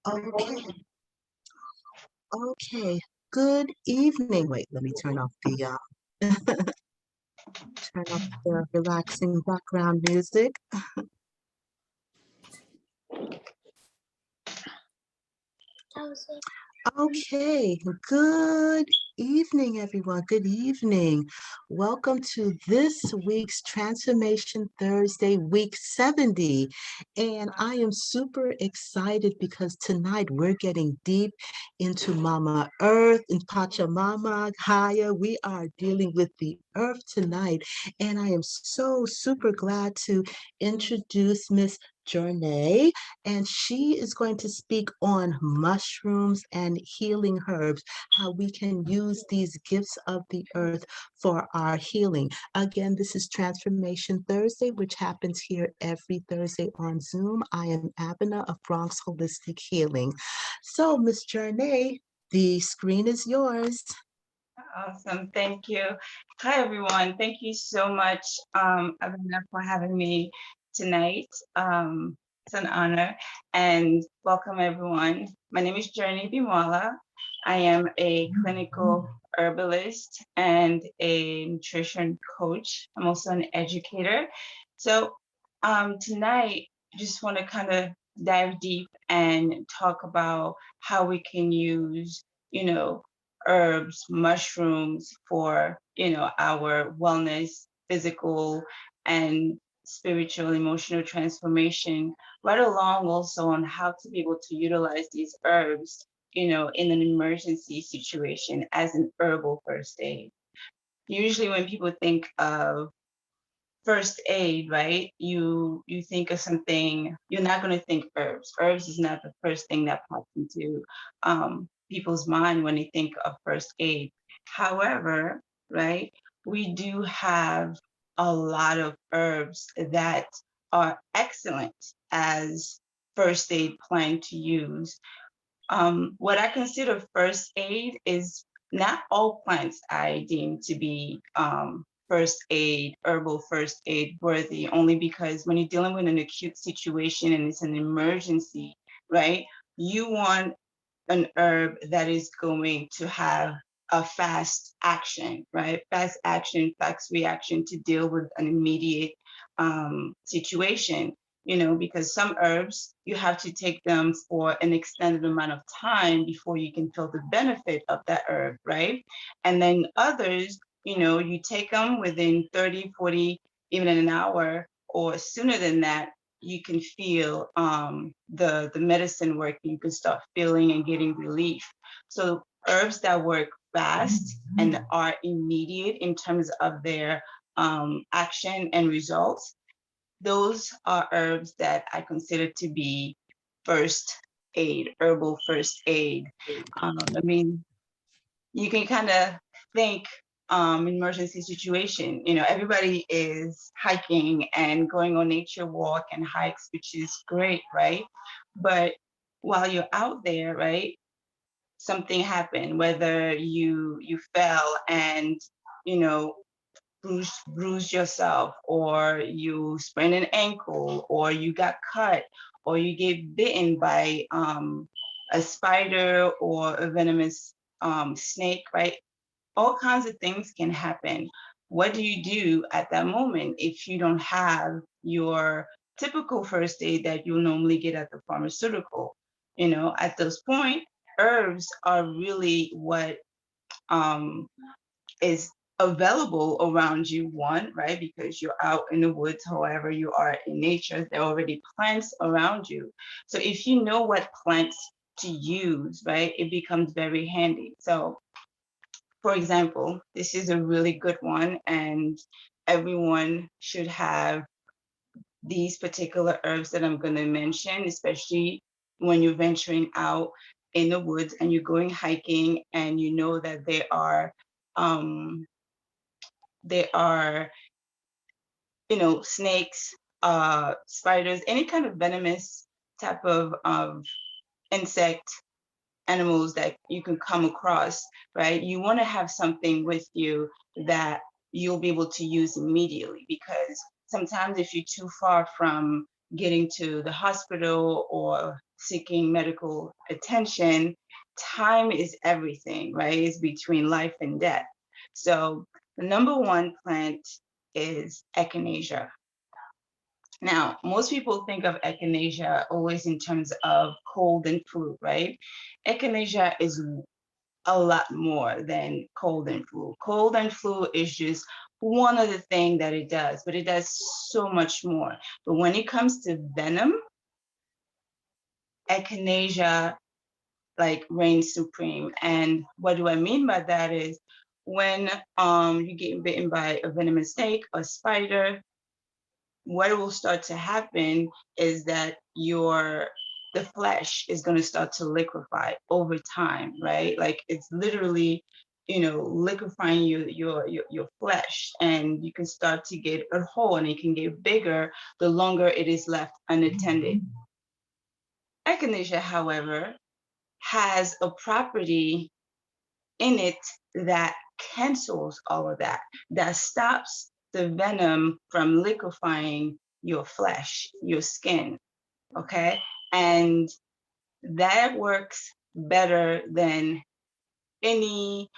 Okay, okay. Good evening. Wait, let me turn off the relaxing background music. Okay, good evening, everyone. Good evening. Welcome to this week's Transformation Thursday, week 70. And I am super excited because tonight we're getting deep into Mama Earth and Pachamama, Gaia. We are dealing with the earth tonight. And I am so super glad to introduce Miss Journei, and she is going to speak on mushrooms and healing herbs, how we can use these gifts of the earth for our healing. Again, this is Transformation Thursday, which happens here every Thursday on Zoom. I am Abena of Bronx Holistic Healing. So, Miss Journey, the screen is yours. Awesome. Thank you. Hi, everyone. Thank you so much, Abena, for having me tonight. It's an honor. And welcome, everyone. My name is Journei Bimwala. I am a clinical herbalist and a nutrition coach. I'm also an educator. So tonight, I just want to kind of dive deep and talk about how we can use, you know, herbs, mushrooms for, our wellness, physical and spiritual, emotional transformation, right along also on how to be able to utilize these herbs, in an emergency situation as an herbal first aid. Usually when people think of first aid, right? You think of something, you're not going to think herbs. Herbs is not the first thing that pops into people's mind when they think of first aid. However, right, we do have a lot of herbs that are excellent as first aid plan to use. What I consider first aid is not all plants I deem to be first aid, herbal first aid worthy, only because when you're dealing with an acute situation and it's an emergency, right? You want an herb that is going to have a fast action, right? Fast action, fast reaction to deal with an immediate situation, because some herbs, you have to take them for an extended amount of time before you can feel the benefit of that herb, right? And then others, you take them within 30, 40, even an hour or sooner than that, you can feel the medicine work. You can start feeling and getting relief. So herbs that work fast and are immediate in terms of their action and results, those are herbs that I consider to be first aid, herbal first aid. I mean, you can kind of think emergency situation. Everybody is hiking and going on nature walk and hikes, which is great, right? But while you're out there, right, something happened, whether you fell and you know bruised yourself, or you sprained an ankle, or you got cut, or you get bitten by a spider or a venomous snake, right? All kinds of things can happen. What do you do at that moment if you don't have your typical first aid that you normally get at the pharmaceutical? At this point, herbs are really what um, is available around you, one, right? Because you're out in the woods, however you are in nature, there are already plants around you. So if you know what plants to use, right, it becomes very handy. So for example, this is a really good one, and everyone should have these particular herbs that I'm going to mention, especially when you're venturing out in the woods and you're going hiking and you know that um, there are, snakes, spiders, any kind of venomous type of insect animals that you can come across, right? You want to have something with you that you'll be able to use immediately, because sometimes if you're too far from getting to the hospital or seeking medical attention, time is everything, right? It's between life and death. So the number one plant is echinacea. Now, most people think of echinacea always in terms of cold and flu, right? Echinacea is a lot more than cold and flu. Cold and flu is just one of the things that it does, but it does so much more. But when it comes to venom, echinacea like reigns supreme. And what do I mean by that is when you get bitten by a venomous snake or spider, what will start to happen is that the flesh is going to start to liquefy over time, right? Like it's literally, liquefying your flesh, and you can start to get a hole, and it can get bigger the longer it is left unattended. Echinacea, however, has a property in it that cancels all of that, that stops the venom from liquefying your flesh, your skin, okay? And that works better than any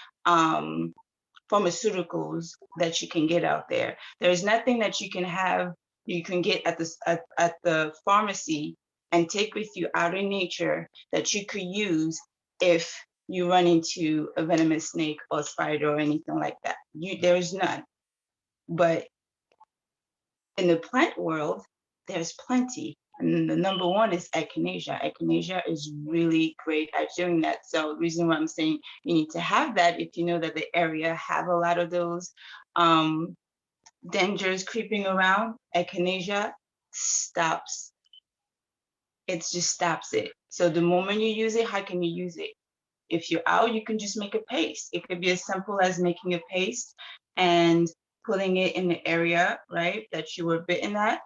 pharmaceuticals that you can get out there. There's nothing that you can get at the pharmacy and take with you out in nature that you could use if you run into a venomous snake or spider or anything like that. There's none. But in the plant world, there's plenty. And the number one is echinacea. Echinacea is really great at doing that. So the reason why I'm saying you need to have that, if you know that the area have a lot of those dangers creeping around, echinacea stops. It just stops it. So the moment you use it, how can you use it? If you're out, you can just make a paste. It could be as simple as making a paste and putting it in the area, right, that you were bitten at.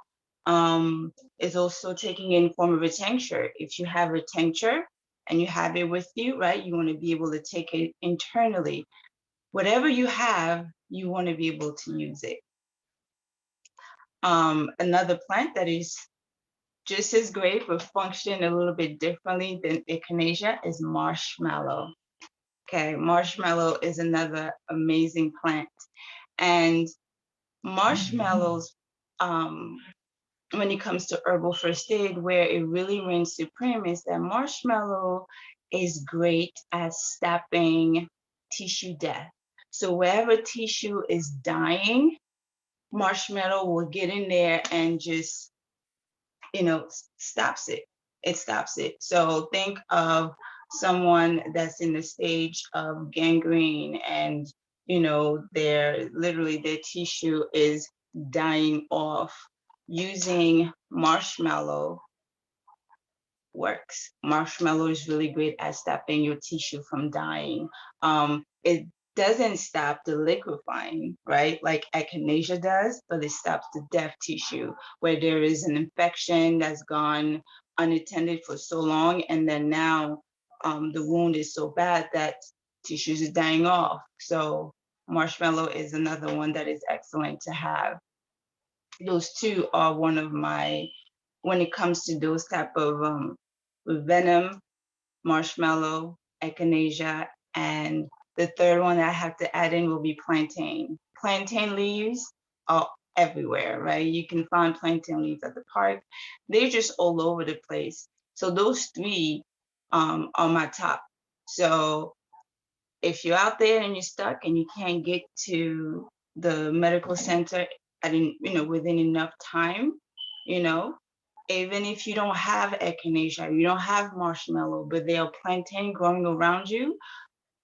Is also taking it in form of a tincture. If you have a tincture and you have it with you, right, you want to be able to take it internally. Whatever you have, you want to be able to use it. Another plant that is just as great but function a little bit differently than echinacea is marshmallow. Okay, marshmallow is another amazing plant. And marshmallows, when it comes to herbal first aid, where it really reigns supreme is that marshmallow is great at stopping tissue death. So wherever tissue is dying, marshmallow will get in there and just, stops it. It stops it. So think of someone that's in the stage of gangrene, and their tissue is dying off. Using marshmallow works. Marshmallow is really great at stopping your tissue from dying. It doesn't stop the liquefying, right? Like echinacea does, but it stops the dead tissue where there is an infection that's gone unattended for so long, and then now the wound is so bad that tissues is dying off. So marshmallow is another one that is excellent to have. Those two are one of my, when it comes to those type of venom, marshmallow, echinacea, and the third one that I have to add in will be plantain. Plantain leaves are everywhere, right? You can find plantain leaves at the park. They're just all over the place. So those three are my top. So if you're out there and you're stuck and you can't get to the medical center within enough time, you know, even if you don't have echinacea, you don't have marshmallow, but there are plantain growing around you,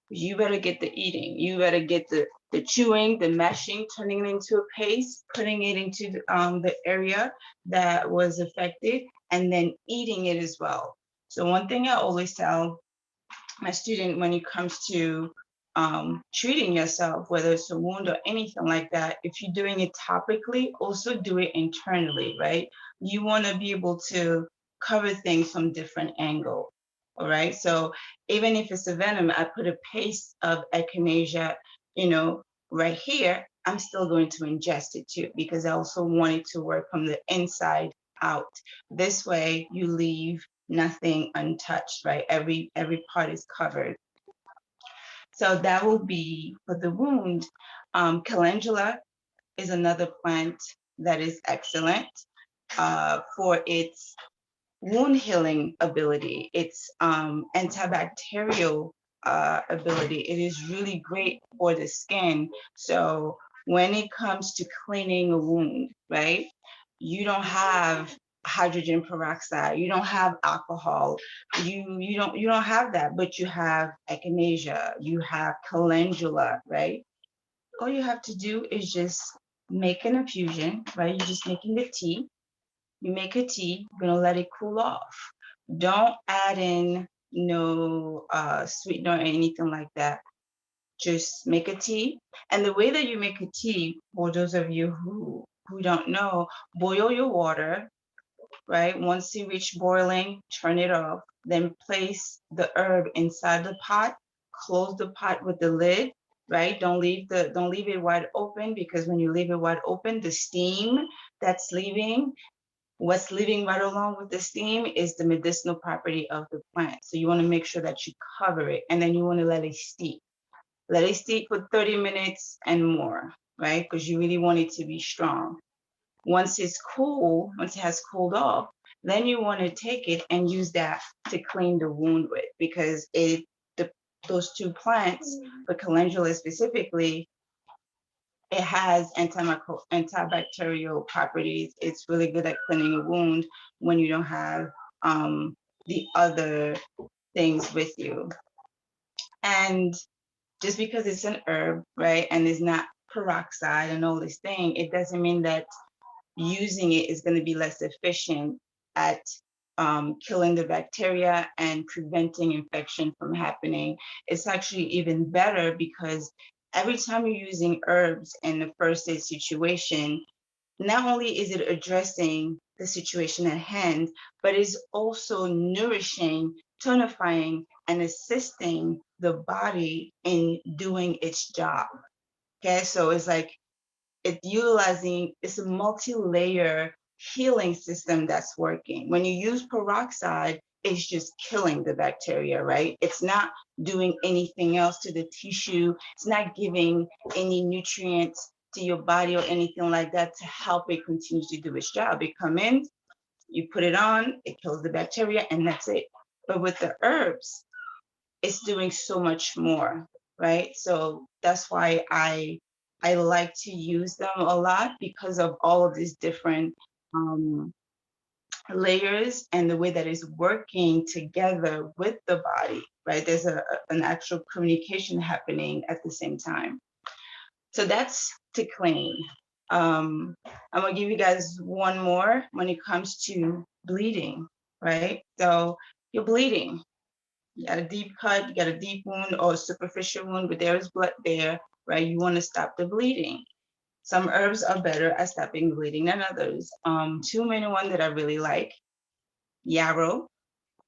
you better get the eating. You better get the chewing, the mashing, turning it into a paste, putting it into the area that was affected, and then eating it as well. So one thing I always tell my student when it comes to treating yourself, whether it's a wound or anything like that, if you're doing it topically, also do it internally, right? You want to be able to cover things from different angles. All right. So even if it's a venom, I put a paste of echinacea, right here, I'm still going to ingest it too, because I also want it to work from the inside out. This way you leave nothing untouched, right? Every part is covered. So that will be for the wound. Calendula is another plant that is excellent for its wound healing ability, its antibacterial ability. It is really great for the skin. So when it comes to cleaning a wound, right, you don't have hydrogen peroxide, you don't have alcohol, you don't have that, but you have echinacea, you have calendula, right? All you have to do is just make an infusion, right? You're just making the tea. You make a tea, you're gonna let it cool off. Don't add in no sweetener or anything like that. Just make a tea. And the way that you make a tea, for those of you who don't know, boil your water, right? Once you reach boiling, turn it off. Then place the herb inside the pot. Close the pot with the lid, right? Don't leave it wide open, because when you leave it wide open, the steam that's leaving, what's leaving right along with the steam is the medicinal property of the plant. So you want to make sure that you cover it, and then you want to let it steep. Let it steep for 30 minutes and more, right? Because you really want it to be strong. Once it's cool, once it has cooled off, then you want to take it and use that to clean the wound with, because those two plants, but calendula specifically, it has antibacterial properties. It's really good at cleaning a wound when you don't have the other things with you. And just because it's an herb, right, and it's not peroxide and all this thing, it doesn't mean that using it is going to be less efficient at killing the bacteria and preventing infection from happening. It's actually even better, because every time you're using herbs in the first aid situation, not only is it addressing the situation at hand, but is also nourishing, tonifying, and assisting the body in doing its job. Okay, so it's like it's a multi-layer healing system that's working. When you use peroxide, it's just killing the bacteria, right? It's not doing anything else to the tissue. It's not giving any nutrients to your body or anything like that to help it continue to do its job. It come in, you put it on, it kills the bacteria, and that's it. But with the herbs, it's doing so much more, right? So that's why I like to use them a lot, because of all of these different um, layers and the way that it's working together with the body, right? There's an actual communication happening at the same time. So that's to clean. I'm gonna give you guys one more when it comes to bleeding, right? So you're bleeding. You got a deep cut, you got a deep wound or a superficial wound, but there is blood there, right? You want to stop the bleeding. Some herbs are better at stopping bleeding than others. Two main ones that I really like: yarrow.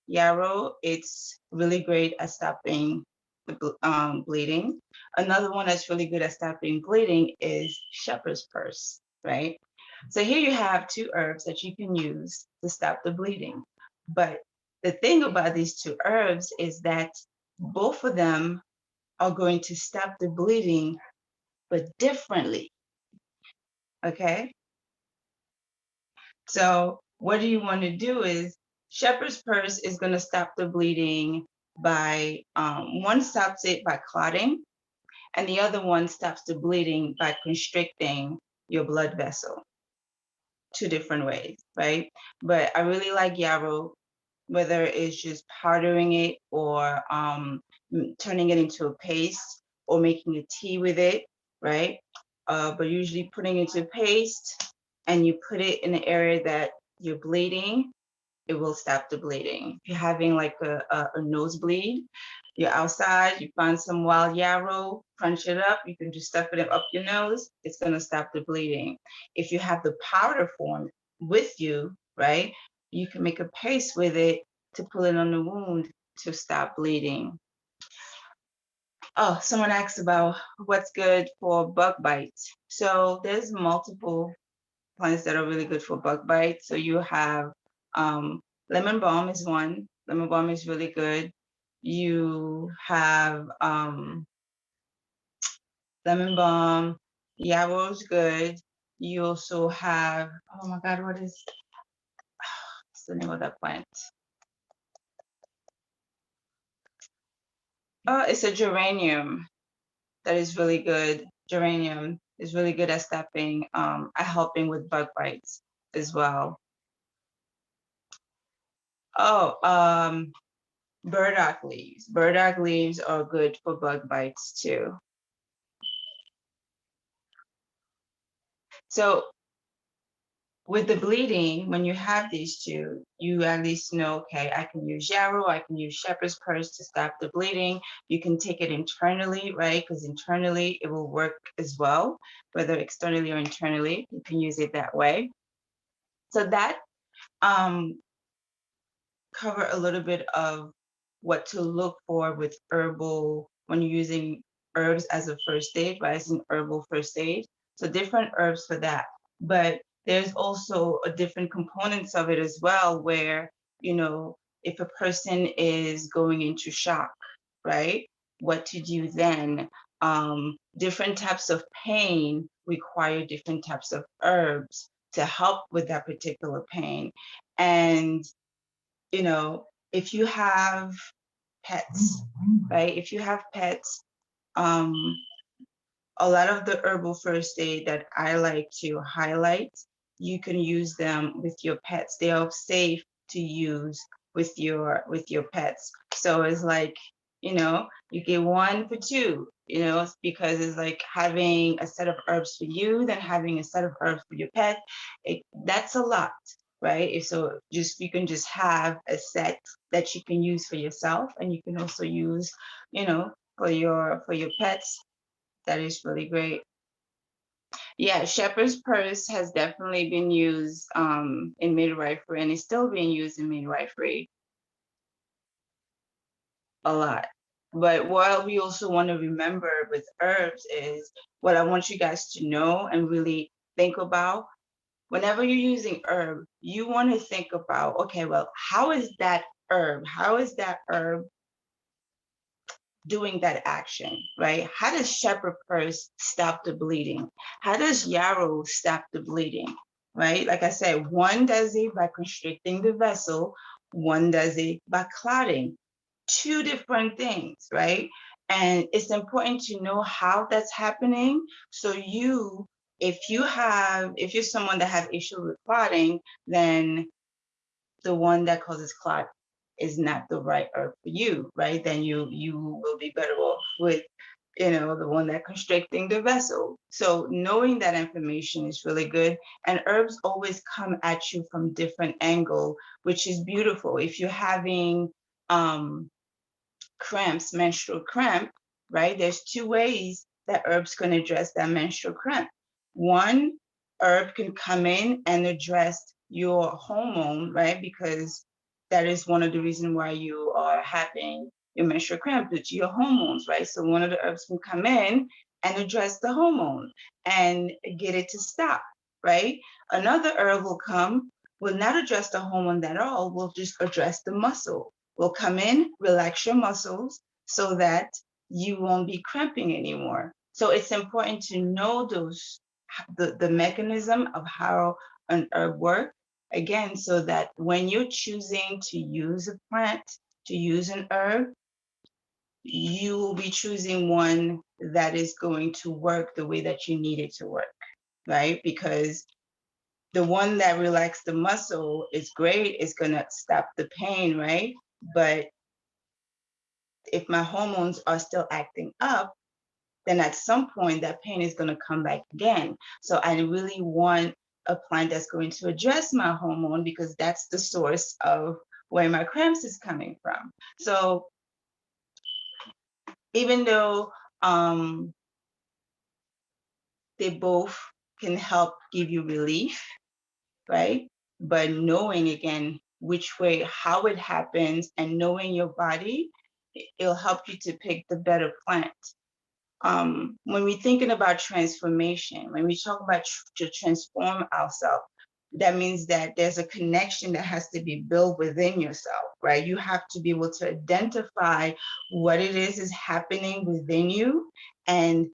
Yarrow, it's really great at stopping the bleeding. Another one that's really good at stopping bleeding is shepherd's purse, right? So here you have two herbs that you can use to stop the bleeding. But the thing about these two herbs is that both of them are going to stop the bleeding, but differently. Okay. So what do you want to do is, shepherd's purse is going to stop the bleeding by, one stops it by clotting, and the other one stops the bleeding by constricting your blood vessel. Two different ways, right? But I really like yarrow, whether it's just powdering it or turning it into a paste or making a tea with it, right? But usually putting it into paste, and you put it in the area that you're bleeding, it will stop the bleeding. If you're having like a nosebleed, you're outside, you find some wild yarrow, crunch it up, you can just stuff it up your nose, it's gonna stop the bleeding. If you have the powder form with you, right, you can make a paste with it to put it on the wound to stop bleeding. Oh, someone asked about what's good for bug bites. So there's multiple plants that are really good for bug bites. So you have Lemon balm is one. Lemon balm is really good. You have lemon balm, yarrow's good. You also have, oh my God, what's the name of that plant? Oh, it's a geranium that is really good. Geranium is really good at stopping, at helping with bug bites as well. Oh, burdock leaves. Burdock leaves are good for bug bites too. So with the bleeding, when you have these two, you at least know, okay, I can use yarrow, I can use shepherd's purse to stop the bleeding. You can take it internally, right? Because internally it will work as well, whether externally or internally, you can use it that way. So that um, cover a little bit of what to look for with herbal when you're using herbs as a first aid, right? As an herbal first aid. So different herbs for that. But there's also a different components of it as well, where, you know, if a person is going into shock, right? What to do then? Different types of pain require different types of herbs to help with that particular pain. And you know, if you have pets, right? If you have pets, um, a lot of the herbal first aid that I like to highlight, you can use them with your pets. They are safe to use with your pets. So it's like, you know, you get one for two, you know, because it's like having a set of herbs for you, then having a set of herbs for your pet. That's a lot, right? So just you can just have a set that you can use for yourself, and you can also use, you know, for your pets. That is really great. Yeah, shepherd's purse has definitely been used in midwifery, and is still being used in midwifery a lot. But what we also want to remember with herbs is what I want you guys to know and really think about. Whenever you're using herb, you want to think about, okay, well, how is that herb doing that action, right? How does shepherd purse stop the bleeding? How does yarrow stop the bleeding, right? Like I said, one does it by constricting the vessel, one does it by clotting. Two different things, right? And it's important to know how that's happening. So if you're someone that have issue with clotting, then the one that causes clot is not the right herb for you, right? Then you will be better off with, you know, the one that constricting the vessel. So knowing that information is really good. And herbs always come at you from different angle, which is beautiful. If you're having um cramps, menstrual cramp, right? There's two ways that herbs can address that menstrual cramp. One herb can come in and address your hormone, right? Because that is one of the reasons why you are having your menstrual cramp due to your hormones, right? So one of the herbs can come in and address the hormone and get it to stop, right? Another herb will not address the hormone at all, will just address the muscle, will come in, relax your muscles so that you won't be cramping anymore. So it's important to know the mechanism of how an herb works, again, so that when you're choosing to use a plant, to use an herb, you will be choosing one that is going to work the way that you need it to work, right? Because the one that relaxes the muscle is great, it's gonna stop the pain, right? But if my hormones are still acting up, then at some point that pain is going to come back again. So I really want a plant that's going to address my hormone because that's the source of where my cramps is coming from. So even though they both can help give you relief, right? But knowing again which way, how it happens, and knowing your body, it'll help you to pick the better plant. When we're thinking about transformation, when we talk about to transform ourselves, that means that there's a connection that has to be built within yourself, right? You have to be able to identify what it is happening within you and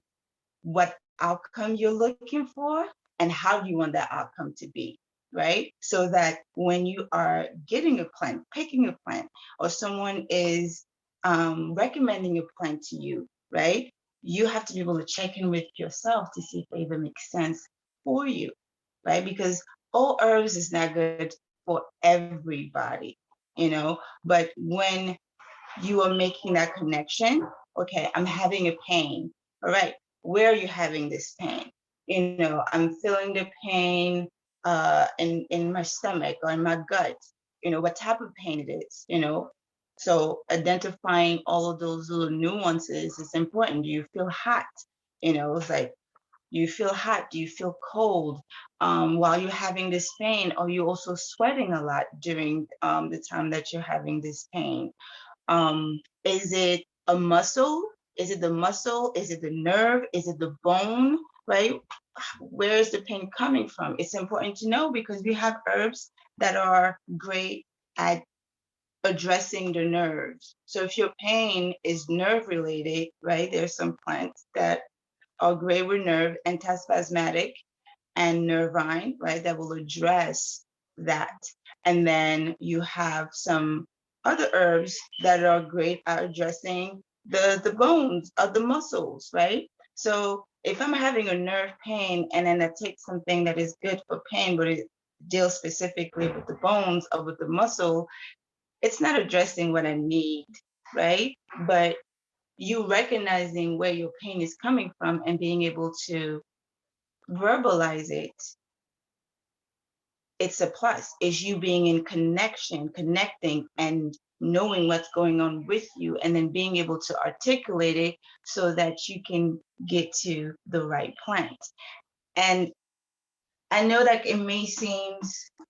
what outcome you're looking for and how do you want that outcome to be, right? So that when you are getting a plant, picking a plant, or someone is recommending a plant to you, right? You have to be able to check in with yourself to see if they even make sense for you, right? Because all herbs is not good for everybody, you know, but when you are making that connection. Okay, I'm having a pain. All right, where are you having this pain? You know, I'm feeling the pain in my stomach or in my gut. You know, what type of pain it is, you know. So identifying all of those little nuances is important. Do you feel hot? You know, it's like, do you feel hot? Do you feel cold while you're having this pain? Are you also sweating a lot during the time that you're having this pain? Is it a muscle? Is it the muscle? Is it the nerve? Is it the bone? Right? Where is the pain coming from? It's important to know because we have herbs that are great at addressing the nerves. So if your pain is nerve related, right, there's some plants that are great with nerve, antispasmodic, and nervine, right, that will address that. And then you have some other herbs that are great at addressing the bones of the muscles, right? So if I'm having a nerve pain and then I take something that is good for pain, but it deals specifically with the bones or with the muscle, it's not addressing what I need, right? But you recognizing where your pain is coming from and being able to verbalize it, it's a plus. It's you being in connection, connecting, and knowing what's going on with you, and then being able to articulate it so that you can get to the right plant. And I know that it may seem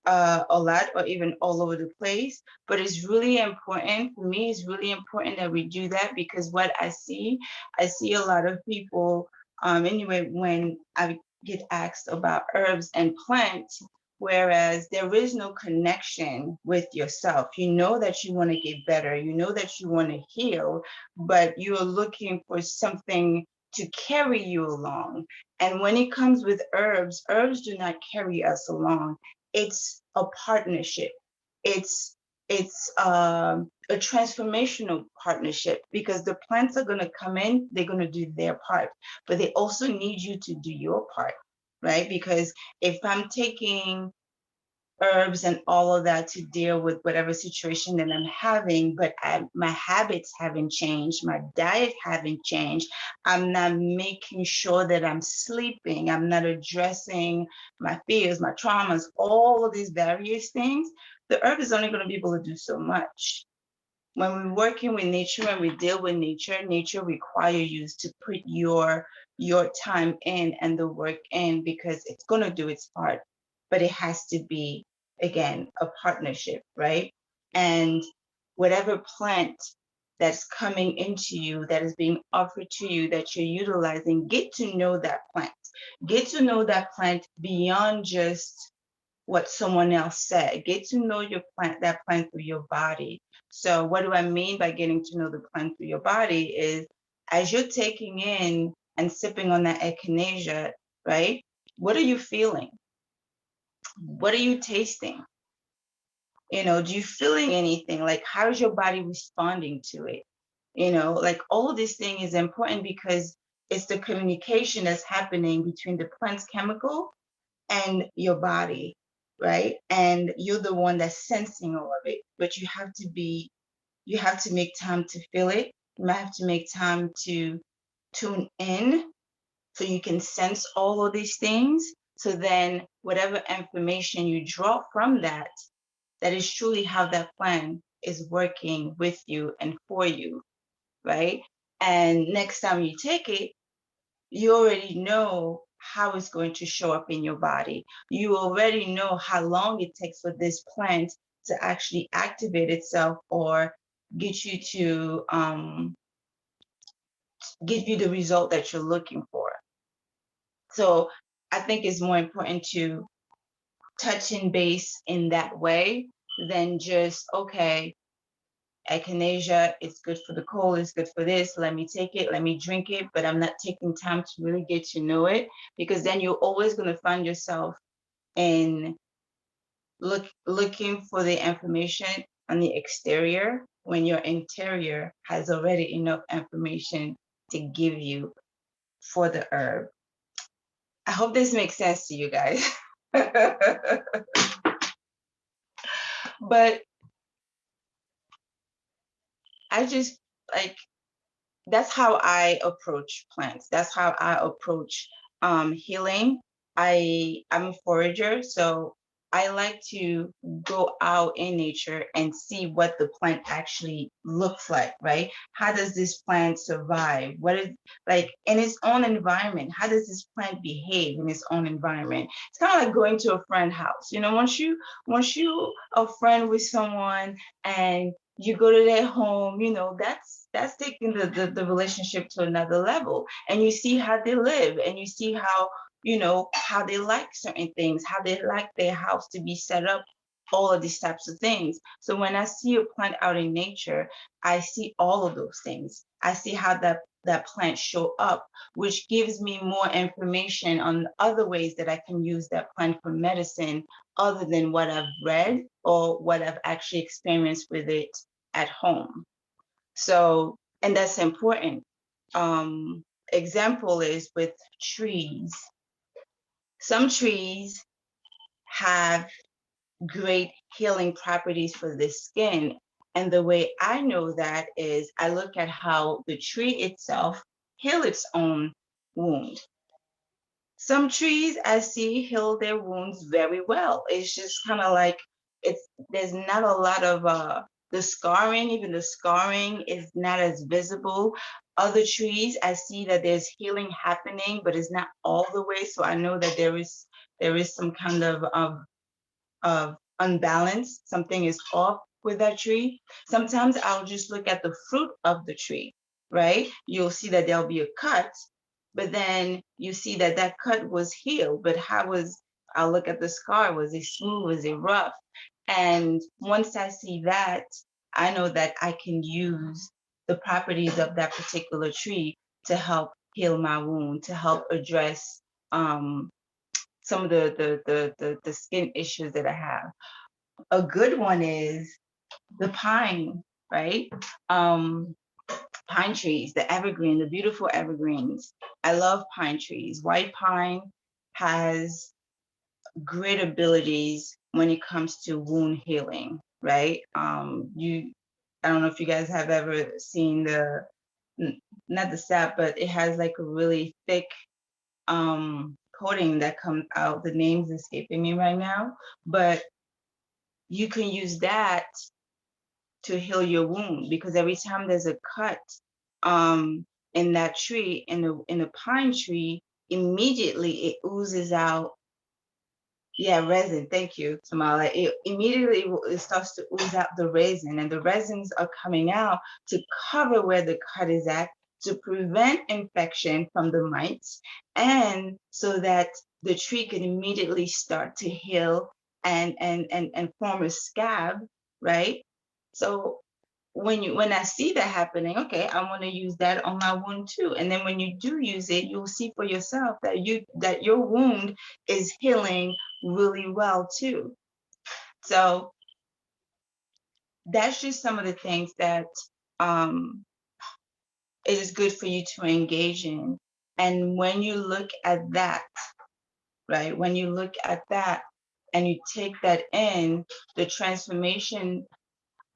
a lot or even all over the place, but it's really important for me. It's really important that we do that because what I see a lot of people. Anyway, when I get asked about herbs and plants, whereas there is no connection with yourself. You know that you want to get better. You know that you want to heal, but you are looking for something to carry you along. And when it comes with herbs, herbs do not carry us along. It's a partnership. It's a transformational partnership because the plants are going to come in, they're going to do their part, but they also need you to do your part, right? Because if I'm taking herbs and all of that to deal with whatever situation that I'm having, but my habits haven't changed, my diet haven't changed. I'm not making sure that I'm sleeping. I'm not addressing my fears, my traumas, all of these various things. The herb is only going to be able to do so much. When we're working with nature and we deal with nature, nature requires you to put your time in and the work in because it's going to do its part, but it has to be again a partnership, right? And whatever plant that's coming into you, that is being offered to you, that you're utilizing, get to know that plant. Get to know that plant beyond just what someone else said. Get to know your plant, that plant through your body. So what do I mean by getting to know the plant through your body is as you're taking in and sipping on that echinacea, right? What are you feeling? What are you tasting? You know, do you feeling anything? Like how's your body responding to it? You know, like all of this thing is important because it's the communication that's happening between the plant's chemical and your body, right? And you're the one that's sensing all of it, but you have to make time to feel it. You might have to make time to tune in so you can sense all of these things. So then whatever information you draw from that, that is truly how that plan is working with you and for you, right? And next time you take it, you already know how it's going to show up in your body. You already know how long it takes for this plant to actually activate itself or get you to give you the result that you're looking for. So I think it's more important to touching base in that way than just, okay, echinacea, it's good for the cold, it's good for this, let me take it, let me drink it, but I'm not taking time to really get to know it, because then you're always going to find yourself in looking for the information on the exterior when your interior has already enough information to give you for the herb. I hope this makes sense to you guys. But I just like, that's how I approach plants. That's how I approach healing. I'm a forager, so I like to go out in nature and see what the plant actually looks like, right? How does this plant survive? What is, like, in its own environment? How does this plant behave in its own environment? It's kind of like going to a friend's house. You know, once you a friend with someone and you go to their home, you know, that's taking the relationship to another level. And you see how they live, and you see how, you know, how they like certain things, how they like their house to be set up, all of these types of things. So when I see a plant out in nature, I see all of those things. I see how that plant show up, which gives me more information on other ways that I can use that plant for medicine, other than what I've read or what I've actually experienced with it at home. So, and that's important. Example is with trees. Some trees have great healing properties for the skin. And the way I know that is I look at how the tree itself heals its own wound. Some trees I see heal their wounds very well. It's just kind of like, it's there's not a lot of the scarring, even the scarring is not as visible. Other trees I see that there's healing happening, but it's not all the way. So I know that there is some kind of unbalance. Something is off with that tree. Sometimes I'll just look at the fruit of the tree, right? You'll see that there'll be a cut, but then you see that that cut was healed. But I'll look at the scar. Was it smooth? Was it rough? And once I see that, I know that I can use the properties of that particular tree to help heal my wound, to help address some of the skin issues that I have. A good one is the pine, right? Um, Pine trees, the evergreen, the beautiful evergreens. I love pine trees. White pine has great abilities when it comes to wound healing, right? I don't know if you guys have ever seen not the sap, but it has like a really thick coating that comes out. The name's escaping me right now, but you can use that to heal your wound, because every time there's a cut in that tree, in the pine tree, immediately it oozes out, yeah, resin. Thank you, Tamala. It immediately it starts to ooze out the resin, and the resins are coming out to cover where the cut is at, to prevent infection from the mites, and so that the tree can immediately start to heal and form a scab, right? So when I see that happening, okay, I want to use that on my wound too. And then when you do use it, you'll see for yourself that your wound is healing really well too. So that's just some of the things that um, it is good for you to engage in. And when you look at that, right, when you look at that and you take that in, the transformation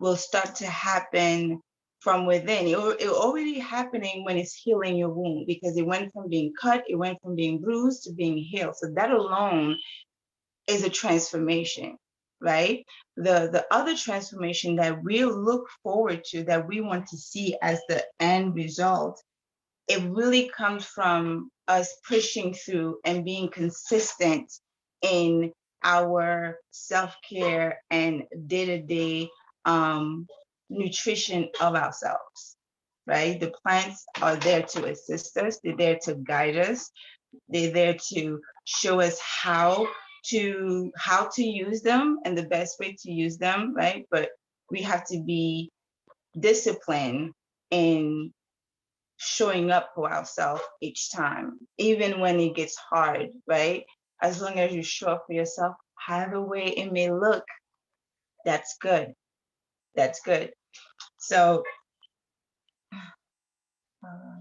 will start to happen from within. It already happening when it's healing your wound, because it went from being cut, it went from being bruised to being healed. So that alone is a transformation, right? The other transformation that we look forward to, that we want to see as the end result, it really comes from us pushing through and being consistent in our self-care and day-to-day nutrition of ourselves, right? The plants are there to assist us, they're there to guide us, they're there to show us how to how to use them and the best way to use them, right? But we have to be disciplined in showing up for ourselves each time, even when it gets hard, right? As long as you show up for yourself, however way it may look, that's good. That's good. So, uh,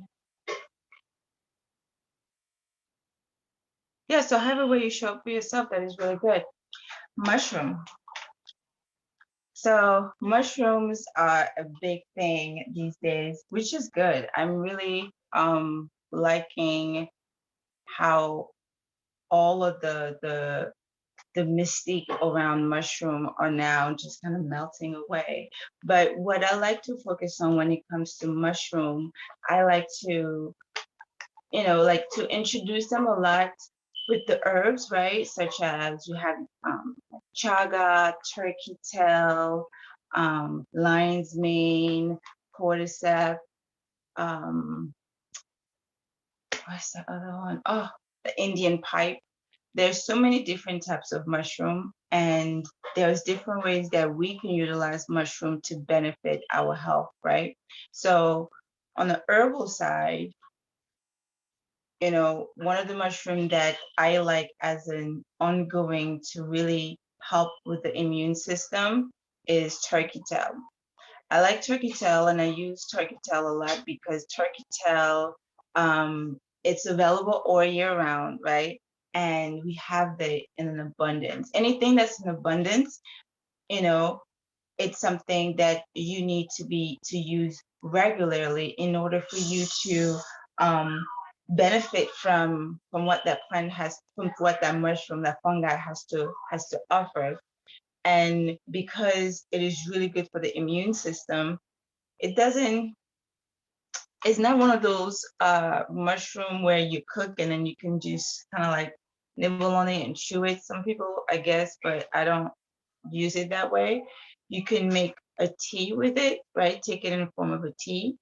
yeah, so however way you show up for yourself, that is really good. Mushroom. So mushrooms are a big thing these days, which is good. I'm really liking how all of the mystique around mushroom are now just kind of melting away. But what I like to focus on when it comes to mushroom, I like to, like to introduce them a lot with the herbs, right? Such as you have chaga, turkey tail, lion's mane, cordyceps, um, what's the other one? Oh, the Indian pipe. There's so many different types of mushroom, and there's different ways that we can utilize mushroom to benefit our health, right? So on the herbal side, one of the mushroom that I like as an ongoing to really help with the immune system is turkey tail. I like turkey tail, and I use turkey tail a lot because turkey tail, it's available all year round, right? And we have it in an abundance. Anything that's in abundance, you know, it's something that you need to use regularly in order for you to benefit from what that plant has, from what that mushroom, that fungi has to offer. And because it is really good for the immune system, it doesn't it's not one of those mushroom where you cook and then you can just kind of like nibble on it and chew it. Some people, I guess, but I don't use it that way. You can make a tea with it, right? Take it in the form of a tea.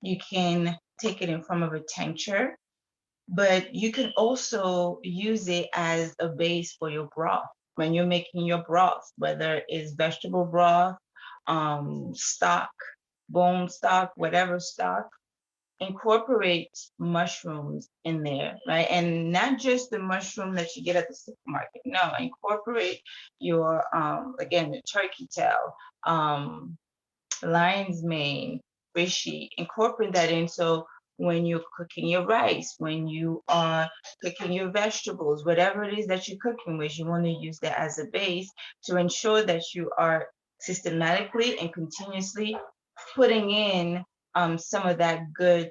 You can take it in form of a tincture, but you can also use it as a base for your broth when you're making your broth, whether it's vegetable broth, stock, bone stock, whatever stock. Incorporate mushrooms in there, right? And not just the mushroom that you get at the supermarket. No, incorporate your again, the turkey tail, lion's mane, reishi. Incorporate that in, so when you're cooking your rice, when you are cooking your vegetables, whatever it is that you're cooking with, you want to use that as a base to ensure that you are systematically and continuously putting in some of that good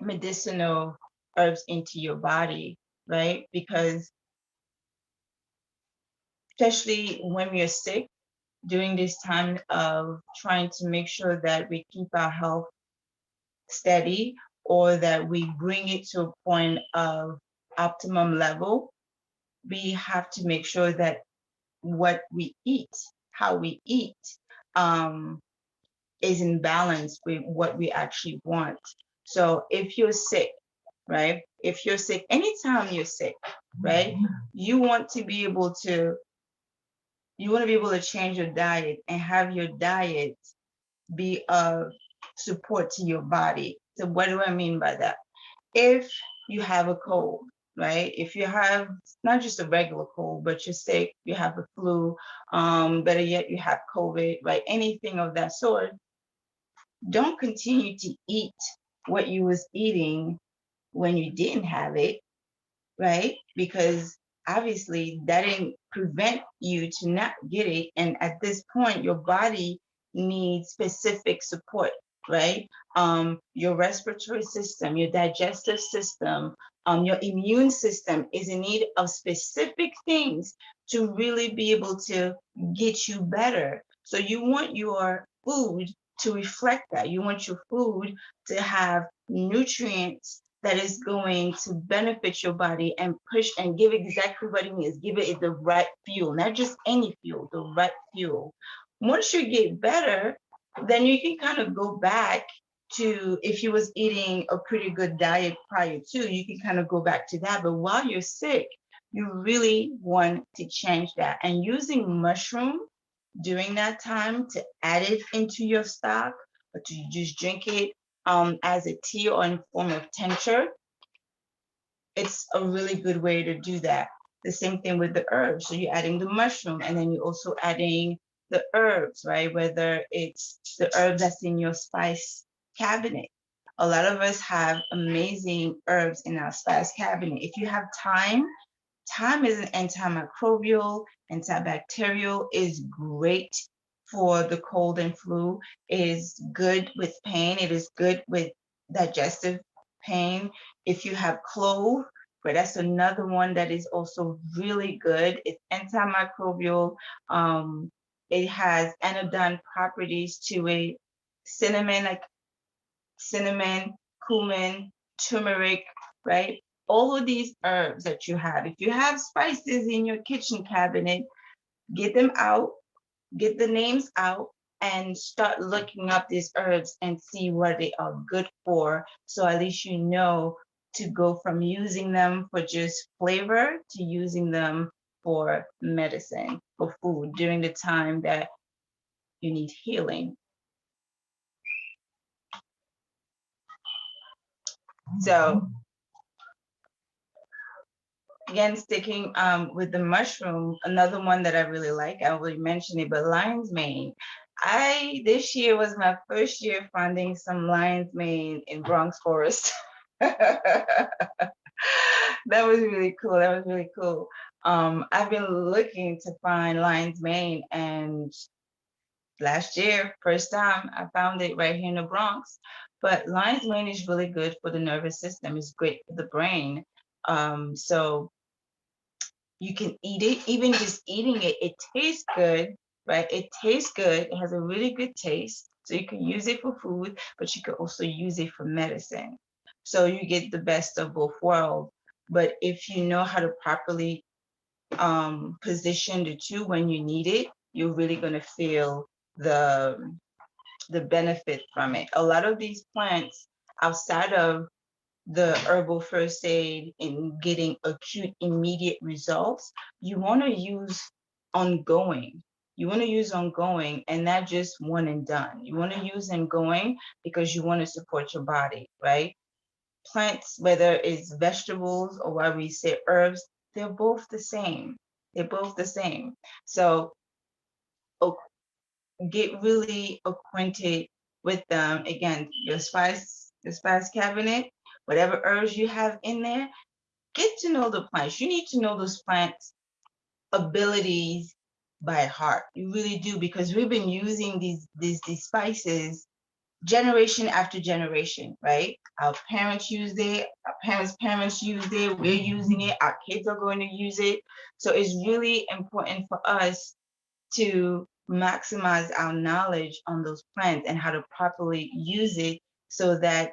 medicinal herbs into your body, right? Because especially when we are sick, during this time of trying to make sure that we keep our health steady, or that we bring it to a point of optimum level, we have to make sure that what we eat, how we eat, um, is in balance with what we actually want. So if you're sick, right? If you're sick, anytime you're sick, right? You want to be able to change your diet and have your diet be of support to your body. So what do I mean by that? If you have a cold, right? If you have not just a regular cold, but you're sick, you have a flu, better yet, you have COVID, right? Anything of that sort, don't continue to eat what you was eating when you didn't have it, right? Because obviously that didn't prevent you to not get it. And at this point, your body needs specific support, right? Your respiratory system, your digestive system, your immune system is in need of specific things to really be able to get you better. So you want your food to reflect that. You want your food to have nutrients that is going to benefit your body and push and give exactly what it needs. Give it the right fuel, not just any fuel, the right fuel. Once you get better, then you can kind of go back to, if you was eating a pretty good diet prior to, you can kind of go back to that. But while you're sick, You really want to change that. And using mushroom during that time to add it into your stock, or to just drink it as a tea or in form of tincture, it's a really good way to do that. The same thing with the herbs. So you're adding the mushroom and then you're also adding the herbs, right? Whether it's the herb that's in your spice cabinet. A lot of us have amazing herbs in our spice cabinet. If you have thyme, thyme is an antimicrobial, antibacterial, is great for the cold and flu, it is good with pain, it is good with digestive pain. If you have clove, but that's another one that is also really good. It's antimicrobial. It has anodyne properties to it. Cinnamon, like cinnamon, cumin, turmeric, right? All of these herbs that you have. If you have spices in your kitchen cabinet, get them out, get the names out, and start looking up these herbs and see what they are good for. So at least you know to go from using them for just flavor to using them for medicine, for food during the time that you need healing. So again, sticking with the mushroom, another one that I really like, I already mentioned it, but lion's mane. This year was my first year finding some lion's mane in Bronx Forest. That was really cool. That was really cool. I've been looking to find lion's mane, and last year, first time, I found it right here in the Bronx. But lion's mane is really good for the nervous system. It's great for the brain. So you can eat it. Even just eating it, it tastes good, right? It tastes good. It has a really good taste. So you can use it for food, but you can also use it for medicine. So you get the best of both worlds. But if you know how to properly position the two when you need it, you're really going to feel the benefit from it. A lot of these plants outside of the herbal first aid in getting acute immediate results, you want to use ongoing. You want to use ongoing and not just one and done. You want to use ongoing because you want to support your body, right? Plants, whether it's vegetables or why we say herbs, they're both the same. They're both the same. So get really acquainted with them. Again, your spice cabinet, whatever herbs you have in there, get to know the plants. You need to know those plants' abilities by heart. You really do, because we've been using these spices generation after generation, right? Our parents used it, our parents used it, we're using it, our kids are going to use it. So it's really important for us to maximize our knowledge on those plants and how to properly use it so that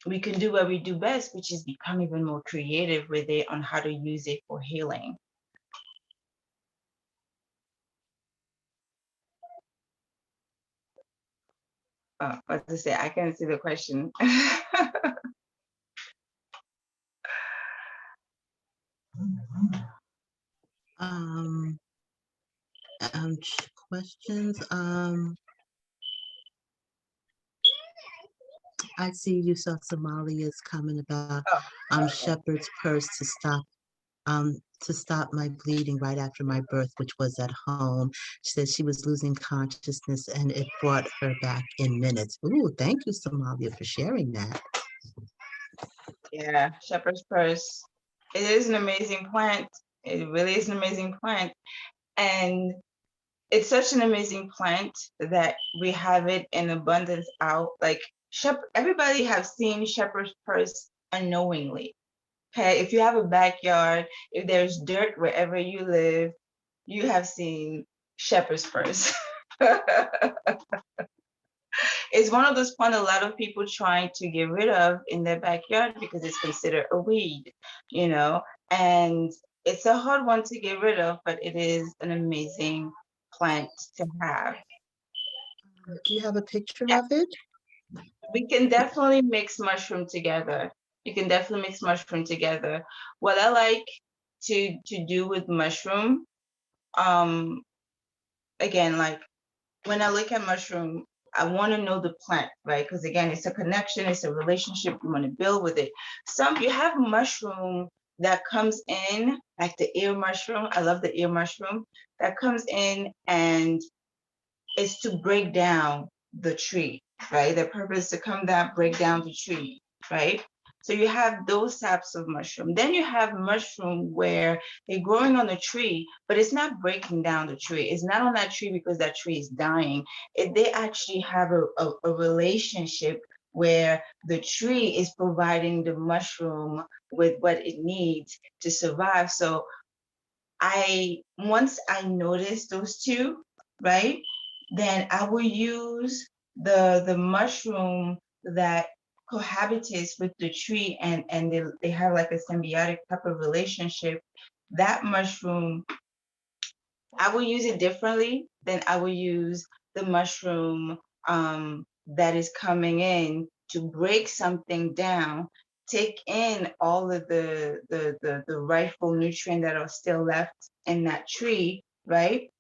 we can do what we do best, which is become even more creative with it on how to use it for healing. What to say? I can't see the question. Um, questions. I see you saw Somalia's comment about Oh, shepherd's purse to stop my bleeding right after my birth, which was at home. She said she was losing consciousness and it brought her back in minutes. Ooh, thank you, Somalia, for sharing that. yeah, shepherd's purse. It is an amazing plant. It really is an amazing plant. And it's such an amazing plant that we have it in abundance out. Like everybody have seen shepherd's purse unknowingly. Okay, if you have a backyard, if there's dirt wherever you live, you have seen shepherd's purse. It's one of those plants a lot of people trying to get rid of in their backyard because it's considered a weed, you know, and it's a hard one to get rid of, but it is an amazing plant to have. Do you have a picture Yeah, of it? we can definitely mix mushroom together. You can definitely mix mushroom together. What I like to do with mushroom, um, again, like when I look at mushroom, I want to know the plant, right? Because again, it's a connection, it's a relationship you want to build with it. Some you have mushroom that comes in, like the ear mushroom. I love the ear mushroom that comes in and is to break down the tree, right? The purpose is to come down, break down the tree, right? So you have those types of mushroom. Then you have mushroom where they're growing on a tree, but it's not breaking down the tree. It's not on that tree because that tree is dying. They actually have a relationship where the tree is providing the mushroom with what it needs to survive. So once I notice those two, right, then I will use the mushroom that cohabitates with the tree and they have like a symbiotic type of relationship. That mushroom, I will use it differently than I will use the mushroom that is coming in to break something down, take in all of the rightful nutrient that are still left in that tree, right?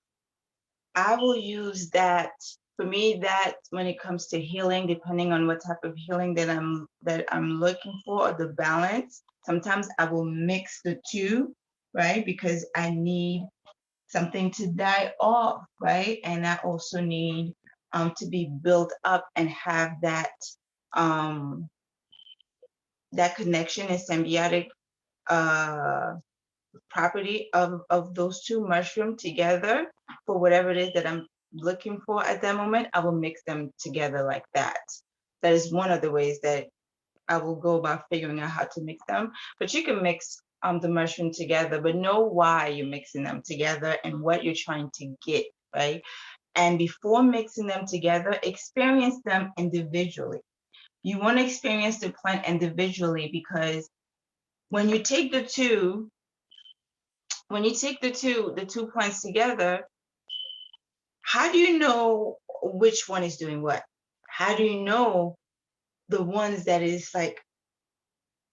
I will use that. For me, that when it comes to healing, depending on what type of healing that I'm looking for, or the balance, sometimes I will mix the two, right? Because I need something to die off, right? And I also need to be built up and have um, that connection and symbiotic uh, property of those two mushrooms together for whatever it is that I'm looking for at that moment. I will mix them together like that. That is one of the ways that I will go about figuring out how to mix them. But you can mix the mushroom together, but know why you're mixing them together and what you're trying to get, right? And before mixing them together, experience them individually. You want to experience the plant individually because when you take the two, the two plants together, how do you know which one is doing what? How do you know the ones that is like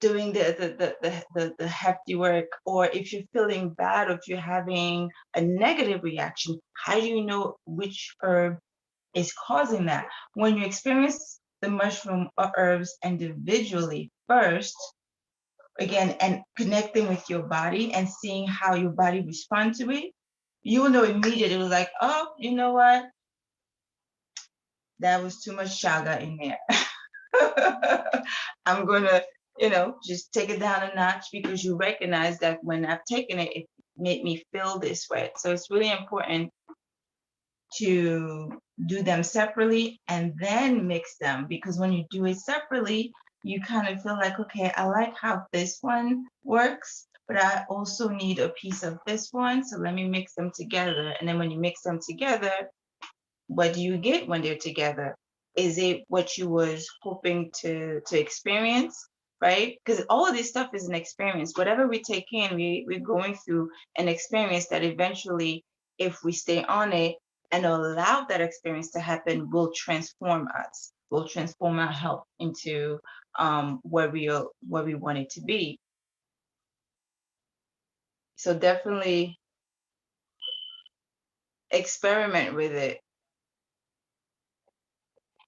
doing the hefty work, or if you're feeling bad, or if you're having a negative reaction, how do you know which herb is causing that? When you experience the mushroom or herbs individually first, again, and connecting with your body and seeing how your body responds to it, you will know immediately. It was like, oh, you know what? That was too much chaga in there. I'm gonna, just take it down a notch because you recognize that when I've taken it, it made me feel this way. So it's really important to do them separately and then mix them, because when you do it separately, you kind of feel like, okay, I like how this one works, but I also need a piece of this one. So let me mix them together. And then when you mix them together, what do you get when they're together? Is it what you was hoping to experience, right? Because all of this stuff is an experience. Whatever we take in, we're going through an experience that eventually, if we stay on it and allow that experience to happen, will transform us, will transform our health into where we want it to be. So definitely experiment with it.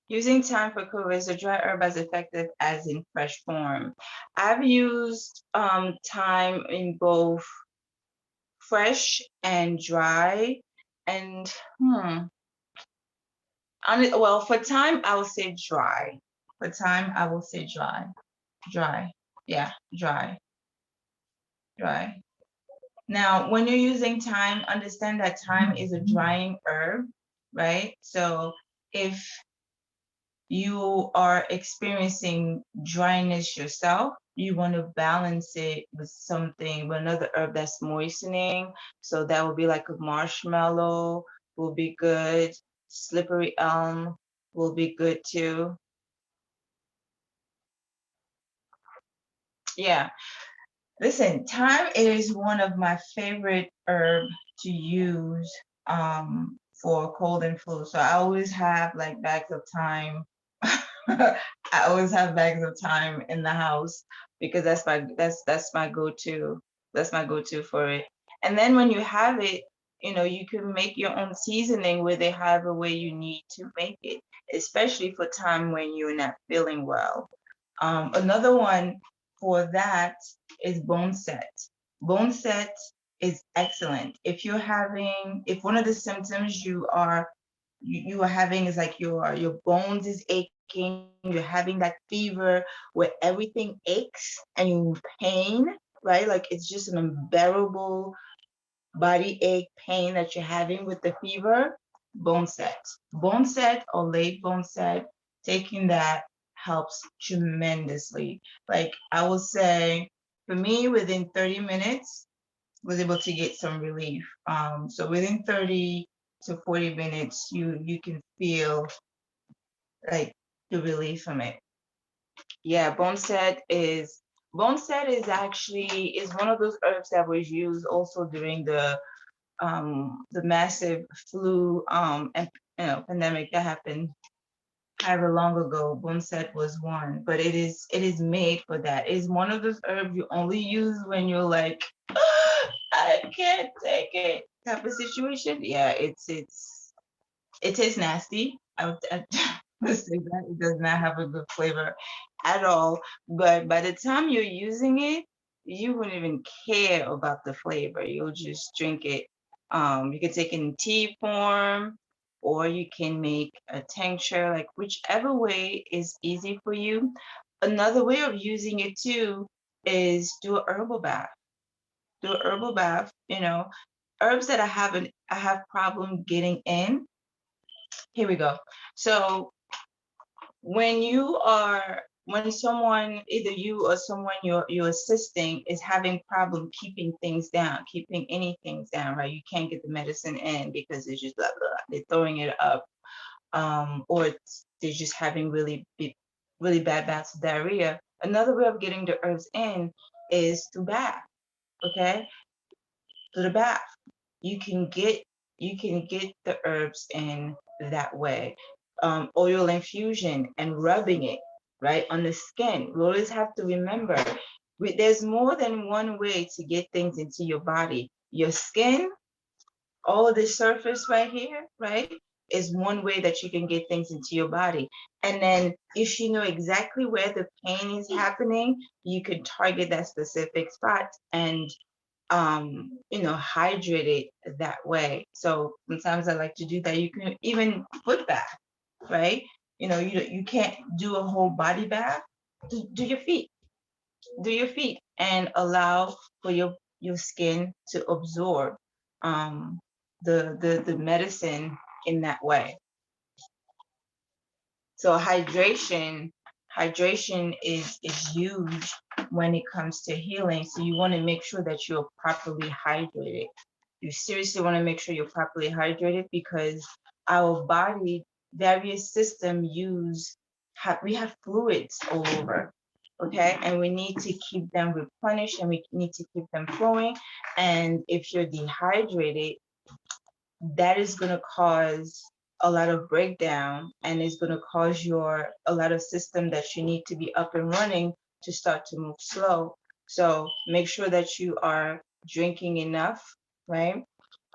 Using thyme for cover, is a dry herb as effective as in fresh form? I've used thyme in both fresh and dry. And well, for thyme, I will say dry. For thyme, I will say dry. Dry. Yeah, dry. Dry. Now, when you're using thyme, understand that thyme is a drying herb, right? So if you are experiencing dryness yourself, you want to balance it with something, with another herb that's moistening. So that would be like a marshmallow will be good. Slippery elm will be good too. Yeah. Listen, thyme is one of my favorite herb to use for cold and flu. So I always have like bags of thyme I always have bags of thyme in the house because that's my go-to. That's my go-to for it. And then when you have it, you can make your own seasoning with it however way you need to make it, especially for time when you're not feeling well. Another one for that is bone set. Bone set is excellent. If one of the symptoms you are having is like your bones is aching, you're having that fever where everything aches and you pain, right? Like it's just an unbearable body ache pain that you're having with the fever, bone set or late bone set, taking that helps tremendously. Like I will say, for me, within 30 minutes, was able to get some relief. So within 30 to 40 minutes, you can feel like the relief from it. Yeah, bone set is actually is one of those herbs that was used also during the massive flu and pandemic that happened however long ago. Boneset was one, but it is made for that. It is one of those herbs you only use when you're like, I can't take it type of situation. Yeah, it tastes nasty. I would say that it does not have a good flavor at all. But by the time you're using it, you wouldn't even care about the flavor. You'll just drink it. You can take it in tea form, or you can make a tincture, like whichever way is easy for you. Another way of using it too is do a herbal bath. Do a herbal bath. Herbs that I have problem getting in. Here we go. So when someone, either you or someone you're assisting, is having problem keeping things down, keeping anything down, right? You can't get the medicine in because it's just blah blah. They're throwing it up, or they're just having really bad bouts of diarrhea. Another way of getting the herbs in is through bath. Okay, through the bath. You can get you can get the herbs in that way. Oil infusion and rubbing it right on the skin. We always have to remember there's more than one way to get things into your body. Your skin, all of this surface right here, right, is one way that you can get things into your body. And then if you know exactly where the pain is happening, you can target that specific spot and hydrate it that way. So sometimes I like to do that. You can even foot bath, right? You can't do a whole body bath. Do your feet. Do your feet and allow for your skin to absorb um, the medicine in that way. So hydration is huge when it comes to healing. So you want to make sure that you're properly hydrated. You seriously want to make sure you're properly hydrated because our body, various system we have fluids all over. Okay, and we need to keep them replenished and we need to keep them flowing. And if you're dehydrated, that is going to cause a lot of breakdown and is going to cause a lot of system that you need to be up and running to start to move slow. So make sure that you are drinking enough, right?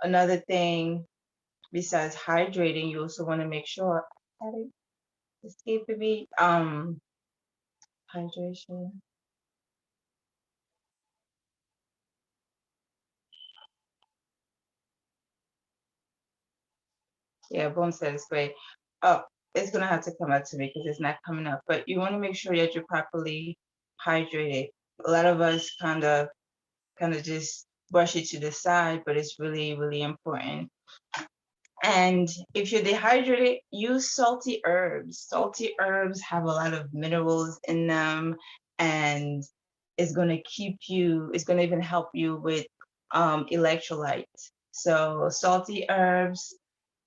Another thing besides hydrating, you also want to make sure escaping me hydration. Yeah, bone set is great. Oh, it's gonna have to come up to me because it's not coming up. But you want to make sure that you're properly hydrated. A lot of us kind of just brush it to the side, but it's really, really important. And if you're dehydrated, use salty herbs. Salty herbs have a lot of minerals in them, and it's going to even help you with electrolytes. So salty herbs,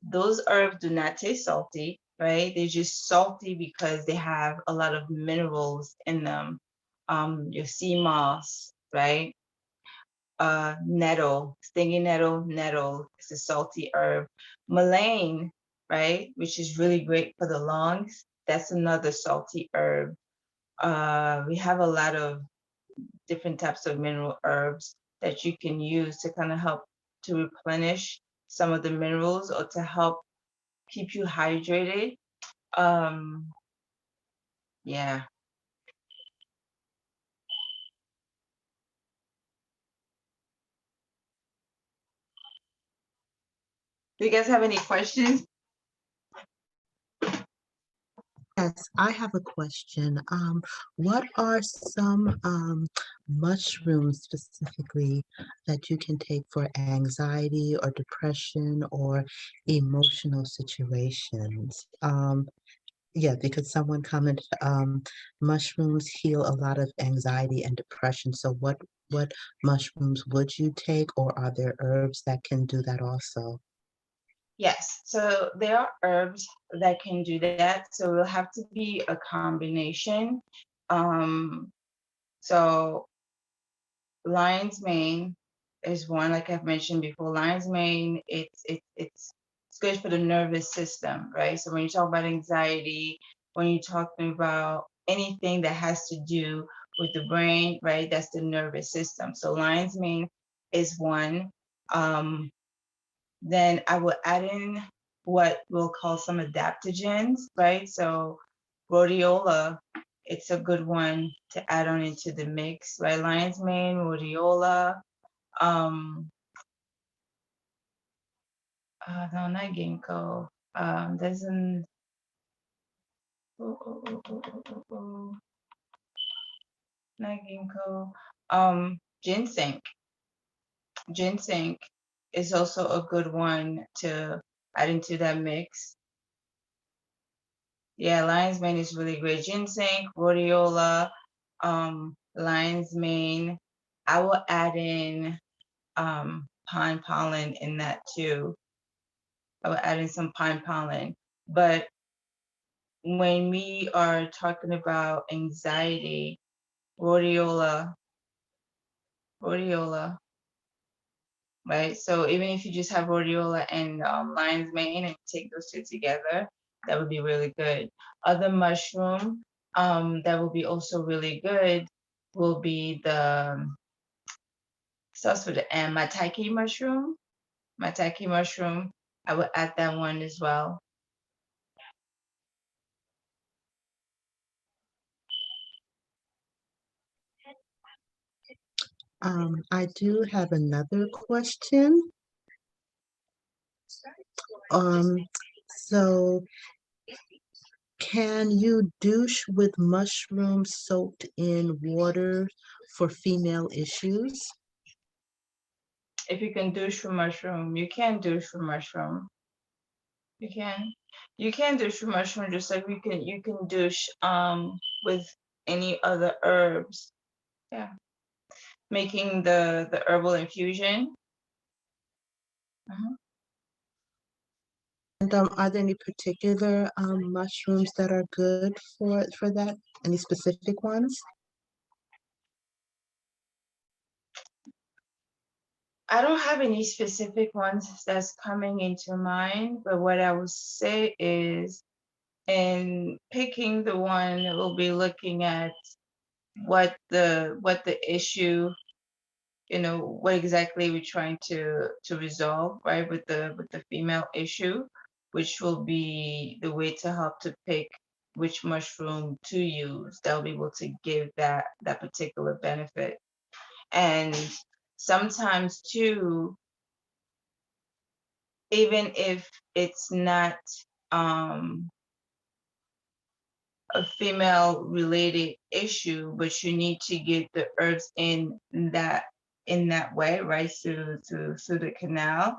those herbs do not taste salty, right? They're just salty because they have a lot of minerals in them. Your sea moss, right? Nettle, stinging nettle is a salty herb. Mullein, right, which is really great for the lungs. That's another salty herb. We have a lot of different types of mineral herbs that you can use to kind of help to replenish some of the minerals or to help keep you hydrated. Um, yeah. Do you guys have any questions? Yes, I have a question. What are some mushrooms specifically that you can take for anxiety or depression or emotional situations? Yeah, because someone commented, mushrooms heal a lot of anxiety and depression. So what mushrooms would you take, or are there herbs that can do that also? Yes. So there are herbs that can do that. So it'll have to be a combination. Um, so lion's mane is one, like I've mentioned before. Lion's mane, it's good for the nervous system, right? So when you talk about anxiety, when you're talking about anything that has to do with the brain, right? That's the nervous system. So lion's mane is one. Um, then I will add in what we'll call some adaptogens, right? So rhodiola, it's a good one to add on into the mix, right? Lion's mane, rhodiola, um, no, not ginkgo. There's an, oh, oh, oh, oh, oh, oh, oh, not ginkgo. Ginseng. Ginseng is also a good one to add into that mix. Yeah, lion's mane is really great. Ginseng, rhodiola, lion's mane. I will add in pine pollen in that too. I will add in some pine pollen. But when we are talking about anxiety, rhodiola, rhodiola, right? So even if you just have rhodiola and lion's mane and take those two together, that would be really good. Other mushroom that will be also really good will be the starts with the M, maitake mushroom. Maitake mushroom, I would add that one as well. I do have another question. Um, so can you douche with mushrooms soaked in water for female issues? If you can douche for mushroom, you can douche for mushroom. You can. You can douche for mushroom just like you can douche with any other herbs. Yeah. Making the herbal infusion. Mhm. And are there any particular mushrooms that are good for that? Any specific ones? I don't have any specific ones that's coming into mind, but what I would say is in picking the one, we'll be looking at what the issue, what exactly we're trying to resolve, right, with the female issue, which will be the way to help to pick which mushroom to use that will be able to give that particular benefit. And sometimes too, even if it's not um a female related issue, but you need to get the herbs in that way, right, through the canal,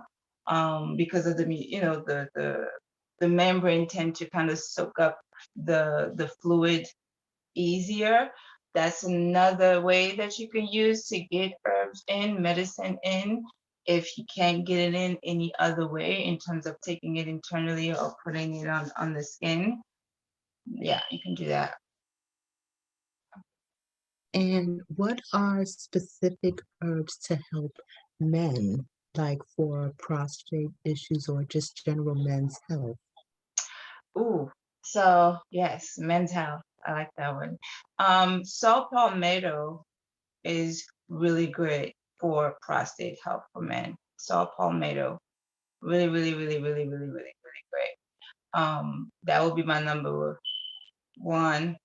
because of the membrane tend to kind of soak up the fluid easier. That's another way that you can use to get herbs in, medicine in, if you can't get it in any other way in terms of taking it internally or putting it on the skin. Yeah, you can do that. And what are specific herbs to help men, like for prostate issues or just general men's health? Ooh. So yes, men's health. I like that one. Saw palmetto is really good for prostate health for men. Saw palmetto, really, really, really, really, really, really, really great. That would be my number one.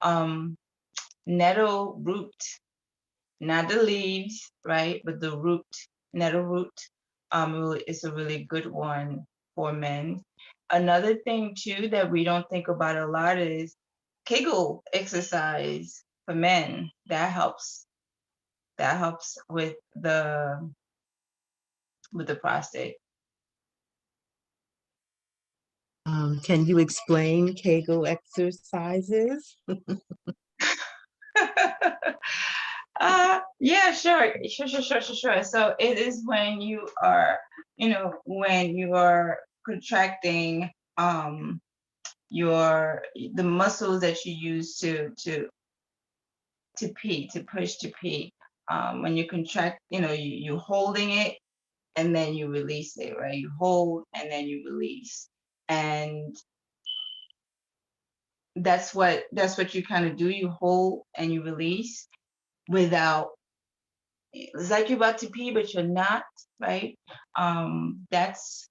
Um, nettle root, not the leaves, right, but the root, nettle root. Is a really good one for men. Another thing too that we don't think about a lot is Kegel exercise for men. That helps. That helps with the prostate. Can you explain Kegel exercises? Yeah, sure. So it is when you are, when you are contracting your the muscles that you use to pee, to push to pee. When you contract, you holding it and then you release it, right? You hold and then you release. And that's what you kind of do. You hold and you release without it's like you're about to pee, but you're not, right? That's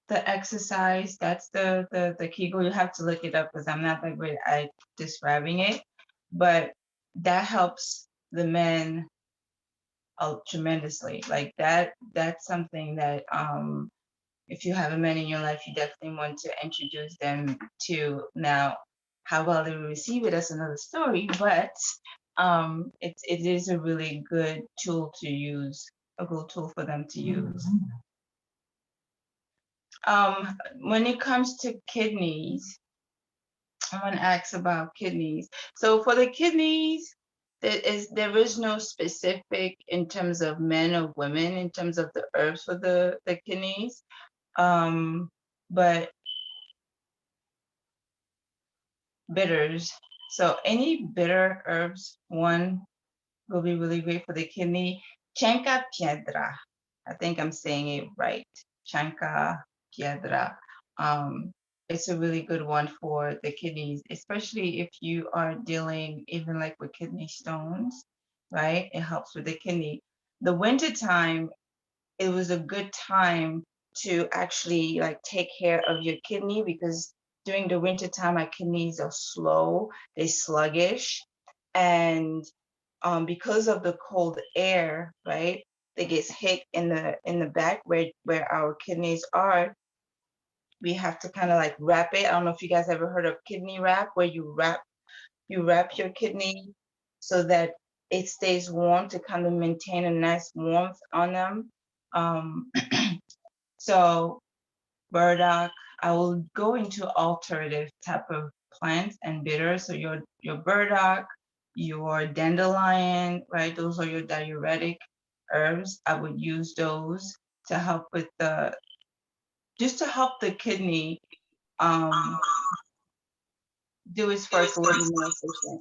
the exercise. That's the Kegel. You have to look it up because I'm not that great at describing it, but that helps the men tremendously. Like that. That's something that if you have a man in your life, you definitely want to introduce them to. Now, how well they will receive it, that's another story, but it is a really good tool to use, a good tool for them to use. When it comes to kidneys, someone asks about kidneys. So for the kidneys, there is no specific in terms of men or women in terms of the herbs for the kidneys. Um, but bitters. So any bitter herbs, one will be really great for the kidney. Chanca piedra. I think I'm saying it right. Chanca piedra. Um, it's a really good one for the kidneys, especially if you are dealing even like with kidney stones, right? It helps with the kidney. The winter time, it was a good time to actually like take care of your kidney because during the winter time our kidneys are slow, they're sluggish, and because of the cold air, right, that gets hit in the back where our kidneys are, we have to kind of like wrap it. I don't know if you guys ever heard of kidney wrap, where you wrap your kidney so that it stays warm to kind of maintain a nice warmth on them. Um, so burdock, I will go into alternative type of plants and bitters. So your burdock, your dandelion, right? Those are your diuretic herbs. I would use those to help with just to help the kidney um, do its work a little more efficient.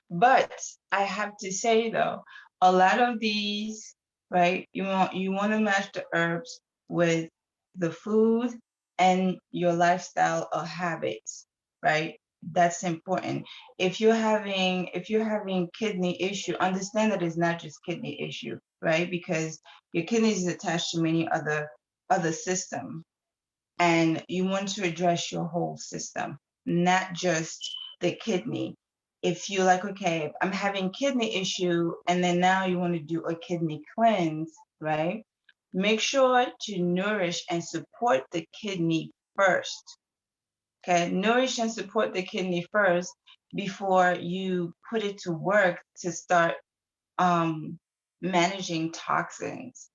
But I have to say though, a lot of these, right? You want to match the herbs with the food and your lifestyle or habits, right? That's important. If you're having kidney issue, understand that it's not just kidney issue, right? Because your kidneys is attached to many other systems, and you want to address your whole system, not just the kidney. If you're like, okay, I'm having kidney issue, and then now you want to do a kidney cleanse, right? Make sure to nourish and support the kidney first. Okay, nourish and support the kidney first before you put it to work to start um, managing toxins.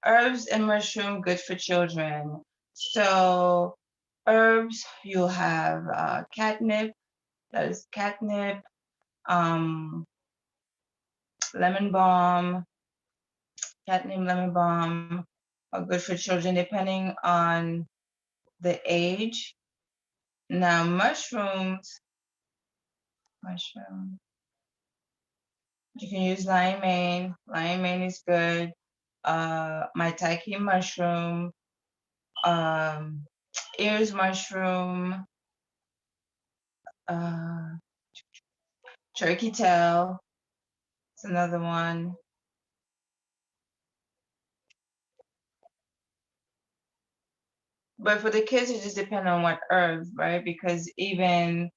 Herbs and mushroom good for children. So herbs, you'll have catnip, that is catnip, um, lemon balm, catnip, lemon balm are good for children depending on the age. Now mushroom. You can use lion mane is good. Maitake mushroom, um, ears mushroom, uh, turkey tail. It's another one. But for the kids, it just depends on what herbs, right? Because even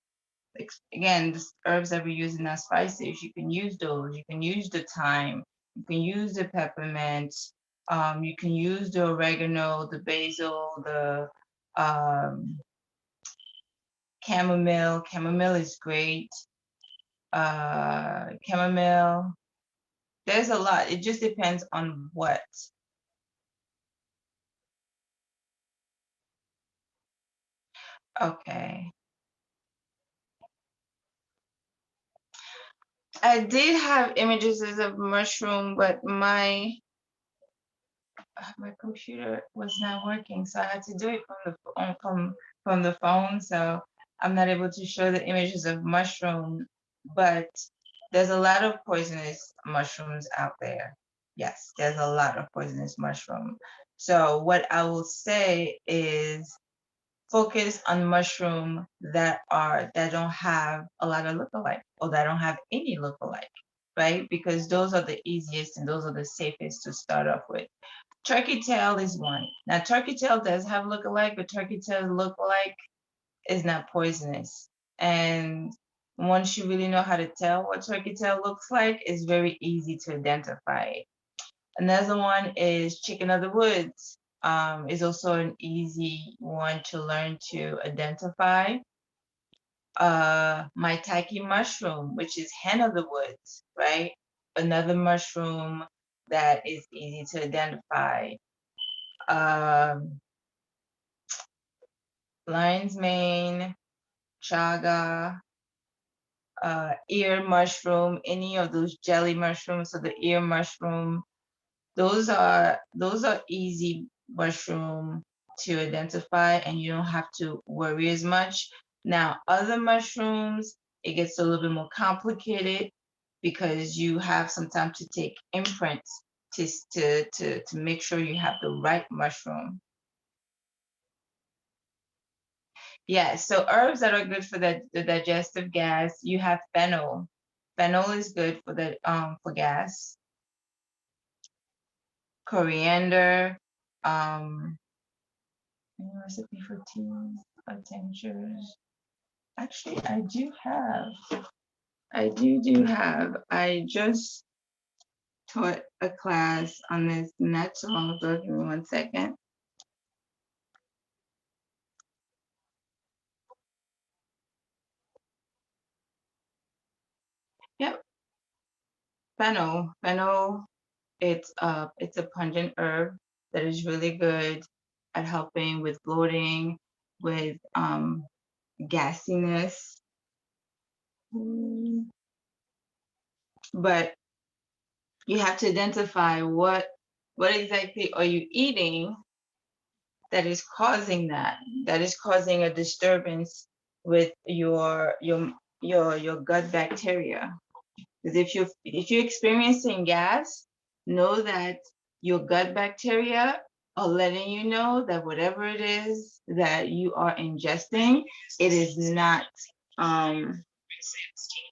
again, the herbs that we use in our spices, you can use those. You can use the thyme. You can use the peppermint. You can use the oregano, the basil, the um, chamomile. Chamomile is great. Chamomile. There's a lot. It just depends on what. Okay. I did have images of mushroom, but my computer was not working, so I had to do it from the from the phone. So I'm not able to show the images of mushroom, but there's a lot of poisonous mushrooms out there. Yes, there's a lot of poisonous mushroom. So what I will say is focus on mushroom that don't have a lot of lookalike or that don't have any lookalike, right? Because those are the easiest and those are the safest to start off with. Turkey tail is one. Now, turkey tail does have lookalike, but turkey tail lookalike is not poisonous. And once you really know how to tell what turkey tail looks like, it's very easy to identify it. Another one is chicken of the woods. Is also an easy one to learn to identify. Maitake mushroom, which is hen of the woods, right? Another mushroom that is easy to identify. Um, lion's mane, chaga, ear mushroom, any of those jelly mushrooms, so the ear mushroom, those are easy mushroom to identify and you don't have to worry as much. Now, other mushrooms, it gets a little bit more complicated because you have sometimes to take imprints to make sure you have the right mushroom. Yeah, so herbs that are good for the digestive gas, you have fennel. Fennel is good for the for gas. Coriander, any recipe for teas or tinctures. Actually, I do have. I just taught a class on this not so long ago. Give me 1 second. Yep, fennel. Fennel. It's a pungent herb that is really good at helping with bloating, with gassiness. But you have to identify what exactly are you eating that is causing that. That is causing a disturbance with your gut bacteria. Because if you're experiencing gas, know that your gut bacteria are letting you know that whatever it is that you are ingesting, it is not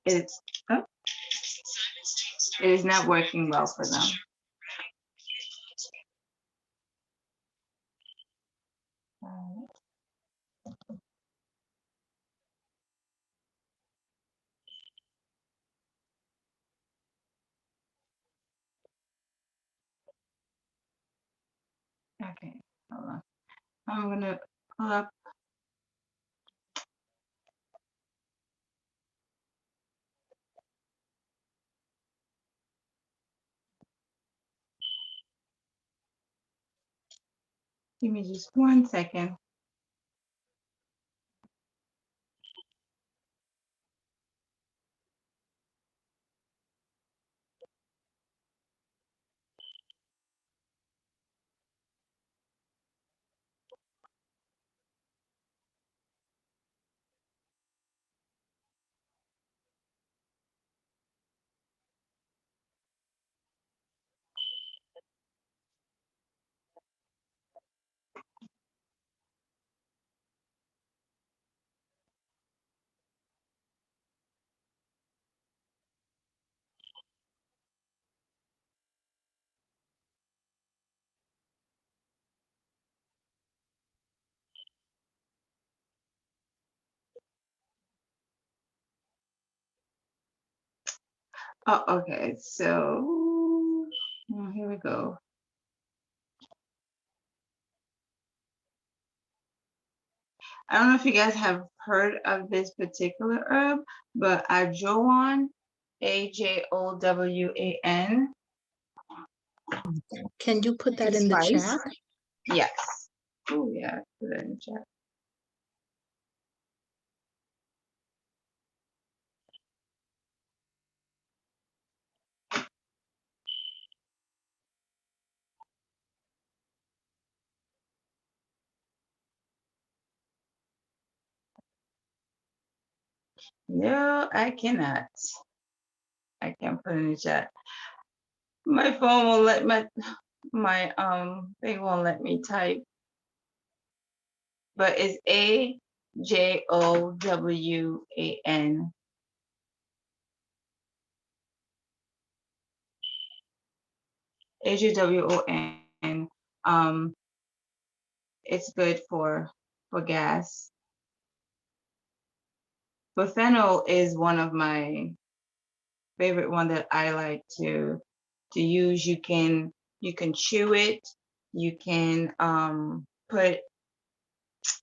it's oh, it is not working well for them. Okay, hold on. I'm gonna pull up. Give me just 1 second. Oh, okay. So here we go. I don't know if you guys have heard of this particular herb, but ajowan, Ajowan. Can you put that It's in the spice. chat? Yes. Oh yeah, put it in the chat. No, I cannot. I can't put it in the chat. My phone won't let my thing won't let me type. But it's Ajowan. Ajowan. Um, it's good for gas. But fennel is one of my favorite one that I like to use. You can chew it. You can put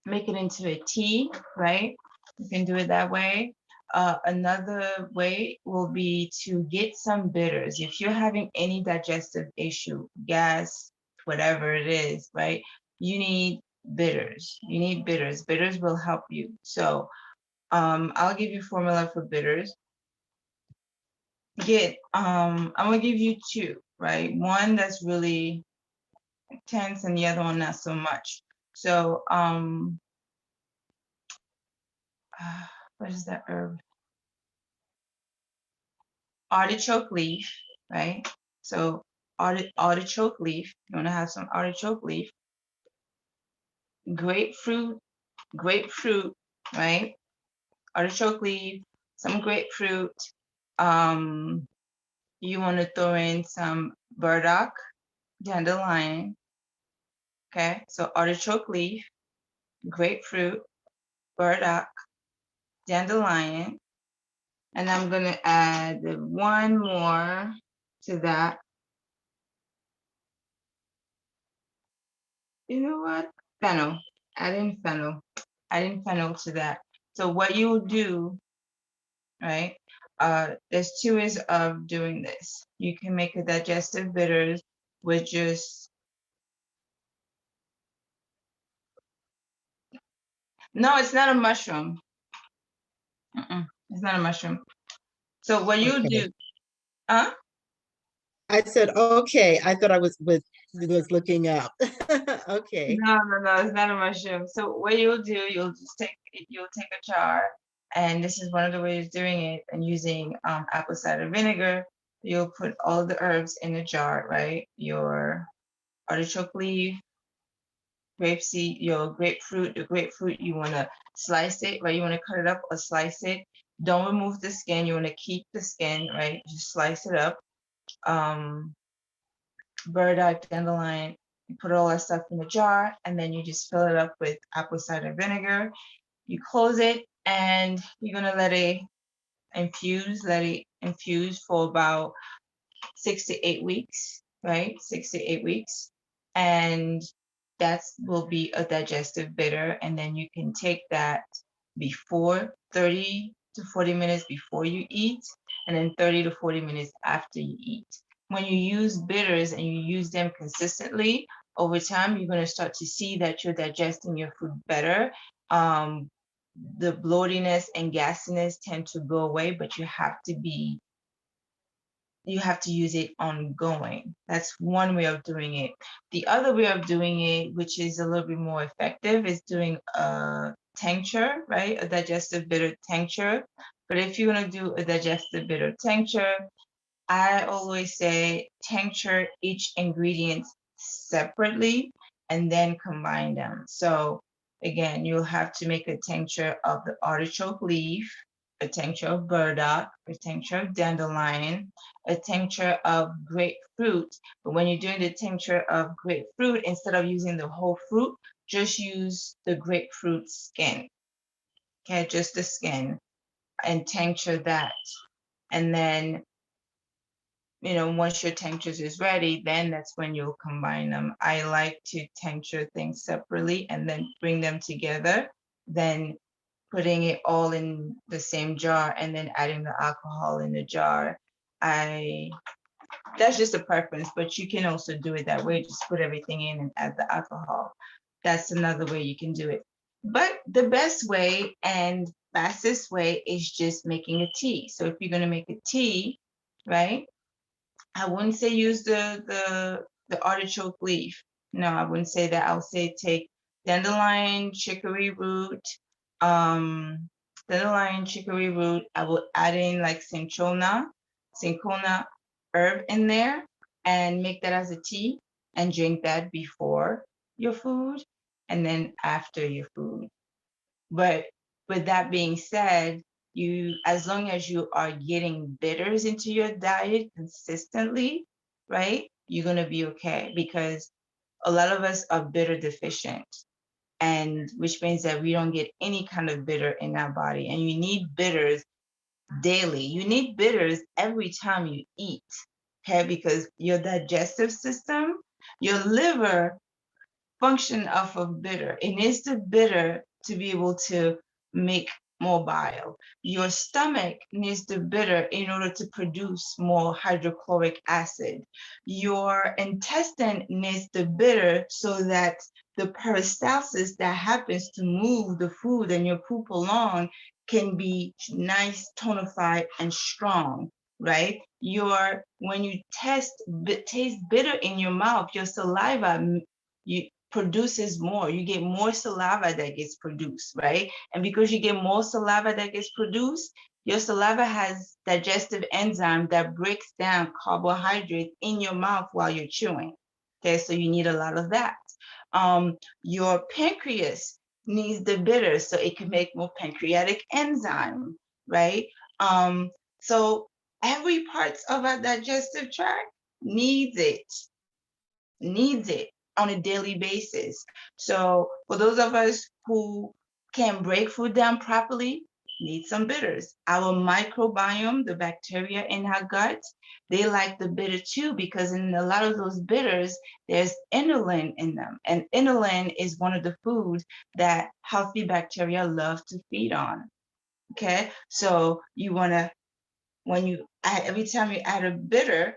make it into a tea, right? You can do it that way. Another way will be to get some bitters. If you're having any digestive issue, gas, whatever it is, right? You need bitters. You need bitters. Bitters will help you. So I'll give you formula for bitters. I'm gonna give you two, right? One that's really intense and the other one not so much. So what is that herb? Artichoke leaf, right? So artichoke leaf, you want to have some artichoke leaf, grapefruit, grapefruit, right? Artichoke leaf, some grapefruit. Um, you want to throw in some burdock, dandelion, okay? So artichoke leaf, grapefruit, burdock, dandelion, and I'm gonna add one more to that. You know what? Fennel. Adding fennel to that. So what you'll do, right? There's two ways of doing this. You can make a digestive bitters with just no, it's not a mushroom. It's not a mushroom. So what you Okay. do, huh? I said, okay. I thought I was looking up. Okay. No, it's not a mushroom. So what you'll do, you'll take a jar, and this is one of the ways of doing it, and using apple cider vinegar. You'll put all the herbs in a jar, right? Your artichoke leaf, grapeseed, your grapefruit. The grapefruit you want to slice it, right? You want to cut it up or slice it. Don't remove the skin. You want to keep the skin, right? Just slice it up. Um, burdock, dandelion. You put all that stuff in a jar, and then you just fill it up with apple cider vinegar. You close it, and you're gonna let it infuse for about 6 to 8 weeks, right? 6 to 8 weeks, and that will be a digestive bitter, and then you can take that before 30 to 40 minutes before you eat, and then 30 to 40 minutes after you eat. When you use bitters and you use them consistently over time, you're going to start to see that you're digesting your food better. Um, the bloatiness and gassiness tend to go away, but you have to use it ongoing. That's one way of doing it. The other way of doing it, which is a little bit more effective, is doing a tincture, right? A digestive bitter tincture. But if you want to do a digestive bitter tincture, I always say tincture each ingredient separately and then combine them. So again, you'll have to make a tincture of the artichoke leaf, a tincture of burdock, a tincture of dandelion, a tincture of grapefruit. But when you're doing the tincture of grapefruit, instead of using the whole fruit, just use the grapefruit skin. Okay, just the skin and tincture that. And then once your tinctures is ready, then that's when you'll combine them. I like to tincture things separately and then bring them together, then putting it all in the same jar and then adding the alcohol in the jar. I That's just a preference, but you can also do it that way. Just put everything in and add the alcohol. That's another way you can do it. But the best way and fastest way is just making a tea. So if you're going to make a tea, right? I wouldn't say use the artichoke leaf. No, I wouldn't say that. I'll say take dandelion, chicory root, um, dandelion, chicory root. I will add in like cinchona herb in there and make that as a tea and drink that before your food and then after your food. But with that being said, as long as you are getting bitters into your diet consistently, right, you're going to be okay because a lot of us are bitter deficient, and which means that we don't get any kind of bitter in our body. And you need bitters daily. You need bitters every time you eat, okay, because your digestive system, your liver function off of bitter. It needs the bitter to be able to make more bile. Your stomach needs the bitter in order to produce more hydrochloric acid. Your intestine needs the bitter so that the peristalsis that happens to move the food and your poop along can be nice, tonified, and strong, right? When you taste bitter in your mouth, your saliva you produces more. You get more saliva that gets produced, right? And because you get more saliva that gets produced, your saliva has digestive enzyme that breaks down carbohydrates in your mouth while you're chewing. Okay, so you need a lot of that. Your pancreas needs the bitter so it can make more pancreatic enzyme, right? So every part of our digestive tract needs it needs it on a daily basis. So for those of us who can break food down properly, need some bitters. Our microbiome, the bacteria in our gut, they like the bitter too because in a lot of those bitters, there's inulin in them. And inulin is one of the foods that healthy bacteria love to feed on. Okay, so you want to, every time you add a bitter,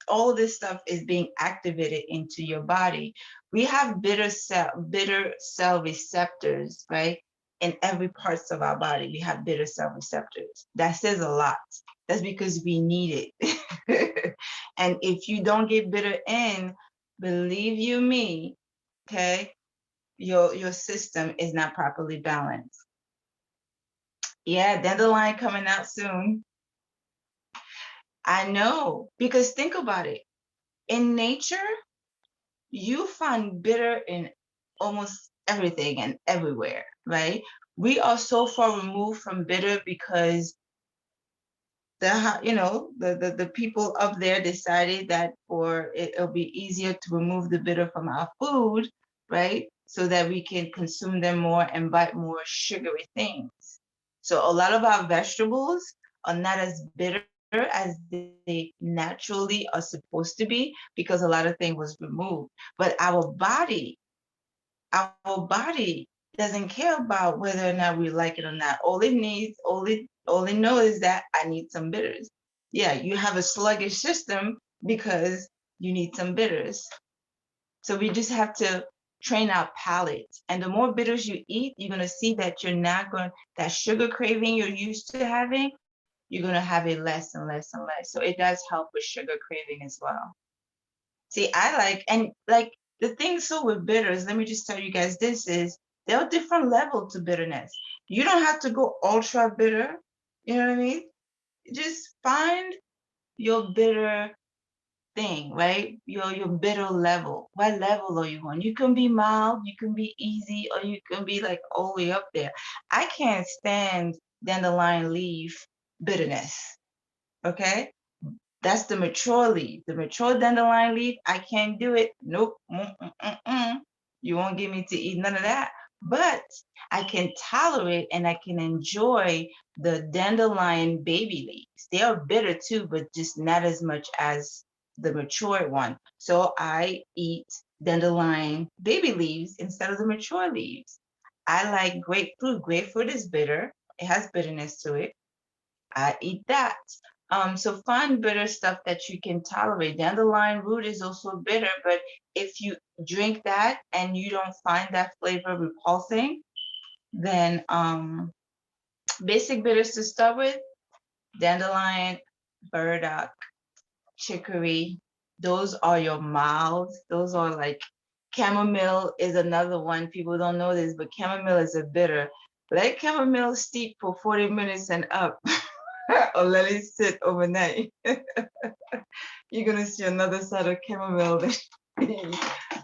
all this stuff is being activated into your body. We have bitter cell receptors, right? In every parts of our body, we have bitter cell receptors. That says a lot. That's because we need it. And if you don't get bitter in, believe you me, okay, your system is not properly balanced. Yeah, dandelion coming out soon. I know, because think about it. In nature, you find bitter in almost everything and everywhere, right? We are so far removed from bitter because the people up there decided that it'll be easier to remove the bitter from our food, right? So that we can consume them more and buy more sugary things. So a lot of our vegetables are not as bitter as they naturally are supposed to be because a lot of things was removed. But our body doesn't care about whether or not we like it or not. All it knows is that I need some bitters. Yeah, you have a sluggish system because you need some bitters. So we just have to train our palate. And the more bitters you eat, you're gonna see that that sugar craving you're used to having, you're gonna have it less and less and less. So it does help with sugar craving as well. See, the thing so with bitters, let me just tell you guys this is there are different levels to bitterness. You don't have to go ultra bitter. You know what I mean? Just find your bitter thing, right? Your bitter level. What level are you on? You can be mild, you can be easy, or you can be like all the way up there. I can't stand dandelion leaf bitterness. Okay? That's the mature leaf. The mature dandelion leaf, I can't do it. Nope. Mm-mm-mm-mm. You won't get me to eat none of that. but I can tolerate and I can enjoy the dandelion baby leaves. They are bitter too, but just not as much as the mature one. So I eat dandelion baby leaves instead of the mature leaves. I like grapefruit. Grapefruit is bitter. It has bitterness to it. I eat that. So find bitter stuff that you can tolerate. Dandelion root is also bitter, but if you drink that and you don't find that flavor repulsing, then basic bitters to start with, dandelion, burdock, chicory, those are your mouths. Those are like chamomile is another one. People don't know this, but chamomile is a bitter. Let chamomile steep for 40 minutes and up, or let it sit overnight. You're gonna see another side of chamomile that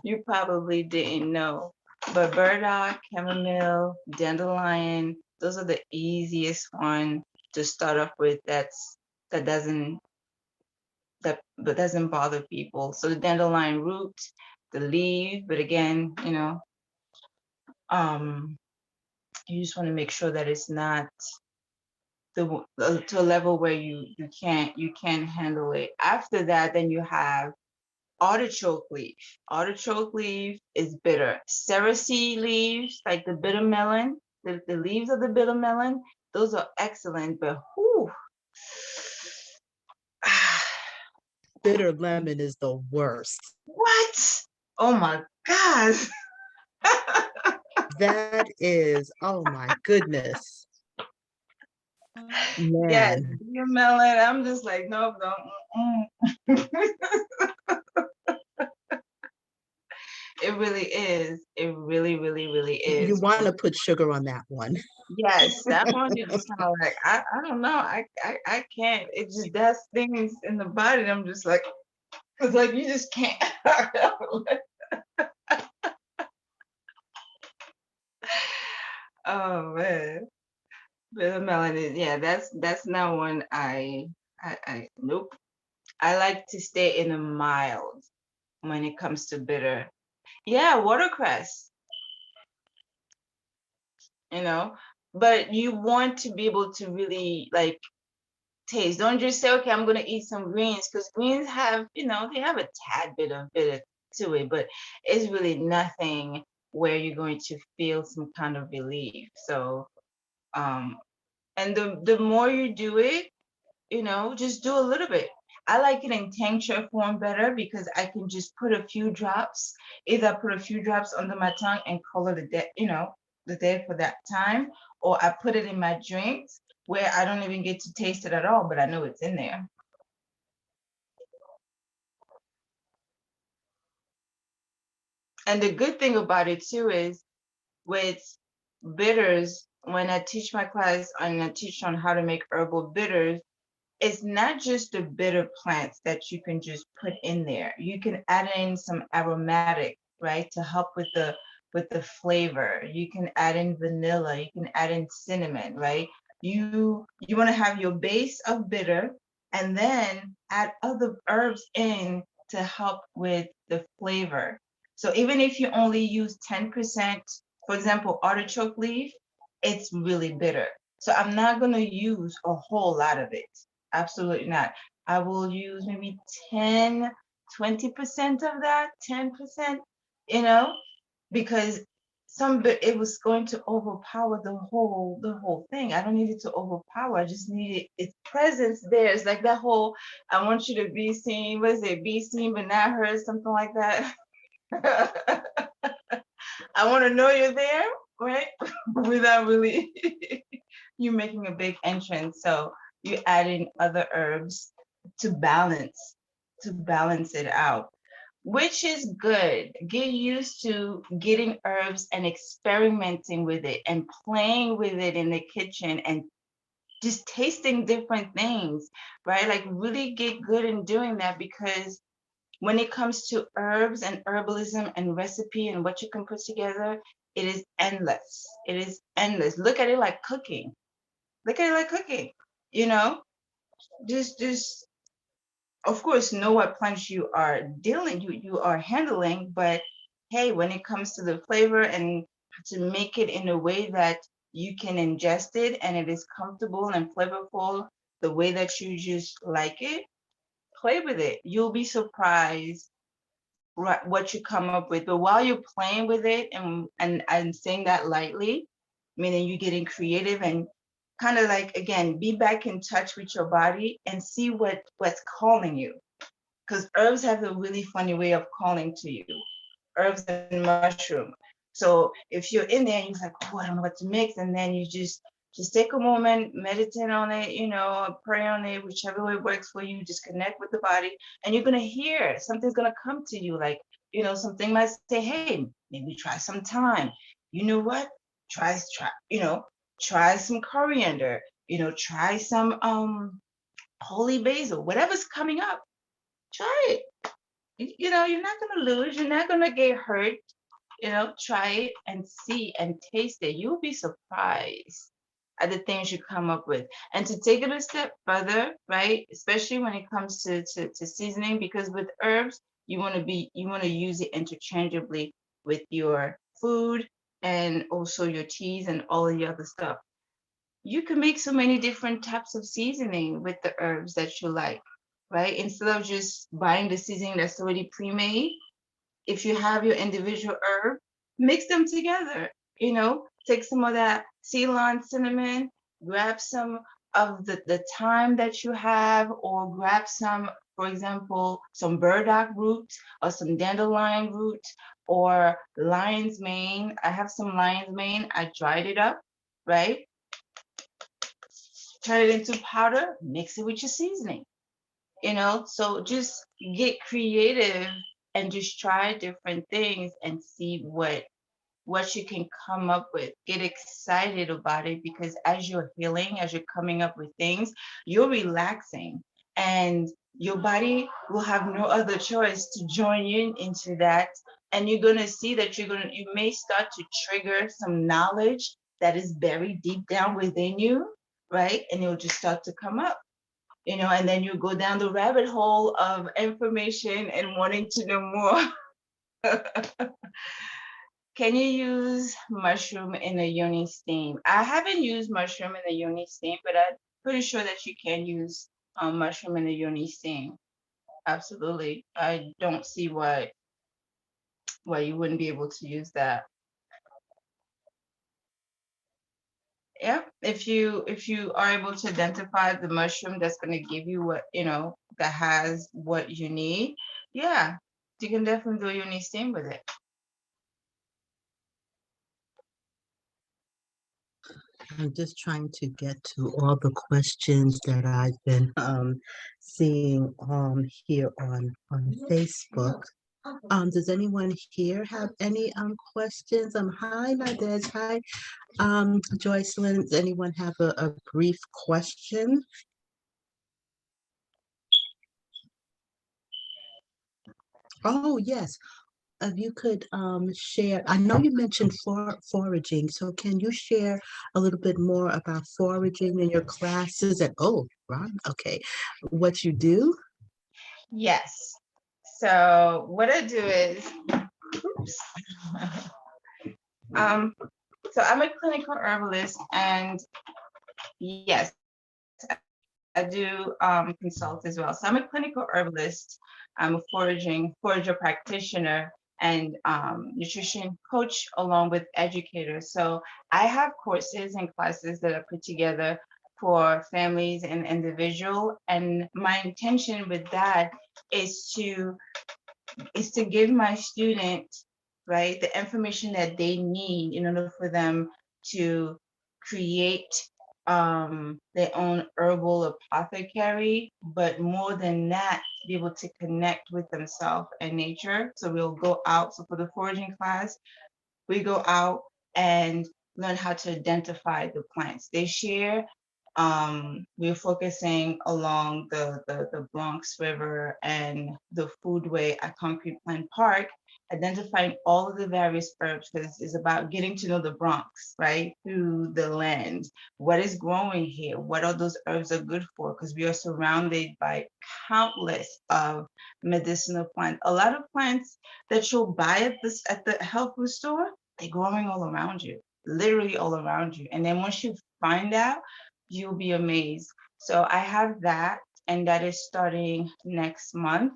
you probably didn't know. But burdock, chamomile, dandelion, those are the easiest one to start off with. That doesn't that doesn't bother people. So the dandelion root, the leaf, but again, um, you just want to make sure that it's not to a level where you can't handle it. After that, then you have artichoke leaf. Artichoke leaf is bitter. Cerasee leaves, like the bitter melon, the leaves of the bitter melon, those are excellent. But whew, Bitter lemon is the worst. what? Oh my God. That is, oh my goodness, Yes, man. bitter melon. I'm just like, nope, no. It really is. It really, really, really You is. want to put sugar on that one. Yes, that one is just kind of like I don't know. I can't. It just does things in the body. And I'm just like it's like you just can't. Oh man, bitter melon is yeah. That's not one I nope. I like to stay in the mild when it comes to bitter. Yeah, watercress. You know, but you want to be able to really like taste. Don't just say, okay, I'm gonna eat some greens because greens have, they have a tad bit of bitter to it, but it's really nothing where you're going to feel some kind of relief. So, um, and the more you do it, just do a little bit. I like it in tincture form better because I can just put a few drops, either put a few drops under my tongue and call it a day, the day for that time, or I put it in my drinks where I don't even get to taste it at all, but I know it's in there. And the good thing about it too is with bitters, when I teach my class and I teach on how to make herbal bitters, it's not just the bitter plants that you can just put in there. You can add in some aromatic, right, to help with the flavor. You can add in vanilla, you can add in cinnamon, right? You want to have your base of bitter and then add other herbs in to help with the flavor. So even if you only use 10%, for example, artichoke leaf, it's really bitter. So I'm not going to use a whole lot of it. Absolutely not. I will use maybe 10, 20% of that, 10%, you know, because but it was going to overpower the whole thing. I don't need it to overpower. I just need its presence there. It's like that whole I want you to be seen, what is it, be seen but not heard, something like that. I want to know you're there, right? Without really you making a big entrance. So you add in other herbs to balance it out, which is good. Get used to getting herbs and experimenting with it and playing with it in the kitchen and just tasting different things, right? Like really get good in doing that because when it comes to herbs and herbalism and recipe and what you can put together, it is endless. It is endless. Look at it like cooking. Look at it like cooking. You know, just of course know what plants you are handling, but hey, when it comes to the flavor and to make it in a way that you can ingest it and it is comfortable and flavorful the way that you just like it, play with it. You'll be surprised what you come up with. But while you're playing with it, and saying that lightly, meaning you're getting creative and kind of like, again, be back in touch with your body and see what's calling you. Because herbs have a really funny way of calling to you, herbs and mushroom. So if you're in there and you're like, oh, I don't know what to mix, and then you just take a moment, meditate on it, pray on it, whichever way works for you. Just connect with the body, and you're gonna hear something's gonna come to you. Like, something might say, hey, maybe try some thyme. You know what? Try some coriander. Try some holy basil. Whatever's coming up, try it. You're not gonna lose. You're not gonna get hurt. Try it and see and taste it. You'll be surprised at the things you come up with. And to take it a step further, right? Especially when it comes to seasoning, because with herbs, you want to use it interchangeably with your food and also your teas and all of the other stuff. You can make so many different types of seasoning with the herbs that you like, right? Instead of just buying the seasoning that's already pre-made, if you have your individual herb, mix them together. Take some of that Ceylon cinnamon, grab some of the thyme that you have, or grab some, for example, some burdock root or some dandelion root or lion's mane. I have some lion's mane. I dried it up, right? Turn it into powder, mix it with your seasoning. So just get creative and just try different things and see what you can come up with. Get excited about it, because as you're healing, as you're coming up with things, you're relaxing, and your body will have no other choice to join you into that. And you're going to see that you may start to trigger some knowledge that is buried deep down within you, right? And it'll just start to come up. And then you go down the rabbit hole of information and wanting to know more. Can you use mushroom in a yoni steam? I haven't used mushroom in a yoni steam, but I'm pretty sure that you can use mushroom in a yoni steam. Absolutely. I don't see why you wouldn't be able to use that. Yeah, if you are able to identify the mushroom that's going to give you what that has what you need, yeah, you can definitely do a yoni steam with it. I'm just trying to get to all the questions that I've been seeing here on Facebook. Does anyone here have any questions? Hi, Nadez. Hi, Joycelyn. Does anyone have a brief question? Oh, yes. If you could share, I know you mentioned foraging, so can you share a little bit more about foraging in your classes? And oh, right, okay, what you do? Yes. So what I do is, oops. um, so I'm a clinical herbalist, and yes, I do consult as well. So I'm a clinical herbalist. I'm a forager practitioner and nutrition coach along with educator. So I have courses and classes that are put together for families and individual. And my intention with that is to give my students, right, the information that they need in order for them to create their own herbal apothecary, but more than that, be able to connect with themselves and nature. So we'll go out. So for the foraging class, we go out and learn how to identify the plants they share. We're focusing along the Bronx River and the foodway at Concrete Plant Park, identifying all of the various herbs, because it's about getting to know the Bronx, right? Through the land. What is growing here? What are those herbs are good for? Because we are surrounded by countless of medicinal plants. A lot of plants that you'll buy at the health food store, they're growing all around you, literally all around you. And then once you find out, you'll be amazed. So I have that, and that is starting next month.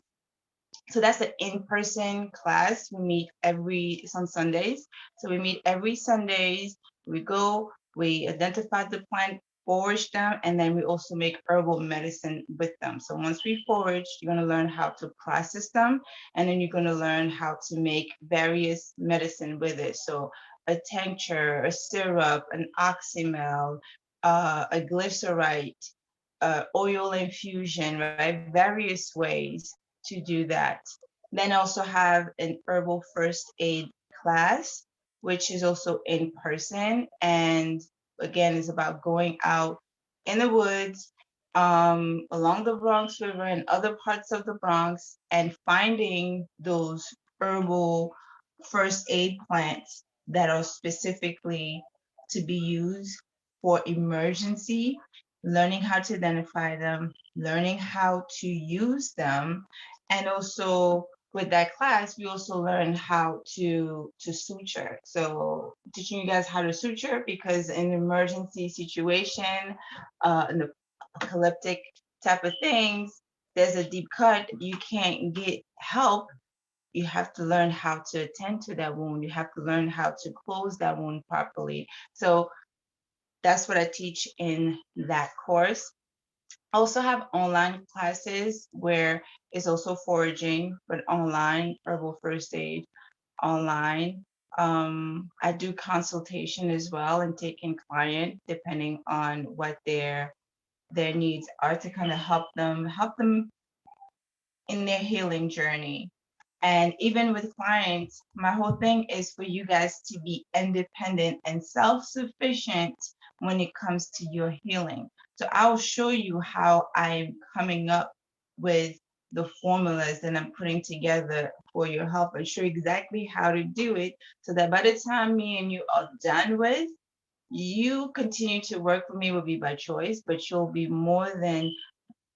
So that's an in-person class. We meet it's on Sundays. So we meet every Sundays. We go, we identify the plant, forage them, and then we also make herbal medicine with them. So once we forage, you're going to learn how to process them, and then you're going to learn how to make various medicine with it. So a tincture, a syrup, an oxymel, a glycerite, oil infusion, right? Various ways to do that. Then also have an herbal first aid class, which is also in person. And again, it's about going out in the woods, along the Bronx River and other parts of the Bronx, and finding those herbal first aid plants that are specifically to be used for emergency, learning how to identify them, learning how to use them, and also with that class, we also learn how to suture. So teaching you guys how to suture, because in an emergency situation, in the apocalyptic type of things, there's a deep cut, you can't get help. You have to learn how to attend to that wound. You have to learn how to close that wound properly. So that's what I teach in that course. I also have online classes where it's also foraging, but online, herbal first aid online. I do consultation as well and take in client depending on what their needs are, to kind of help them in their healing journey. And even with clients, my whole thing is for you guys to be independent and self sufficient when it comes to your healing. So I'll show you how I'm coming up with the formulas that I'm putting together for your help. I show you exactly how to do it so that by the time me and you are done with, you continue to work with me will be by choice, but you'll be more than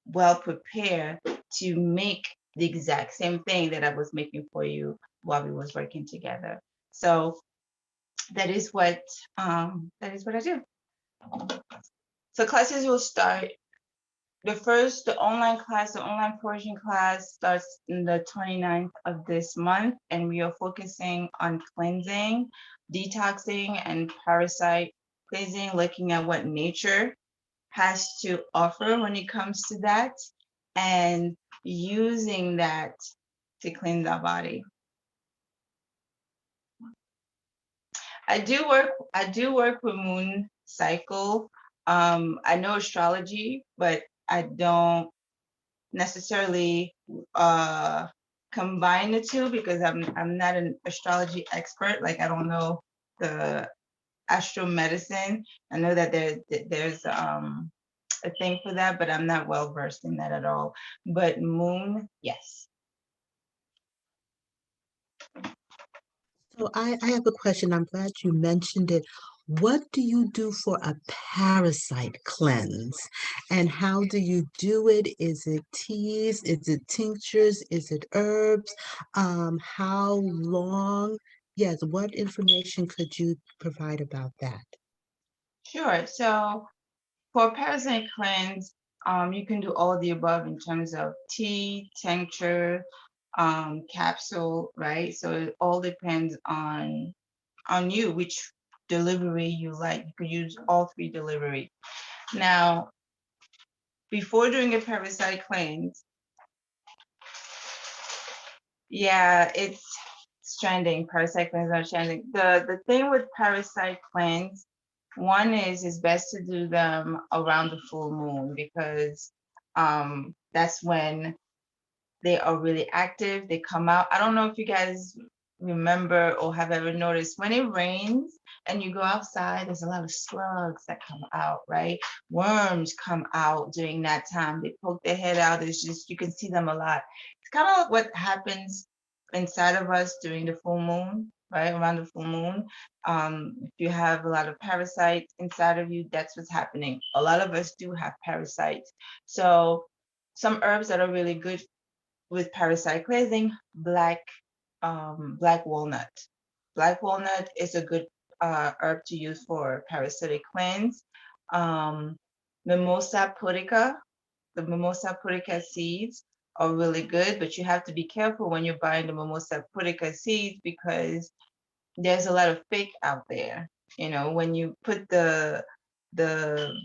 well prepared to make the exact same thing that I was making for you while we was working together. So that is what I do. So classes will start the online class, the online portion class starts in the 29th of this month, and we are focusing on cleansing, detoxing, and parasite cleansing, looking at what nature has to offer when it comes to that, and using that to cleanse our body. I do work with moon cycle. I know astrology, but I don't necessarily combine the two, because I'm not an astrology expert. Like, I don't know the astro medicine. I know that there's a thing for that, but I'm not well versed in that at all. But moon, yes. So I have a question. I'm glad you mentioned it. What do you do for a parasite cleanse? And how do you do it? Is it teas? Is it tinctures? Is it herbs? How long? Yes, what information could you provide about that? Sure. So for parasite cleanse, you can do all of the above in terms of tea, tincture, capsule, right? So it all depends on you, which delivery you like. You could use all three delivery. Now, before doing a parasite cleanse, yeah, it's trending. Parasite cleanse are trending. The thing with parasite cleanse, one is it's best to do them around the full moon, because that's when they are really active. They come out. I don't know if you guys remember or have ever noticed when it rains and you go outside, there's a lot of slugs that come out, right? Worms come out during that time. They poke their head out. It's just, you can see them a lot. It's kind of like what happens inside of us during the full moon, right? Around the full moon. If you have a lot of parasites inside of you, that's what's happening. A lot of us do have parasites. So some herbs that are really good with parasite cleansing, black walnut. Black walnut is a good herb to use for parasitic cleanse. Um, Mimosa pudica, the Mimosa pudica seeds are really good, but you have to be careful when you're buying the Mimosa pudica seeds because there's a lot of fake out there. You know, when you put the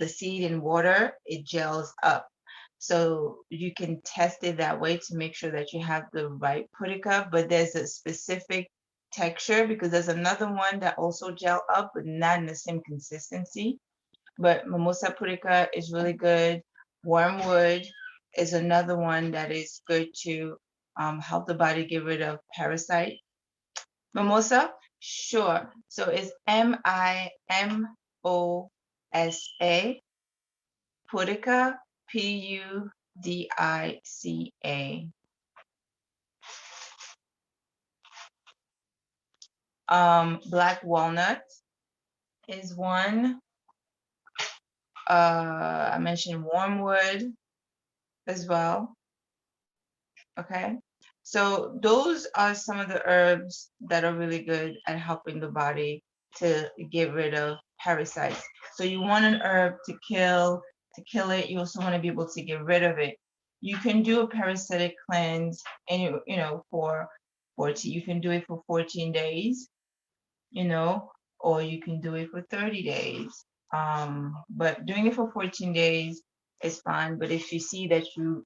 seed in water, it gels up. So you can test it that way to make sure that you have the right pudica, but there's a specific texture because there's another one that also gel up, but not in the same consistency. But Mimosa pudica is really good. Wormwood is another one that is good to help the body get rid of parasite. Mimosa? Sure. So it's Mimosa, Pudica, Pudica. Black walnut is one. I mentioned wormwood as well. Okay. So those are some of the herbs that are really good at helping the body to get rid of parasites. So you want an herb to kill it. You also want to be able to get rid of it. You can do a parasitic cleanse and for 14, you can do it for 14 days, or you can do it for 30 days. But doing it for 14 days is fine. But if you see that you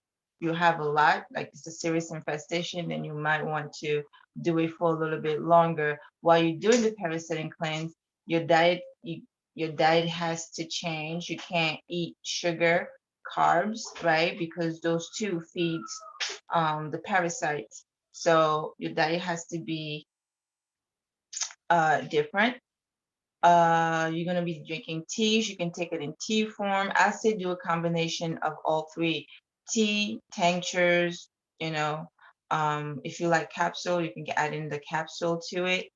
have a lot, like it's a serious infestation, then you might want to do it for a little bit longer. While you're doing the parasitic cleanse, your diet your diet has to change. You can't eat sugar, carbs, right? Because those two feeds the parasites. So your diet has to be different. You're going to be drinking teas. You can take it in tea form. I say do a combination of all three: tea, tinctures. You know, if you like capsule, you can add in the capsule to it.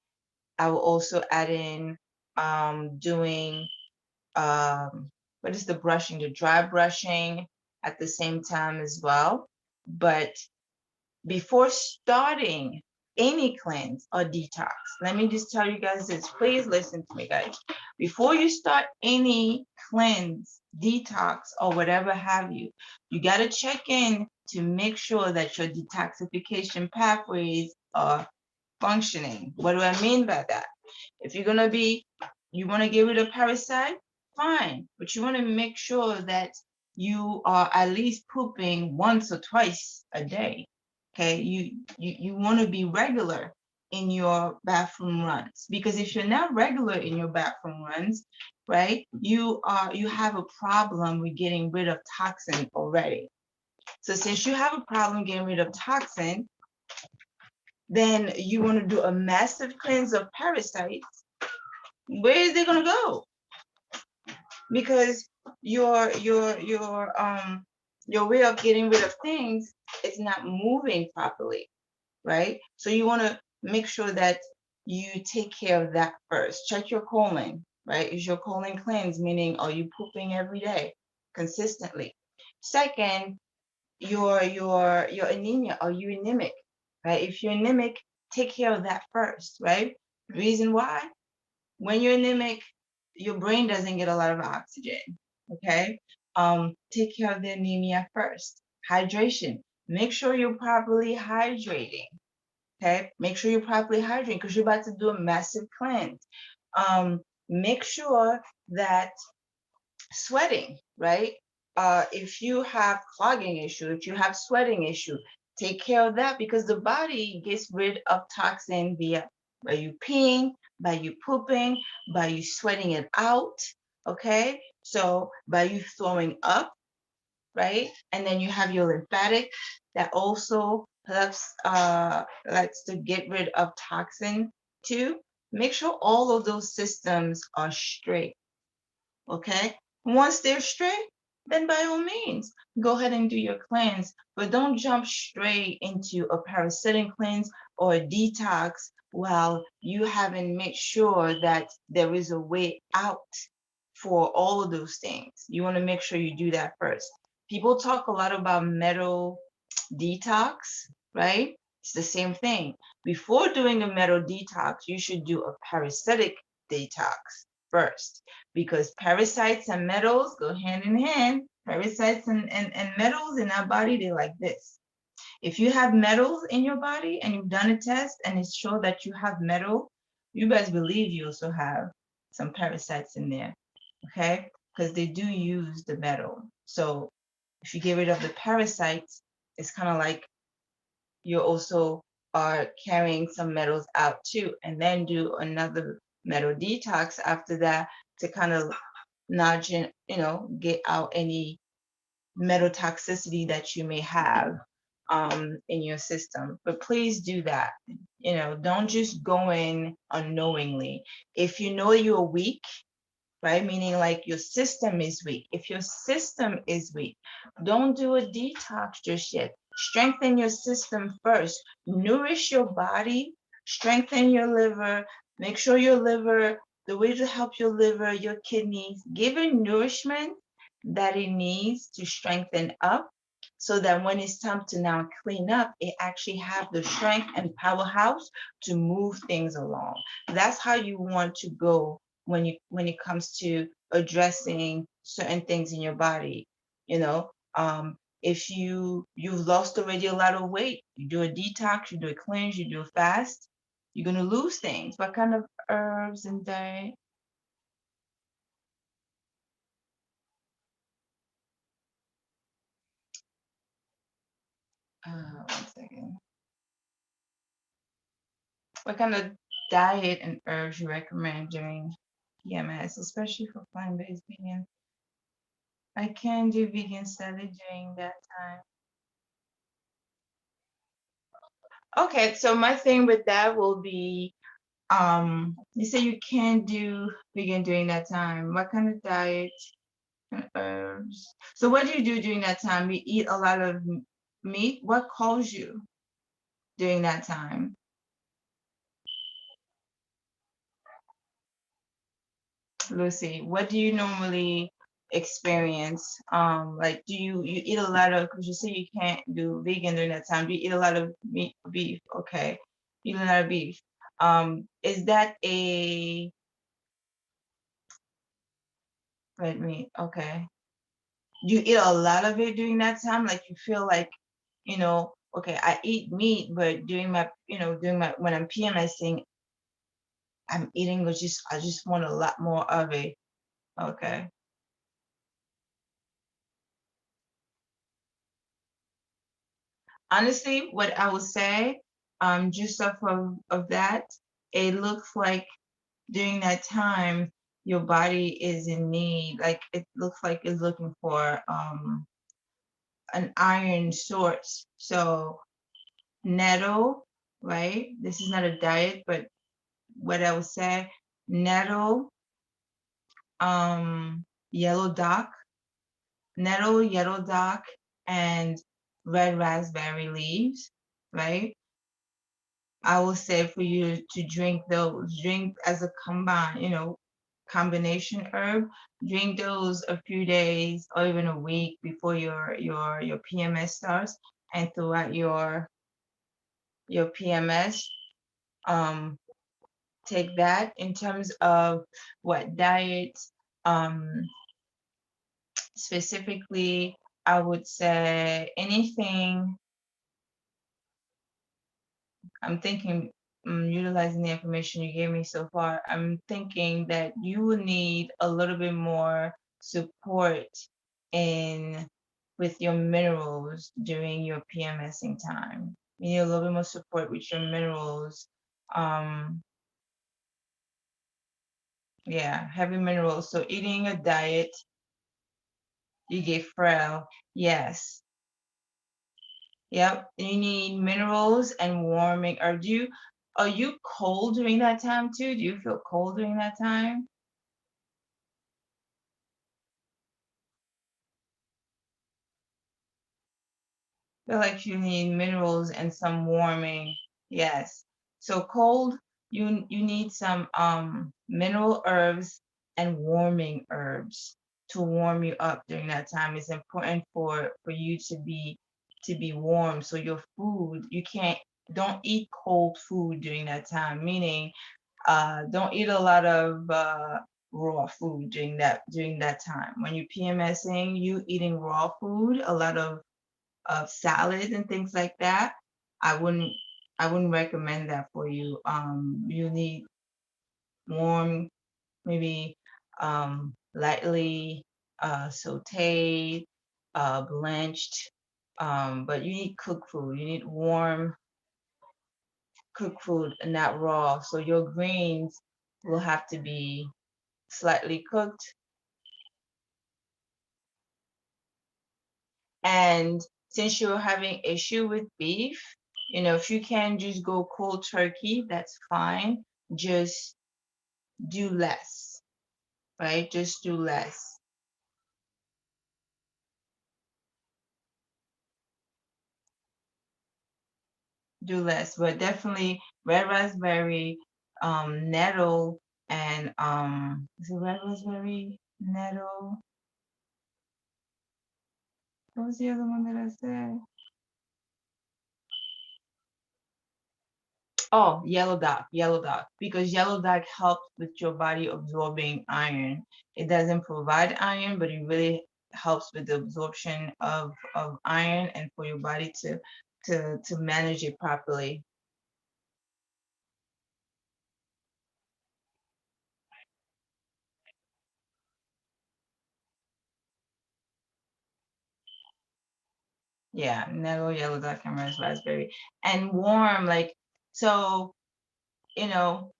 I will also add in doing what is the brushing, the dry brushing at the same time as well. But before starting any cleanse or detox, let me just tell you guys this. Please listen to me, guys. Before you start any cleanse, detox, or whatever have you, you got to check in to make sure that your detoxification pathways are functioning. What do I mean by that? If you want to get rid of parasite, fine, but you want to make sure that you are at least pooping once or twice a day. Okay, you want to be regular in your bathroom runs, because if you're not regular in your bathroom runs, right, you have a problem with getting rid of toxin already. So since you have a problem getting rid of toxin, then you want to do a massive cleanse of parasites. Where is they going to go? Because your way of getting rid of things is not moving properly, right? So you want to make sure that you take care of that first. Check your colon, right? Is your colon cleansed? Meaning, are you pooping every day consistently? Second, your anemia. Are you anemic? Right? If you're anemic, take care of that first, right? Reason why? When you're anemic, your brain doesn't get a lot of oxygen. Okay? Take care of the anemia first. Hydration. Make sure you're properly hydrating. Okay? Make sure you're properly hydrating because you're about to do a massive cleanse. Make sure that sweating, right? If you have clogging issue, if you have sweating issue, take care of that because the body gets rid of toxin via by you peeing, by you pooping, by you sweating it out. Okay, so by you throwing up, right? And then you have your lymphatic that also helps likes to get rid of toxin too. Make sure all of those systems are straight. Okay. Once they're straight, then by all means, go ahead and do your cleanse. But don't jump straight into a parasitic cleanse or a detox while you haven't made sure that there is a way out for all of those things. You want to make sure you do that first. People talk a lot about metal detox, right? It's the same thing. Before doing a metal detox, you should do a parasitic detox first, because parasites and metals go hand in hand. Parasites and metals in our body, they're like this. If you have metals in your body and you've done a test and it's shown that you have metal, you best believe you also have some parasites in there, okay? Because they do use the metal. So if you get rid of the parasites, it's kind of like you also are carrying some metals out too, and then do another metal detox after that to kind of nudge and, get out any metal toxicity that you may have in your system. But please do that. Don't just go in unknowingly. If you know you're weak, right? Meaning like your system is weak. If your system is weak, don't do a detox just yet. Strengthen your system first. Nourish your body, strengthen your liver. Make sure your liver, the way to help your liver, your kidneys, give it nourishment that it needs to strengthen up, so that when it's time to now clean up, it actually have the strength and powerhouse to move things along. That's how you want to go when it comes to addressing certain things in your body. If you've lost already a lot of weight, you do a detox, you do a cleanse, you do a fast, you're gonna lose things. What kind of herbs and diet? One second. What kind of diet and herbs you recommend during PMS, especially for plant-based vegan? I can do vegan salad during that time. Okay, so my thing with that will be, you say you can't do vegan during that time. What kind of diet and herbs? So what do you do during that time? You eat a lot of meat? What calls you during that time? Lucy, what do you normally experience? Like, do you eat a lot of, because you say you can't do vegan during that time. Do you eat a lot of meat, beef? Okay. You eat a lot of beef. Is that a red meat? Okay. Do you eat a lot of it during that time? Like you feel like, okay, I eat meat, but during my when I'm PMSing, I'm eating I just want a lot more of it. Okay. Honestly, what I would say, just off of that, it looks like during that time your body is in need. Like it looks like it's looking for an iron source. So nettle, right? This is not a diet, but what I would say, nettle, yellow dock, nettle, yellow dock, and red raspberry leaves, right? I will say for you to drink those, drink as a combination herb, drink those a few days or even a week before your PMS starts, and throughout your PMS, um, take that in terms of what diet, um, specifically, I would say anything. I'm thinking, utilizing the information you gave me so far, I'm thinking that you will need a little bit more support in with your minerals during your PMSing time. You need a little bit more support with your minerals. Um, yeah, heavy minerals. So eating a diet, you get frail. Yes. Yep. You need minerals and warming. Are you cold during that time too? Do you feel cold during that time? Feel like you need minerals and some warming. Yes. So cold, you need some mineral herbs and warming herbs to warm you up during that time. It's important for you to be warm. So your food, you can't don't eat cold food during that time, meaning don't eat a lot of raw food during that time. When you're PMSing, you eating raw food, a lot of salads and things like that. I wouldn't I wouldn't recommend that for you. You need warm, maybe lightly sauteed, blanched, but you need cooked food. You need warm cooked food and not raw. So your greens will have to be slightly cooked. And since you're having issue with beef, if you can just go cold turkey, that's fine. Just do less, right? Just do less. Do less. But definitely red raspberry, nettle, and is it red raspberry, nettle? What was the other one that I said? Oh, yellow dog, because yellow dog helps with your body absorbing iron. It doesn't provide iron, but it really helps with the absorption of iron and for your body to manage it properly. Yeah, nettle, yellow dog, and raspberry, and warm like so. You know,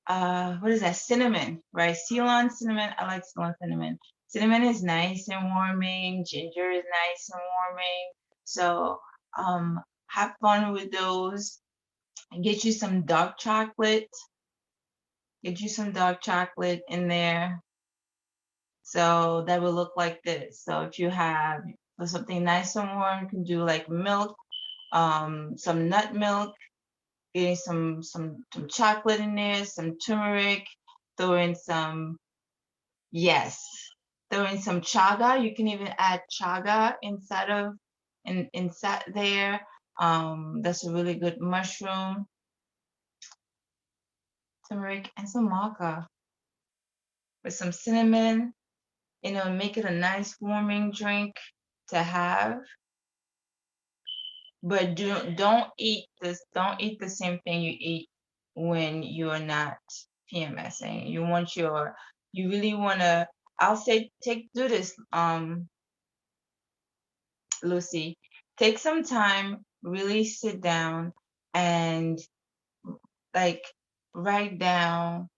what is that? Cinnamon, right? Ceylon cinnamon. I like Ceylon cinnamon. Cinnamon is nice and warming. Ginger is nice and warming. So have fun with those. Get you some dark chocolate. Get you some dark chocolate in there. So that will look like this. So if you have for something nice and warm, you can do like milk, some nut milk, getting some chocolate in there, some turmeric, throw in some yes, throw in some chaga. You can even add chaga inside there. That's a really good mushroom, turmeric, and some maca with some cinnamon. Make it a nice warming drink to have. But don't eat the same thing you eat when you're not PMSing. You really wanna I'll say do this, Lucy. Take some time, really sit down and like write down,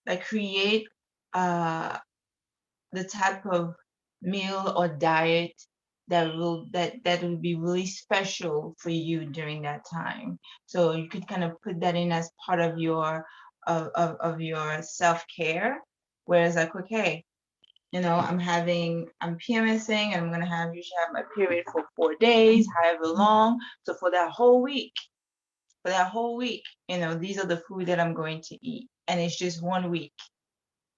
like create uh the type of meal or diet that will be really special for you during that time. So you could kind of put that in as part of of your self-care. Whereas like, okay, I'm PMSing and I'm gonna have usually have my period for 4 days, however long. So for that whole week, these are the food that I'm going to eat. And it's just 1 week,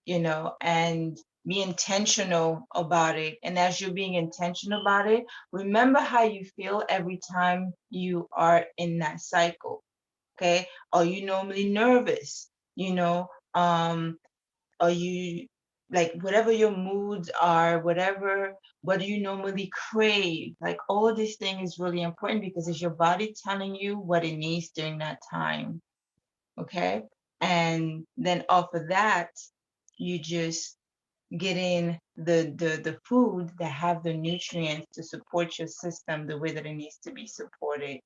and be intentional about it. And as you're being intentional about it, remember how you feel every time you are in that cycle. Okay. Are you normally nervous? Are you like whatever your moods are, what do you normally crave? Like all of this thing is really important because it's your body telling you what it needs during that time. Okay. And then off of that, you just get in the food that have the nutrients to support your system the way that it needs to be supported.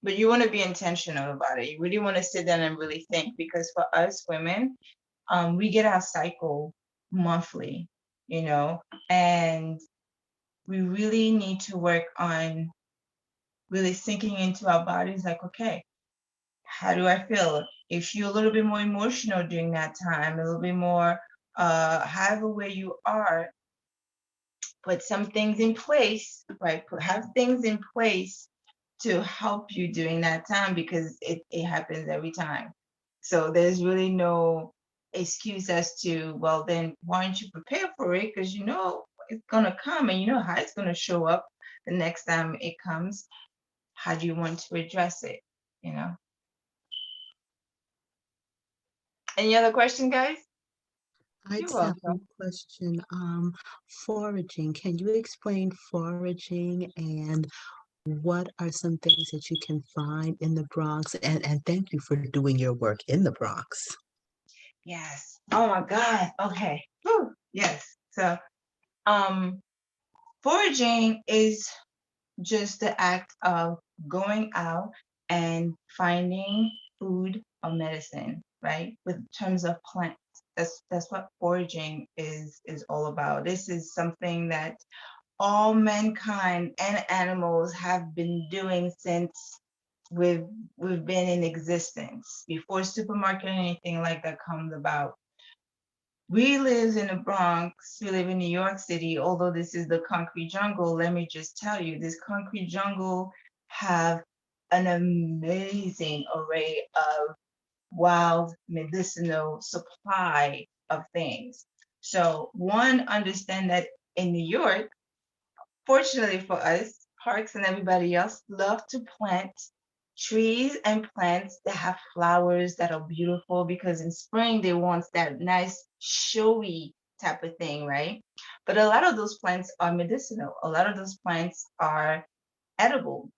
But you want to be intentional about it. You really want to sit down and really think because for us women, we get our cycle monthly, you know, and we really need to work on really sinking into our bodies like, okay, how do I feel? If you're a little bit more emotional during that time, a little bit more, however way you are, put some things in place, right? Have things in place to help you during that time because it happens every time. So there's really no excuse as to, well, then why don't you prepare for it? Because you know it's gonna come and you know how it's gonna show up the next time it comes. How do you want to address it? You know. Any other question, guys? I You're just have one welcome. question. Foraging. Can you explain foraging and what are some things that you can find in the Bronx? And thank you for doing your work in the Bronx. Yes. Oh my God. Okay. Whew. Yes. So, um, foraging is just the act of going out and finding food or medicine, right? With terms of plants. That's what foraging is all about. This is something that all mankind and animals have been doing since we've we've been in existence before supermarket or anything like that comes about. We live in the Bronx, we live in New York City, although this is the concrete jungle. Let me just tell you, this concrete jungle have an amazing array of wild medicinal supply of things. So one, understand that in New York, fortunately for us, parks and everybody else love to plant trees and plants that have flowers that are beautiful because in spring they want that nice showy type of thing, right? But a lot of those plants are medicinal. A lot of those plants are edible.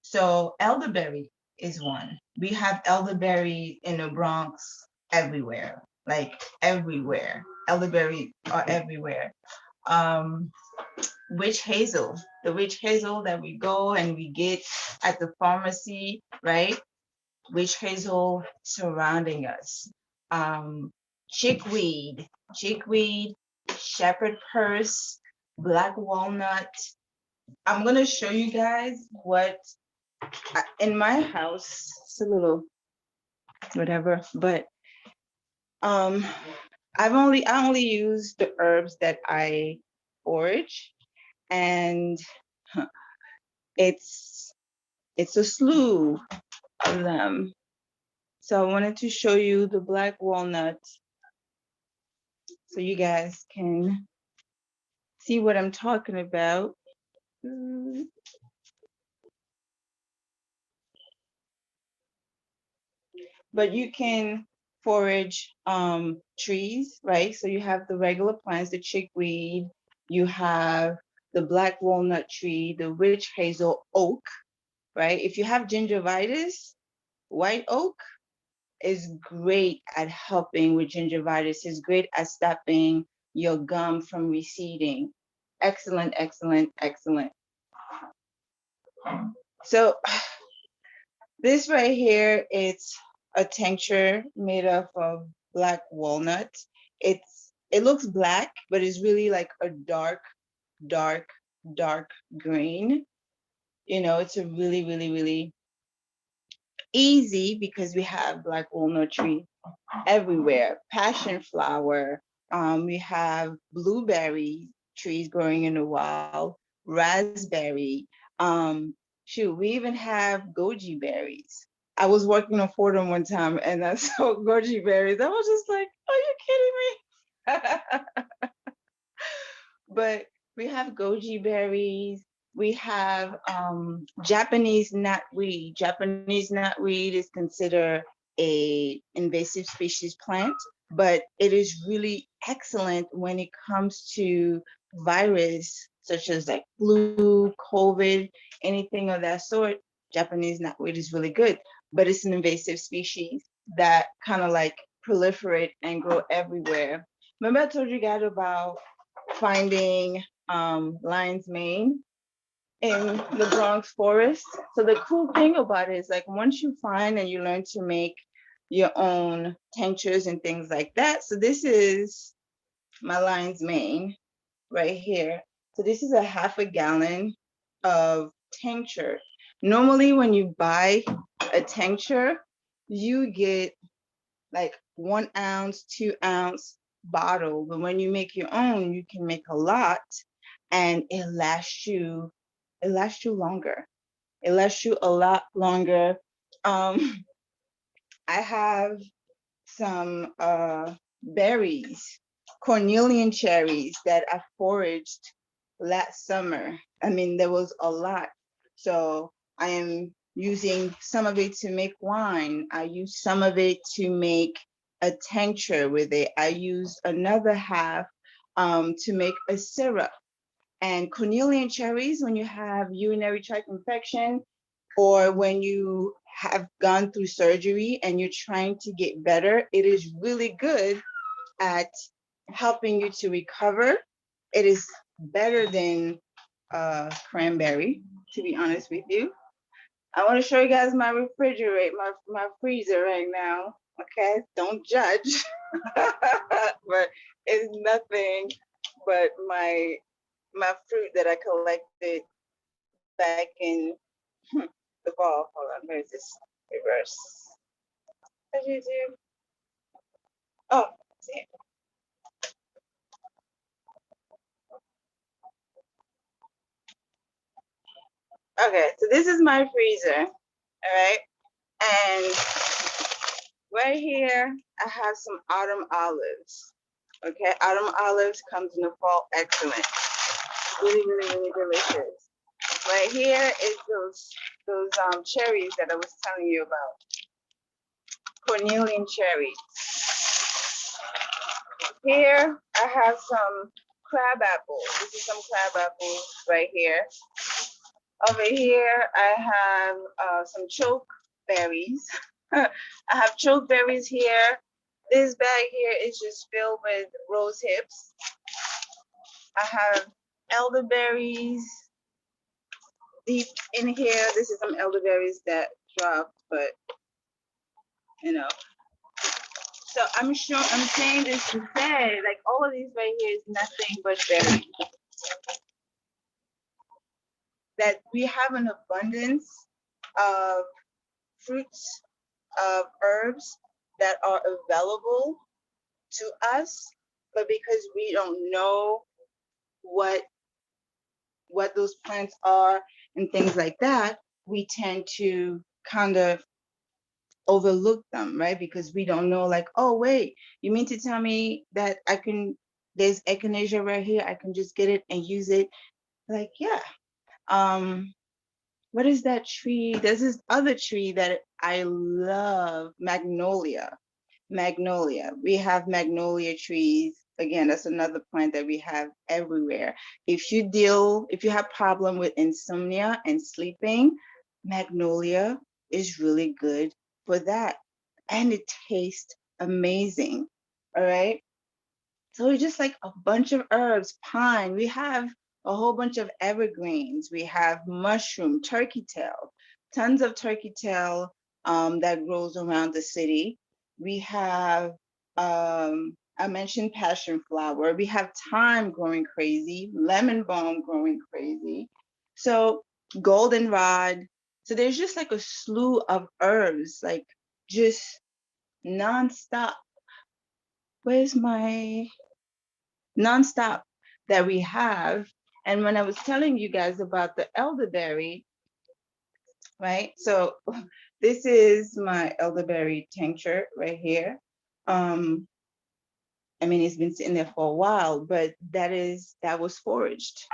So elderberry is one. We have elderberry in the Bronx everywhere, like everywhere. Elderberry are everywhere. Um, witch hazel, the witch hazel that we go and we get at the pharmacy, right? Witch hazel surrounding us. Um, chickweed, chickweed, shepherd purse, black walnut. I'm gonna show you guys what in my house. It's a little whatever, but um, I only use the herbs that I forage, and it's it's a slew of them. So I wanted to show you the black walnut so you guys can see what I'm talking about. But you can forage trees, right? So you have the regular plants, the chickweed, you have the black walnut tree, the witch hazel oak, right? If you have gingivitis, white oak is great at helping with gingivitis. It's great at stopping your gum from receding. Excellent, excellent, excellent. So this right here, it's a tincture made up of black walnut. It looks black, but it's really like a dark, dark, dark green. You know, it's a really, really, really easy because we have black walnut tree everywhere. Passion flower. We have blueberry trees growing in the wild, raspberry. Shoot, we even have goji berries. I was working on Fordham one time and I saw goji berries. I was just like, are you kidding me? But we have goji berries. We have Japanese knotweed. Japanese knotweed is considered a invasive species plant, but it is really excellent when it comes to virus such as like flu, COVID, anything of that sort. Japanese knotweed is really good, but it's an invasive species that kind of like proliferate and grow everywhere. Remember I told you guys about finding lion's mane in the Bronx forest. So the cool thing about it is like once you find and you learn to make your own tinctures and things like that. So this is my lion's mane right here. So this is a half a gallon of tincture. Normally when you buy a tincture, you get like 1 ounce, 2 ounce bottle. But when you make your own, you can make a lot and it lasts you longer. It lasts you a lot longer. I have some berries, cornelian cherries that I foraged last summer. I mean, there was a lot. So I am using some of it to make wine. I use some of it to make a tincture with it. I use another half to make a syrup. And cornelian cherries, when you have urinary tract infection, or when you have gone through surgery and you're trying to get better, it is really good at helping you to recover. It is better than cranberry, to be honest with you. I want to show you guys my refrigerator, my freezer right now. Okay, don't judge, but it's nothing but my fruit that I collected back in the fall. Hold on, where is this? Reverse. What did you do? Oh, see. Okay, so this is my freezer. All right, and right here I have some autumn olives. Okay, autumn olives comes in the fall. Excellent, really, really, really delicious. Right here is those cherries that I was telling you about, cornelian cherries. Here I have some crab apples. This is some crab apples right here. Over here I have some choke berries. I have choke berries here. This bag here is just filled with rose hips. I have elderberries deep in here. This is some elderberries that dropped, but you know. So I'm saying this to say, like, all of these right here is nothing but berries. That we have an abundance of fruits, of herbs that are available to us, but because we don't know what those plants are and things like that, we tend to kind of overlook them, right? Because we don't know, like, oh wait, you mean to tell me that there's echinacea right here, I can just get it and use it? Like, yeah. What is that tree? There's this other tree that I love, magnolia. Magnolia. We have magnolia trees. Again, that's another plant that we have everywhere. If you have problem with insomnia and sleeping, magnolia is really good for that. And it tastes amazing. All right. So it's just like a bunch of herbs, pine. We have a whole bunch of evergreens. We have mushroom, turkey tail, tons of turkey tail that grows around the city. We have, I mentioned passion flower. We have thyme growing crazy, lemon balm growing crazy. So goldenrod. So there's just like a slew of herbs, like just nonstop. Where's my nonstop that we have? And when I was telling you guys about the elderberry, right? So this is my elderberry tincture right here. I mean, it's been sitting there for a while, but that was foraged.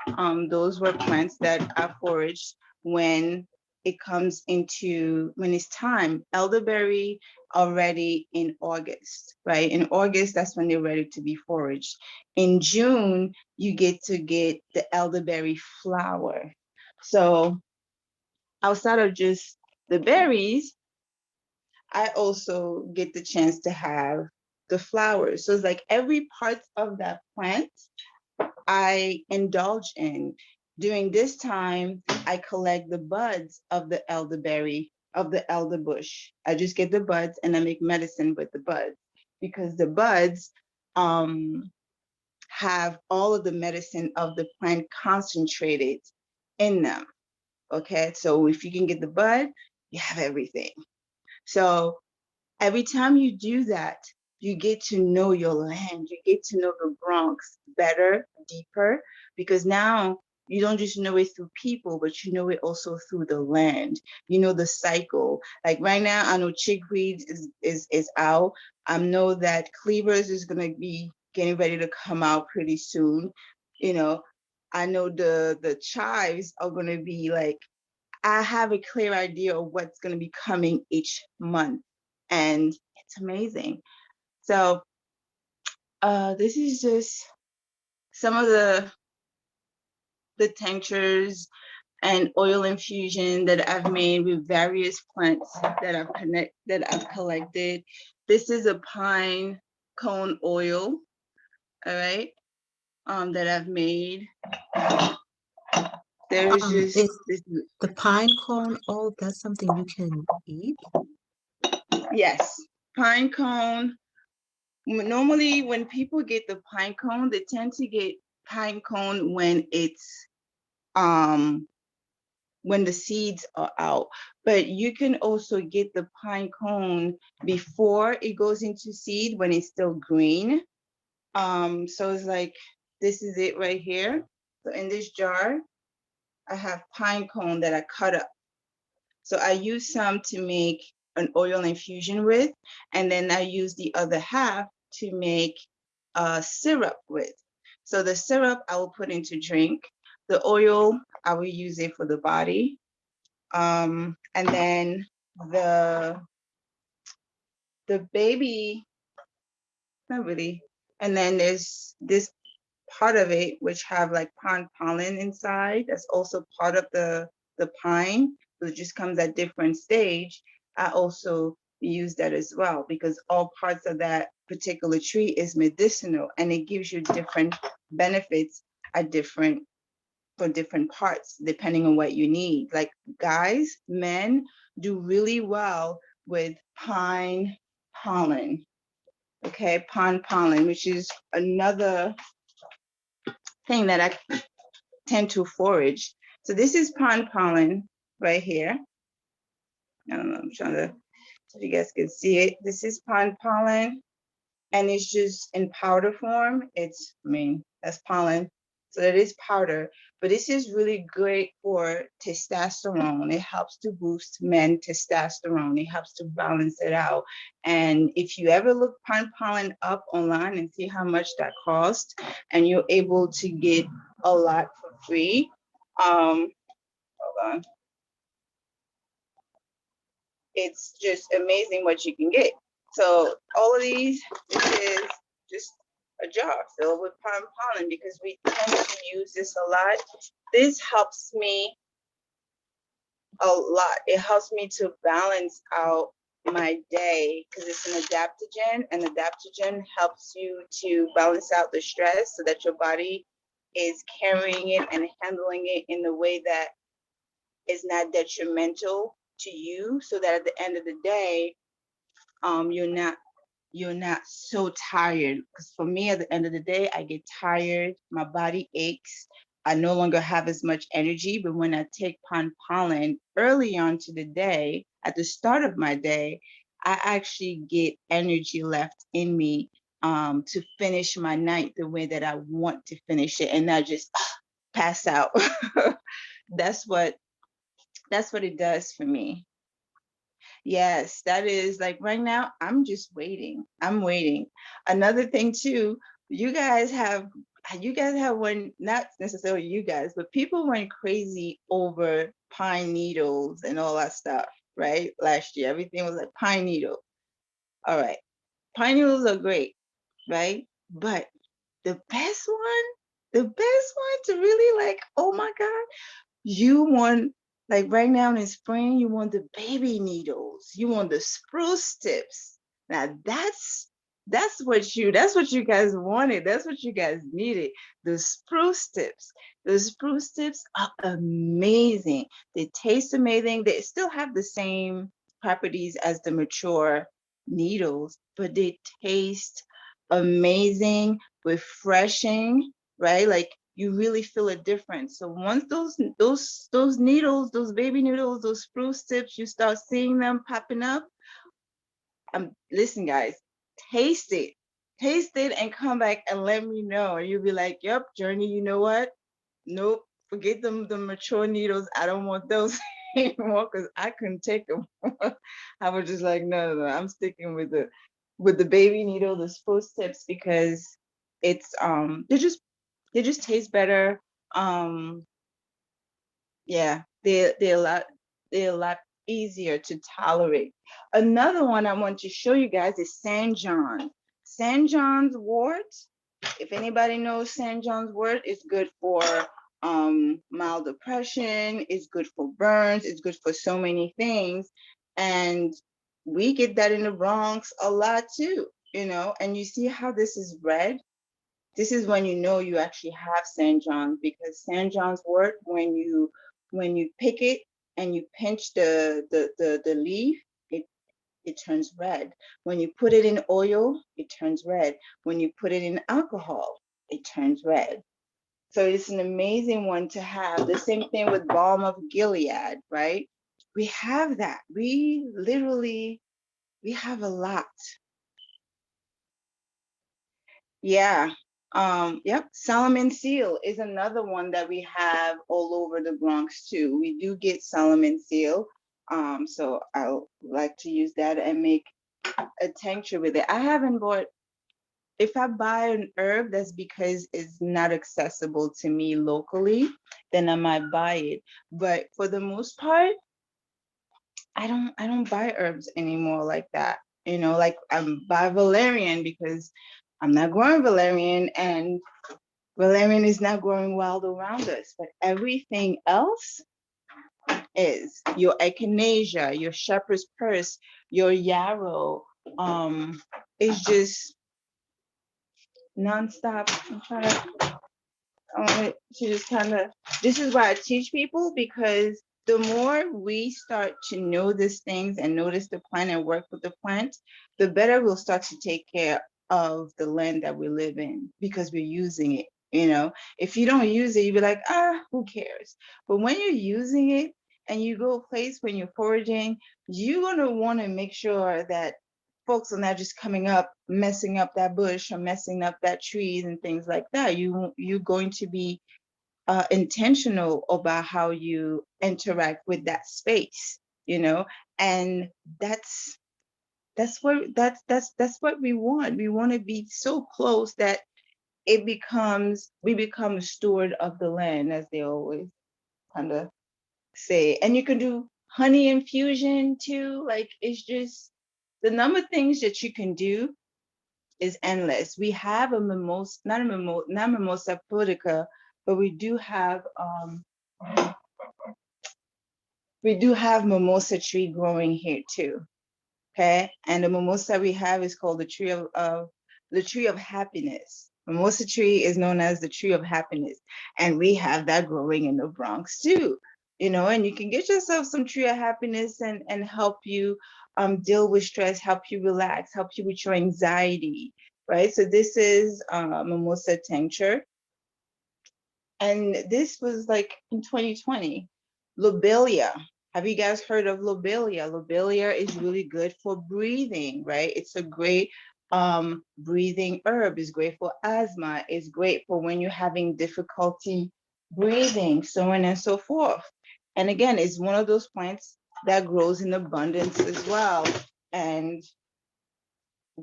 Those were plants that are foraged when when it's time. Elderberry already in August, right? In August, that's when they're ready to be foraged. In June, you get to get the elderberry flower. So outside of just the berries, I also get the chance to have the flowers. So it's like every part of that plant I indulge in. During this time, I collect the buds of the elderberry, of the elder bush. I just get the buds and I make medicine with the buds because the buds have all of the medicine of the plant concentrated in them. Okay, so if you can get the bud, you have everything. So every time you do that, you get to know your land, you get to know the Bronx better, deeper, because now You don't just know it through people, but you know it also through the land. You know the cycle. Like right now, I know chickweed is out. I know that cleavers is gonna be getting ready to come out pretty soon. You know, I know the chives are gonna be like, I have a clear idea of what's gonna be coming each month, and it's amazing. So this is just some of the tinctures and oil infusion that I've made with various plants that I've collected. This is a pine cone oil, all right, that I've made. There's just Is this, the pine cone, oh, that's something you can eat? yes, pine cone. Normally, when people get the pine cone, they tend to get pine cone um when the seeds are out. But you can also get the pine cone before it goes into seed when it's still green. So it's like, this is it right here. So in this jar, I have pine cone that I cut up. So I use some to make an oil infusion with, and then I use the other half to make a syrup with. So the syrup I will put into drink. The oil, I will use it for the body. And then the the baby, not really. And then there's this part of it which have like pine pollen inside. That's also part of the pine. So it just comes at different stage. I also use that as well because all parts of that particular tree is medicinal and it gives you different benefits at different for different parts depending on what you need. Like guys, men do really well with pine pollen. Okay, pine pollen, which is another thing that I tend to forage. So this is pine pollen right here. I don't know, I'm trying to, so you guys can see it. This is pine pollen and it's just in powder form. I mean, that's pollen. So it is powder, but this is really great for testosterone. It helps to boost men testosterone. It helps to balance it out. And if you ever look pine pollen up online and see how much that costs, and you're able to get a lot for free, hold on, it's just amazing what you can get. So all of these, this is just a jar filled with pine pollen because we tend to use this a lot. This helps me a lot. It helps me to balance out my day because it's an adaptogen, and adaptogen helps you to balance out the stress so that your body is carrying it and handling it in a way that is not detrimental to you, so that at the end of the day, you're not so tired. Because for me, at the end of the day, I get tired, my body aches, I no longer have as much energy. But when I take pine pollen early on to the day, at the start of my day, I actually get energy left in me to finish my night the way that I want to finish it and not just pass out. that's what that's what it does for me. Yes, that is like right now, I'm just waiting. I'm waiting. Another thing too, you guys have one, not necessarily you guys, but people went crazy over pine needles and all that stuff, right? Last year, everything was like pine needle. All right. Pine needles are great, right? But the best one to really like, oh my God, you want, like right now in spring, you want the baby needles. You want the spruce tips. Now that's what you guys wanted. That's what you guys needed. The spruce tips. The spruce tips are amazing. They taste amazing. They still have the same properties as the mature needles, but they taste amazing, refreshing, right? Like you really feel a difference. So once those needles, those baby needles, those spruce tips, you start seeing them popping up. Listen, guys, taste it, taste it, and come back and let me know. And you'll be like, "Yep, Journey. You know what? Nope. forget the mature needles. I don't want those anymore because I couldn't take them. I was just like, no, no, no. I'm sticking with the baby needle, the spruce tips, because it's they just taste better. Um, yeah, they're a lot easier to tolerate. Another one I want to show you guys is St. John. St. John's wort. If anybody knows St. John's wort, it's good for mild depression, it's good for burns, it's good for so many things. And we get that in the Bronx a lot too, you know. And you see how this is red? This is when you know you actually have St. John's, because St. John's wort, when you pick it and you pinch the leaf, it it turns red. When you put it in oil, it turns red. When you put it in alcohol, it turns red. So it's an amazing one to have. The same thing with balm of Gilead, right? We have that. We have a lot. Yeah. Yep. Solomon seal is another one that we have all over the Bronx too. We do get Solomon seal. So I like to use that and make a tincture with it. I haven't bought, if I buy an herb, that's because it's not accessible to me locally, then I might buy it. But for the most part, I don't buy herbs anymore like that. You know, like I'm buy valerian because I'm not growing valerian, and valerian is not growing wild around us. But everything else is your echinacea, your shepherd's purse, your yarrow, is just nonstop. I'm trying to, I want to just kind of, this is why I teach people, because the more we start to know these things and notice the plant and work with the plant, the better we'll start to take care of the land that we live in, because we're using it. You know, if you don't use it, you'll be like, ah, who cares? But when you're using it and you go a place when you're foraging, you're going to want to make sure that folks are not just coming up messing up that bush or messing up that trees and things like that. You're going to be intentional about how you interact with that space, you know. And that's that's what we want. We want to be so close that it becomes, we become a steward of the land, as they always kind of say. And you can do honey infusion too. Like, it's just the number of things that you can do is endless. We have a mimosa, not mimosa pudica, but we do have mimosa tree growing here too. Okay, and the mimosa we have is called the tree of happiness. Mimosa tree is known as the tree of happiness, and we have that growing in the Bronx too. You know, and you can get yourself some tree of happiness and help you deal with stress, help you relax, help you with your anxiety, right? So this is mimosa tincture, and this was like in 2020. Lobelia. Have you guys heard of lobelia? Lobelia is really good for breathing, right? It's a great breathing herb. It's great for asthma. It's great for when you're having difficulty breathing, so on and so forth. And again, it's one of those plants that grows in abundance as well. And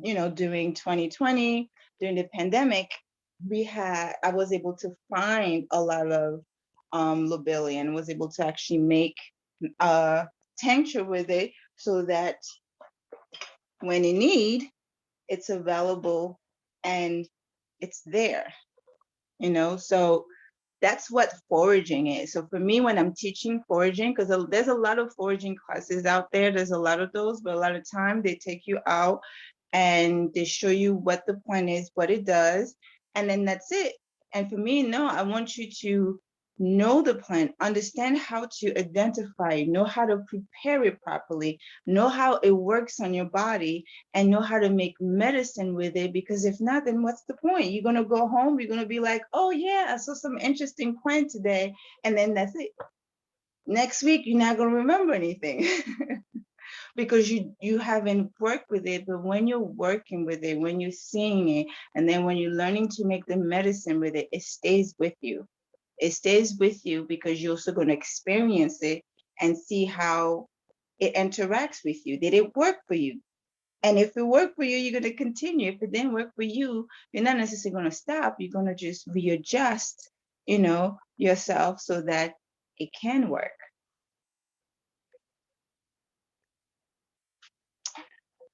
you know, during 2020, during the pandemic, I was able to find a lot of lobelia, and was able to actually make a tincture with it, so that when in need, it's available and it's there, you know. So that's what foraging is. So for me, when I'm teaching foraging, because there's a lot of foraging classes out there, there's a lot of those, but a lot of time they take you out and they show you what the plant is, what it does, and then that's it. And for me, no, I want you to know the plant, understand how to identify, know how to prepare it properly, know how it works on your body, and know how to make medicine with it. Because if not, then what's the point? You're going to go home, you're going to be like, oh yeah, I saw some interesting plant today, and then that's it. Next week, you're not going to remember anything. Because you haven't worked with it. But when you're working with it, when you're seeing it, and then when you're learning to make the medicine with it, it stays with you. It stays with you because you're also going to experience it and see how it interacts with you. Did it work for you? And if it worked for you, you're going to continue. If it didn't work for you, you're not necessarily going to stop. You're going to just readjust, yourself so that it can work.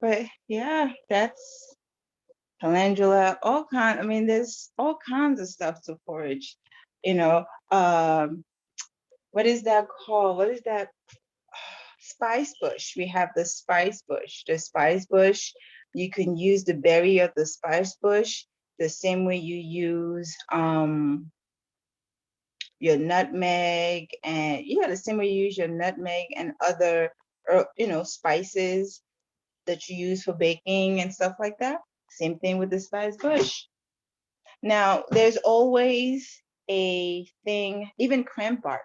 But yeah, that's calendula, all kind. I mean, there's all kinds of stuff to forage. You know, what is that called? What is that? Spice bush. We have the spice bush. The spice bush, you can use the berry of the spice bush the same way you use your nutmeg, and yeah, the same way you use your nutmeg and other spices that you use for baking and stuff like that. Same thing with the spice bush. Now, there's always a thing, even cranberry bark.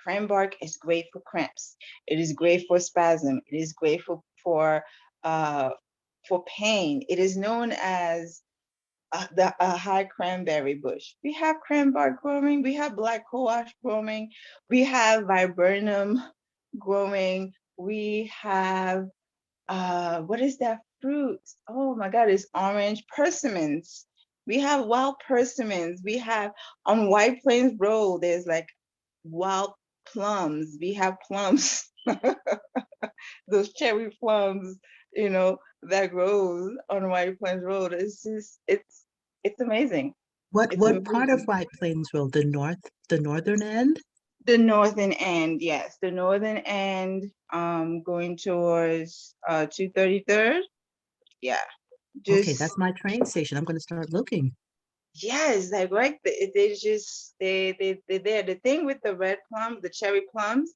Cranberry bark is great for cramps. It is great for spasm. It is great uh, for pain. It is known as the high cranberry bush. We have cranberry growing. We have black cohosh growing. We have viburnum growing. We have what is that fruit? Oh my God, it's orange persimmons. We have wild persimmons. We have on White Plains Road, there's like wild plums. We have plums, those cherry plums, that grows on White Plains Road. It's just, it's amazing. It's What part of amazing. White Plains Road? The northern end? The northern end, yes, the northern end, going towards 233rd. Yeah, Okay, just that's my train station. I'm going to start looking. yes, like right. They just they there. The thing with the red plum, the cherry plums,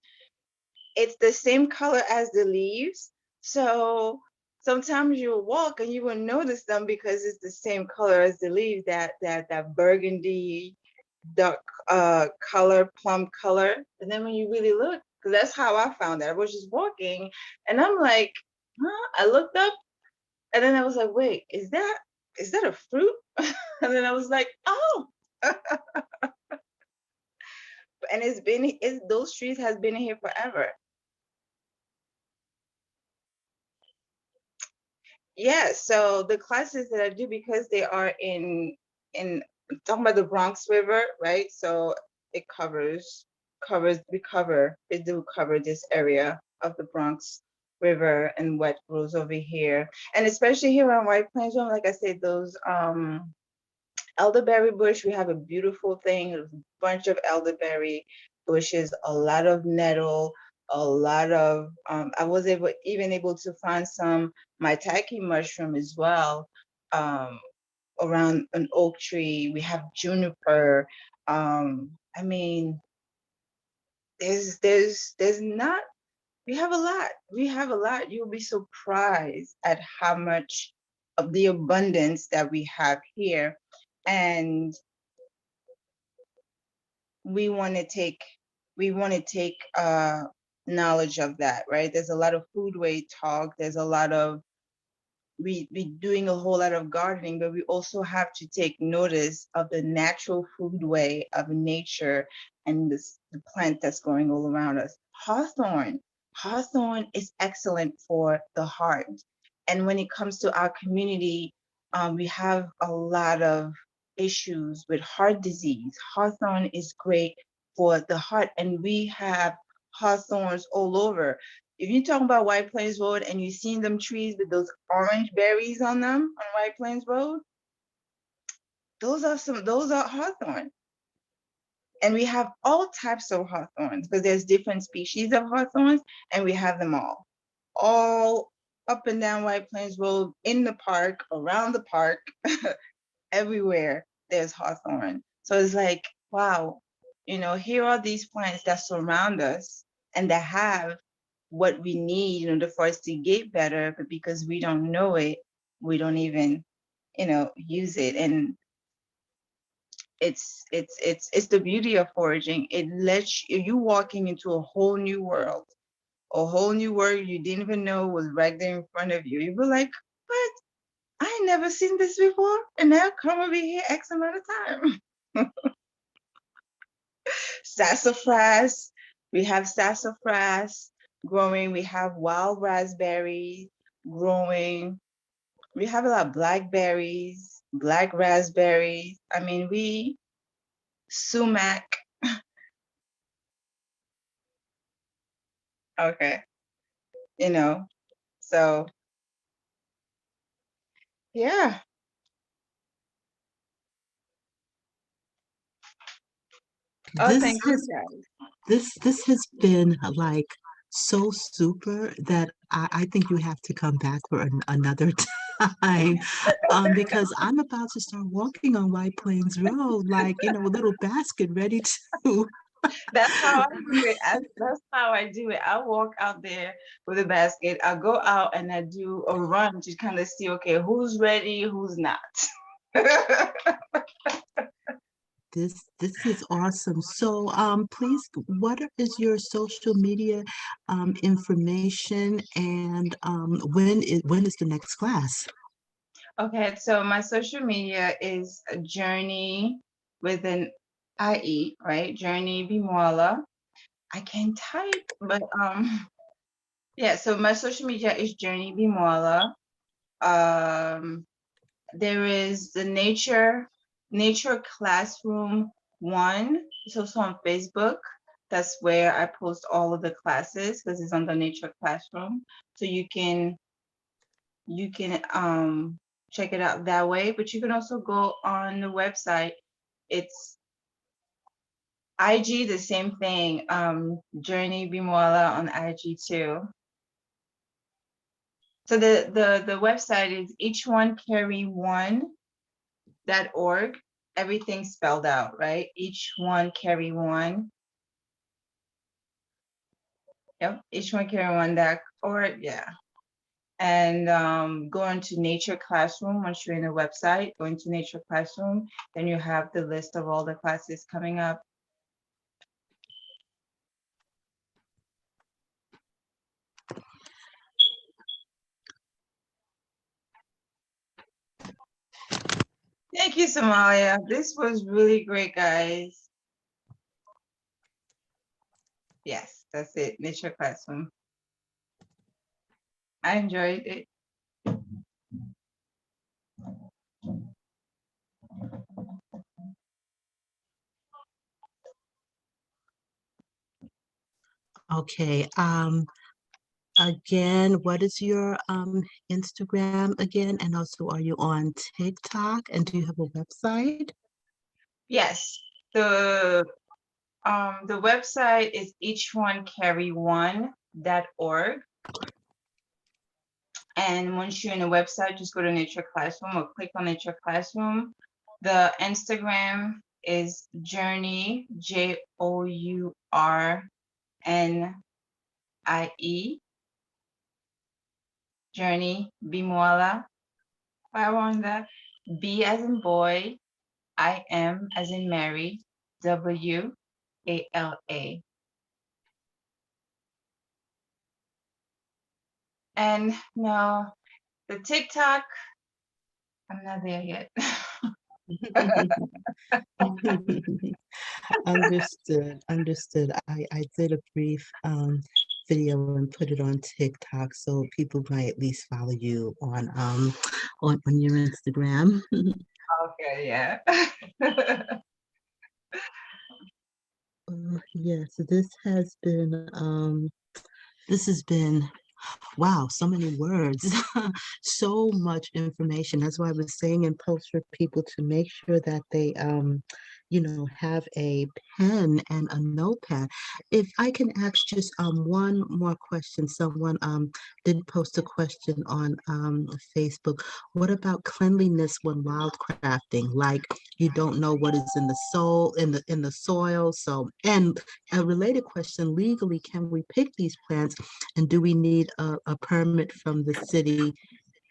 it's the same color as the leaves. So sometimes you'll walk and you will notice them because it's the same color as the leaves, that burgundy dark color, plum color. And then when you really look, because that's how I found that. I was just walking and I'm like, huh? I looked up and then I was like, wait, is that a fruit? And then I was like, oh. And those trees has been here forever. Yeah, so the classes that I do, because they are in talking about the Bronx River, right? So it we do cover this area of the Bronx River and what grows over here. And especially here on White Plains, like I said, those elderberry bush, we have a beautiful thing, a bunch of elderberry bushes, a lot of nettle, a lot of I was able to find some maitake mushroom as well, um, around an oak tree. We have juniper. I mean, there's not we have a lot. We have a lot. You'll be surprised at how much of the abundance that we have here. And we want to take knowledge of that, right? There's a lot of foodway talk. There's a lot of we doing a whole lot of gardening, but we also have to take notice of the natural foodway of nature and the plant that's growing all around us. Hawthorn is excellent for the heart. And when it comes to our community, we have a lot of issues with heart disease. Hawthorn is great for the heart, and we have hawthorns all over. If you're talking about White Plains Road and you've seen them trees with those orange berries on them on White Plains Road, those are hawthorn. And we have all types of hawthorns because there's different species of hawthorns, and we have them all up and down White Plains Road, in the park, around the park, everywhere there's hawthorn. So it's like, wow, here are these plants that surround us and that have what we need in order for us to get better, but because we don't know it, we don't even, use it. And it's the beauty of foraging. It lets you walking into a whole new world you didn't even know was right there in front of you. You were like, what? I ain't never seen this before, and now come over here X amount of time. Sassafras. We have sassafras growing. We have wild raspberries growing. We have a lot of blackberries, black raspberries. I mean, we sumac. Okay, you know. So yeah. Oh, This thank you has guys. this has been like so super that I think you have to come back for another time, because I'm about to start walking on White Plains Road, like, a little basket ready to. That's how I do it. That's how I do it. I walk out there with a basket. I go out and I do a run to kind of see, okay, who's ready, who's not. This is awesome. So, please, is your social media information, and when is the next class? Okay, so my social media is a Journey with an IE, right? Journey Bimwala. I can type, but yeah, so my social media is Journey Bimwala. Um, there is the nature classroom one. It's also on Facebook. That's where I post all of the classes because it's on the nature classroom. So you can check it out that way. But you can also go on the website. It's IG, the same thing. Journey Bimwala on IG too. So the website is each1carry1.org. Everything's spelled out, right? Each1carry1. Yep, each1carry1.org. Yeah. And go into Nature Classroom. Once you're in the website, go into Nature Classroom. Then you have the list of all the classes coming up. Thank you, Somalia. This was really great, guys. Yes, that's it. Nature Classroom. I enjoyed it. Okay. Again, what is your Instagram again? And also, are you on TikTok? And do you have a website? Yes. The website is each1carry1.org. And once you're in the website, just go to Nature Classroom or click on Nature Classroom. The Instagram is Journey, JOURNIE, Journey Bimwala. I want that. B as in boy, I M as in Mary, WALA. And no, the TikTok, I'm not there yet. Understood, understood. I did a brief video and put it on TikTok so people might at least follow you on your Instagram. Okay, yeah. Yes, this has been wow, so many words, so much information. That's why I was saying in post for people to make sure that they, have a pen and a notepad. If I can ask just one more question. Someone did post a question on Facebook. What about cleanliness when wildcrafting? Like you don't know what is in the soil, in the soil. So, and a related question: legally, can we pick these plants? And do we need a permit from the city?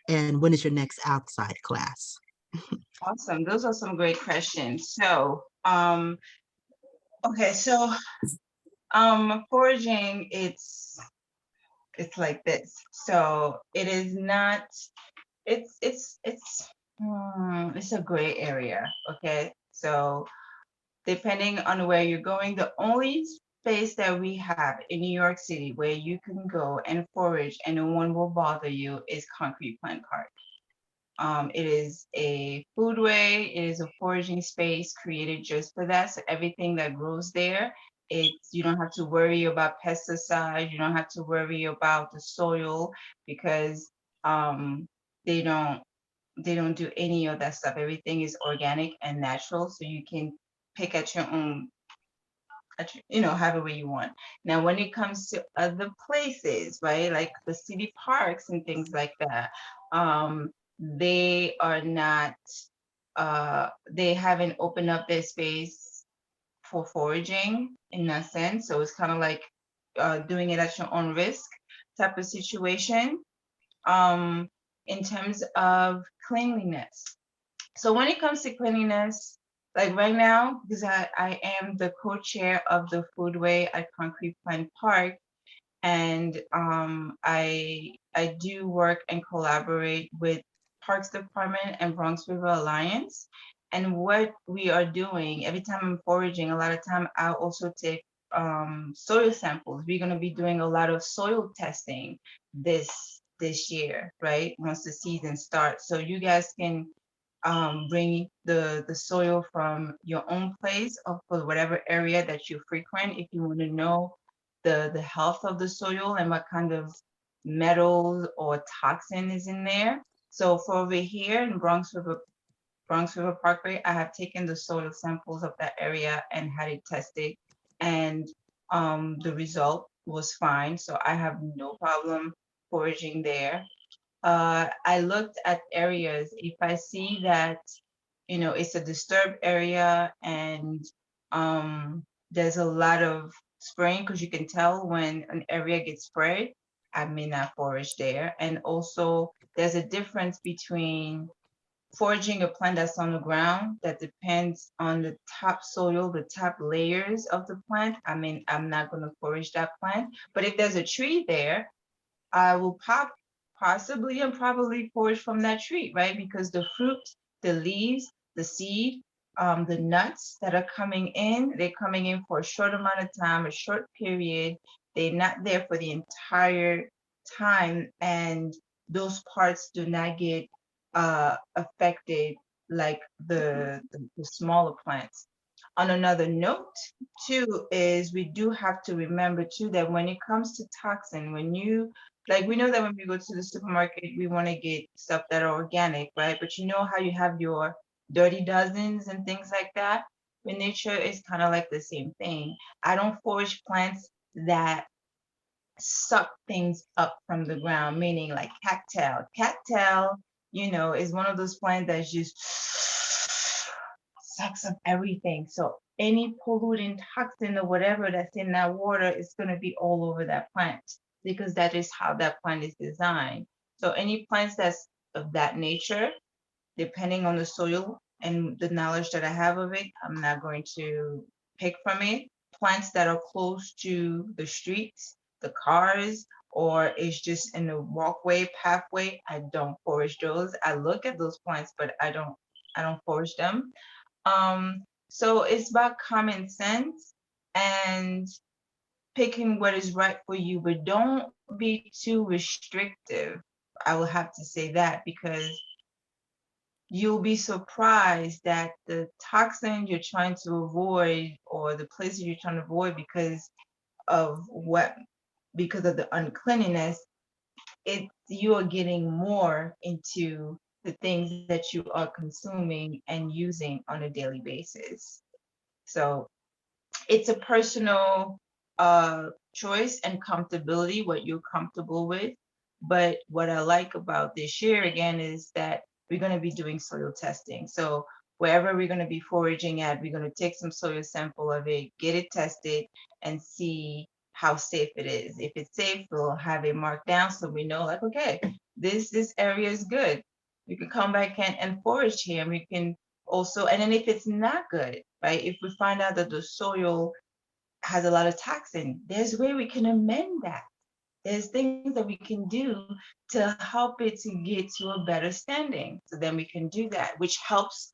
And when is your next outside class? Awesome. Those are some great questions. So, okay, so foraging, it's like this. So it is not, it's a gray area. Okay. So depending on where you're going. The only space that we have in New York City where you can go and forage and no one will bother you is Concrete Plant Park. It is a foodway. It is a foraging space created just for that. So everything that grows there, it's you don't have to worry about pesticides. You don't have to worry about the soil because um, they don't they don't do any of that stuff. Everything is organic and natural, so you can pick at your own, however you want. Now, when it comes to other places, right, like the city parks and things like that, they are not, they haven't opened up their space for foraging in that sense. So it's kind of like doing it at your own risk type of situation. Um, in terms of cleanliness, so when it comes to cleanliness, like right now, because I am the co-chair of the foodway at Concrete Plant Park, and I do work and collaborate with Parks Department and Bronx River Alliance. And what we are doing every time I'm foraging, a lot of time I also take soil samples. We're going to be doing a lot of soil testing this year, right? Once the season starts, so you guys can bring the soil from your own place or for whatever area that you frequent if you want to know the health of the soil and what kind of metals or toxin is in there. So for over here in Bronx River Parkway, I have taken the soil samples of that area and had it tested, and the result was fine. So I have no problem foraging there. I looked at areas. If I see that, it's a disturbed area and there's a lot of spraying, because you can tell when an area gets sprayed, I may not forage there. And also, there's a difference between foraging a plant that's on the ground that depends on the top soil, the top layers of the plant. I mean, I'm not going to forage that plant. But if there's a tree there, I will possibly and probably forage from that tree, right? Because the fruit, the leaves, the seed, the nuts that are coming in, they're coming in for a short amount of time, a short period. They're not there for the entire time, and those parts do not get affected like the smaller plants. On another note, too, is we do have to remember too that when it comes to toxin, when you like we know that when we go to the supermarket, we want to get stuff that are organic, right? But you know how you have your dirty dozens and things like that? With nature, it's kind of like the same thing. I don't forage plants that suck things up from the ground, meaning like cattail. Cattail, is one of those plants that's just sucks up everything. So any pollutant, toxin, or whatever that's in that water is going to be all over that plant because that is how that plant is designed. So any plants that's of that nature, depending on the soil and the knowledge that I have of it, I'm not going to pick from it. Plants that are close to the streets, the cars, or it's just in the walkway, pathway, I don't forage those. I look at those plants, but I don't forage them. So it's about common sense and picking what is right for you, but don't be too restrictive. I will have to say that because you'll be surprised that the toxin you're trying to avoid or the places you're trying to avoid of what because of the uncleanliness, you are getting more into the things that you are consuming and using on a daily basis. So it's a personal choice and comfortability, what you're comfortable with. But what I like about this year again is that we're going to be doing soil testing. So wherever we're going to be foraging at, we're going to take some soil sample of it, get it tested, and see how safe it is. If it's safe, we'll have it marked down so we know, like, okay, this area is good. We can come back and forage here, and we can also, and then if it's not good, right? If we find out that the soil has a lot of toxin, there's a way we can amend that. There's things that we can do to help it to get to a better standing. So then we can do that, which helps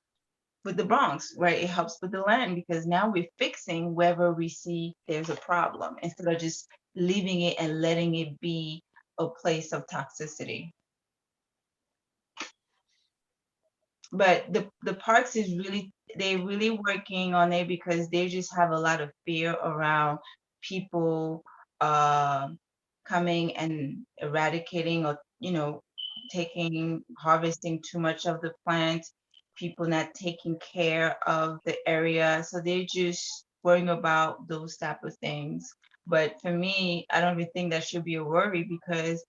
with the Bronx, right? It helps with the land because now we're fixing wherever we see there's a problem instead of just leaving it and letting it be a place of toxicity. But the parks is really, they're really working on it because they just have a lot of fear around people uh, coming and eradicating or taking harvesting too much of the plant, people not taking care of the area, so they're just worrying about those type of things. But for me, I don't even think that should be a worry because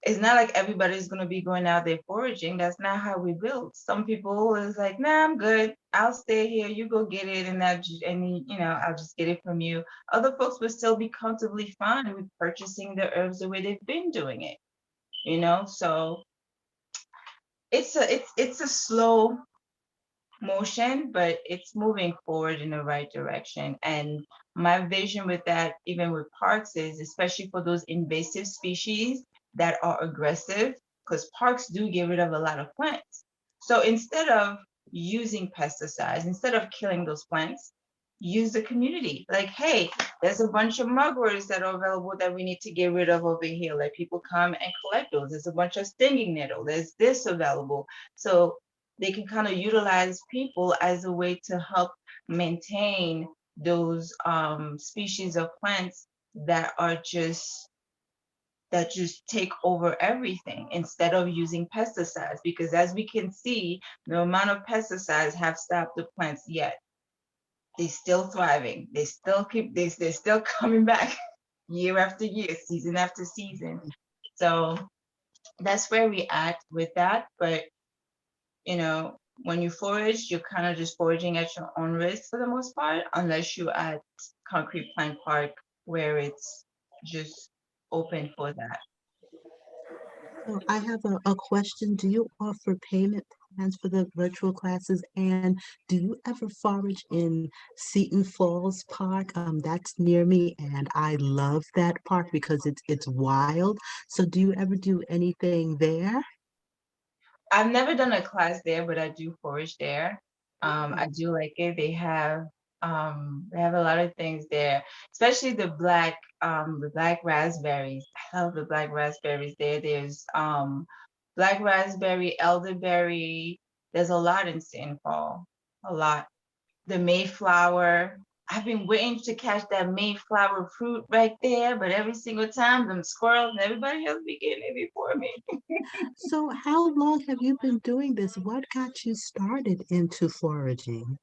it's not like everybody's gonna be going out there foraging. That's not how we build. Some people is like, nah, I'm good. I'll stay here. You go get it, and I'll just get it from you. Other folks will still be comfortably fine with purchasing the herbs the way they've been doing it. So it's a slow motion, but it's moving forward in the right direction. And my vision with that, even with parks, is especially for those invasive species that are aggressive, because parks do get rid of a lot of plants. So instead of using pesticides, instead of killing those plants, use the community. Like, hey, there's a bunch of mugworts that are available that we need to get rid of over here. Like, people come and collect those. There's a bunch of stinging nettle. There's this available. So they can kind of utilize people as a way to help maintain those species of plants that are just take over everything instead of using pesticides, because as we can see, the amount of pesticides have stopped the plants, yet they're still thriving, they're still coming back year after year, season after season. So that's where we at with that. But when you forage, you're kind of just foraging at your own risk for the most part, unless you at Concrete Plant Park where it's just open for that. So I have a question. Do you offer payment plans for the virtual classes? And do you ever forage in Seton Falls Park? That's near me, and I love that park because it's wild. So do you ever do anything there? I've never done a class there, but I do forage there. I Oh, do like it. They have a lot of things there, especially the black raspberries. I love the black raspberries there. There's black raspberry, elderberry. There's a lot in St. Paul. A lot. The Mayflower. I've been waiting to catch that Mayflower fruit right there, but every single time them squirrels and everybody else be getting it before me. so how long have you been doing this? What got you started into foraging?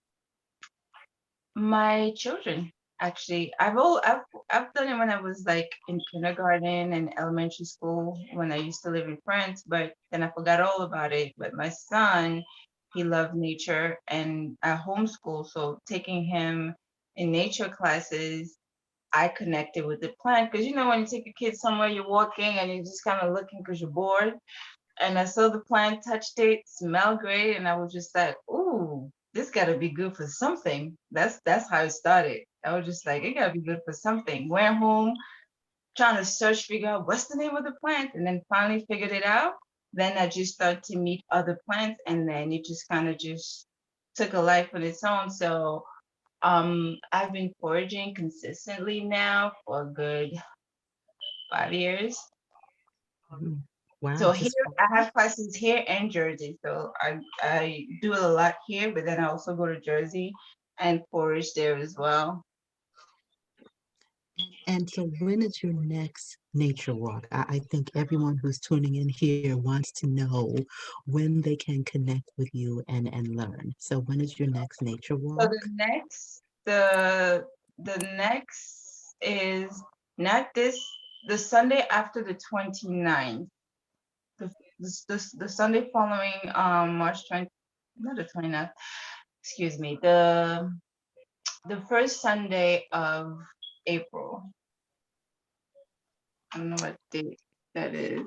My children, actually. I've done it when I was like in kindergarten and elementary school when I used to live in France, but then I forgot all about it. But my son, he loved nature and I homeschool, so taking him in nature classes, I connected with the plant because when you take a kid somewhere, you're walking and you're just kind of looking because you're bored, and I saw the plant, touched it, smelled great, and I was just like, "Ooh, this gotta be good for something." That's how it started. I was just like, "It gotta be good for something." Went home, trying to search, figure out what's the name of the plant, and then finally figured it out. Then I just started to meet other plants, and then it just kind of just took a life on its own. So I've been foraging consistently now for a good 5 years. Mm, wow, So here just I have classes here and Jersey. So I do a lot here, but then I also go to Jersey and forage there as well. and so when is your next nature walk? I think everyone who's tuning in here wants to know when they can connect with you and learn. So when is your next nature So walk? the next is not the Sunday after the 29th. The Sunday following March 20, not the 29th, excuse me, the first Sunday of April. I don't know what date that is.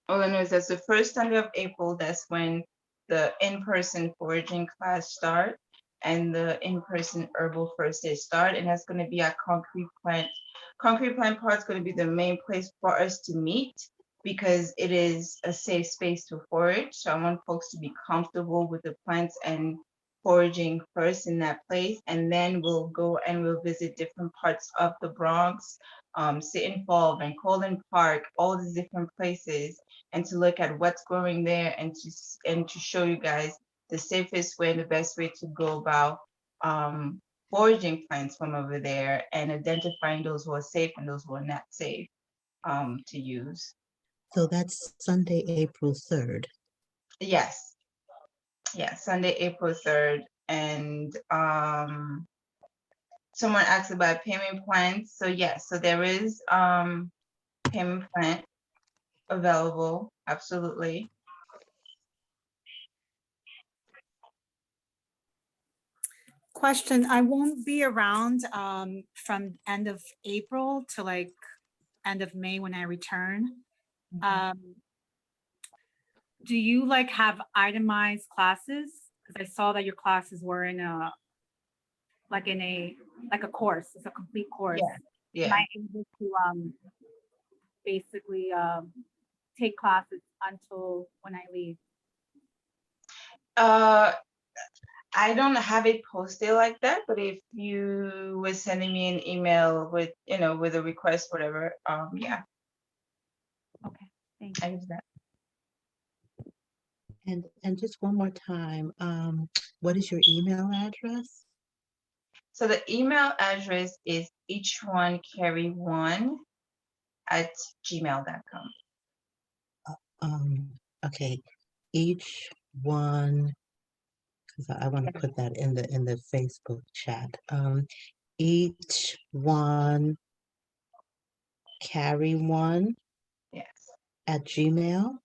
All I know is that's the first Sunday of April. That's when the in-person foraging class start and the in-person herbal first aid start. And that's going to be at Concrete Plant. Concrete Plant Park is going to be the main place for us to meet. because it is a safe space to forage. So I want folks to be comfortable with the plants and foraging first in that place, and then we'll go and we'll visit different parts of the Bronx, Seton Fall, Van Cortlandt Park, all these different places, and to look at what's growing there, and to show you guys the safest way and the best way to go about foraging plants from over there and identifying those who are safe and those who are not safe to use. So that's Sunday, April 3rd. Yes, yes, Sunday, April 3rd. And someone asked about payment plans. So yes, so there is payment plan available, absolutely. Question, I won't be around from end of April to like end of May when I return. Do you like have itemized classes? Because I saw that your classes were in a like a course. It's a complete course. Yeah, Am yeah. I able to basically take classes until when I leave? I don't have it posted like that, but if you were sending me an email with, with a request, whatever, yeah, Okay, thank I you. use that. And just one more time, what is your email address? So the email address is each1carry1@gmail.com. Okay, each one, because I want to put that in the Facebook chat. Each one carry one Yes, at Gmail.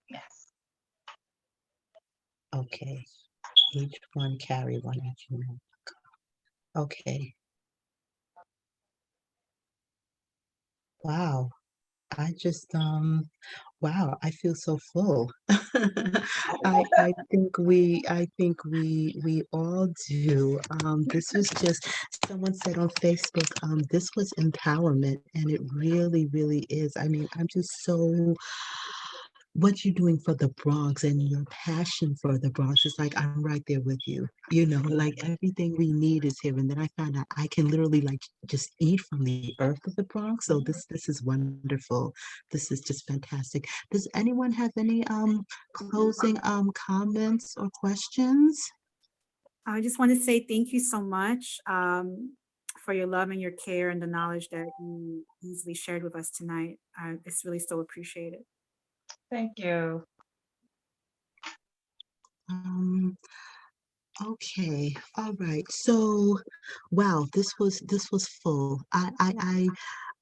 yes. Okay, each one carry one at Gmail. Okay. Wow. I just wow, I feel so full. I think we all do. This was just someone said on Facebook, this was empowerment, and it really, really is. I mean, I'm just so what you're doing for the Bronx and your passion for the Bronx. It's like I'm right there with you. Like everything we need is here. And then I found out I can literally like just eat from the earth of the Bronx. So this is wonderful. This is just fantastic. Does anyone have any closing comments or questions? I just want to say thank you so much for your love and your care and the knowledge that you easily shared with us tonight. It's really so appreciated. Thank you. Um, okay, all right. So, wow, this was full.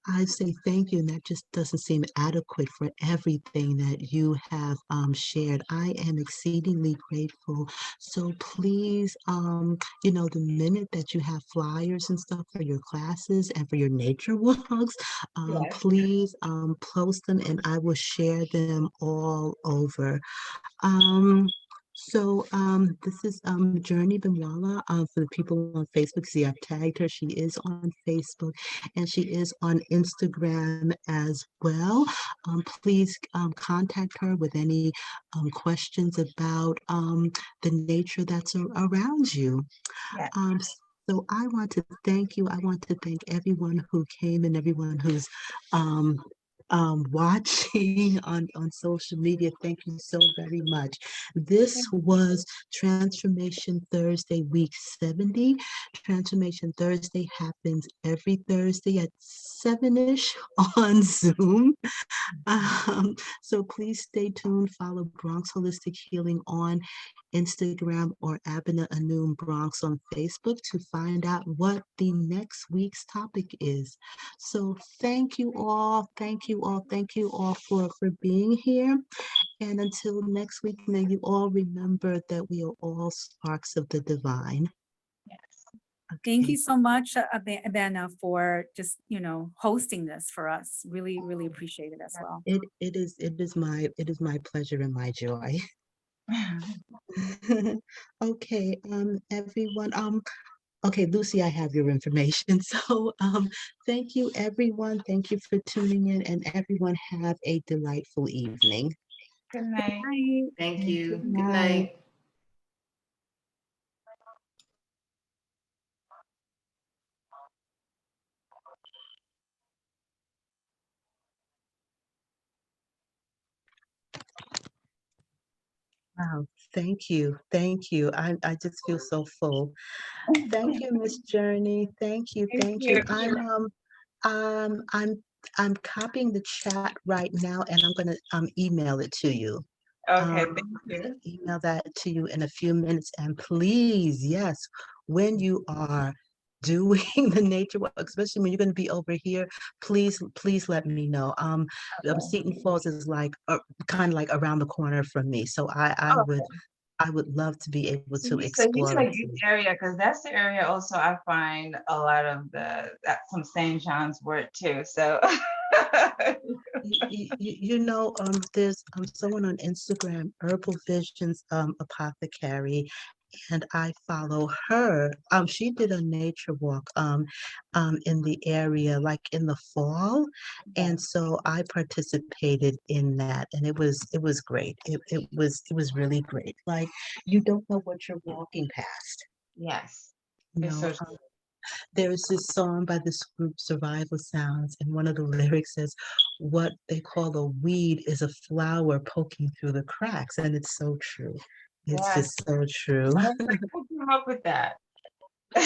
I say thank you, and that just doesn't seem adequate for everything that you have shared. I am exceedingly grateful. So please, the minute that you have flyers and stuff for your classes and for your nature walks, Yes, please post them, and I will share them all over. Um, this is Journei Bimwala. For the people on Facebook, see, I've tagged her. She is on Facebook and she is on Instagram as well. Please contact her with any questions about the nature that's around you. yes. Um, so I want to thank you. I want to thank everyone who came and everyone who's um, watching on social media. Thank you so very much. This was Transformation Thursday, week 70. Transformation Thursday happens every Thursday at 7-ish on Zoom. So please stay tuned. Follow Bronx Holistic Healing on Instagram or Abena Anum Bronx on Facebook to find out what the next week's topic is. So thank you all. Thank you all. Thank you all for being here. And until next week, may you all remember that we are all sparks of the divine. Thank Okay. you so much, Abena, for just, hosting this for us. Really, really appreciate it as well. It is my pleasure and my joy. Okay, everyone. Okay, Lucy, I have your information. So thank you, everyone. Thank you for tuning in, and everyone have a delightful evening. Good night. Bye. Thank Good you. Good night. night. Wow, thank you. Thank you. I just feel so full. Thank you, Miss Journey. Thank you. Thank Thank you. you. Um I'm I'm copying the chat right now and I'm gonna email it to you. Okay, I'm thank gonna you. email that to you in a few minutes. And please, yes, when you are doing the nature walk, especially when you're going to be over here, please let me know. Okay. Seton Falls is like kind of like around the corner from me, so I would love to be able to So you explore said with good you. area because that's the area also I find a lot of that some St. John's wort too. So There's someone on Instagram, Herbal Visions Apothecary, and I follow her. She did a nature walk in the area like in the fall, and so I participated in that, and it was great. It was really great. Like you don't know what you're walking past. yes, You it's know, so true. there's this song by this group, Survival Sounds, and one of the lyrics says, "What they call a weed is a flower poking through the cracks," and it's so true. It's Yes. just so true. I was like, who came up with that? Like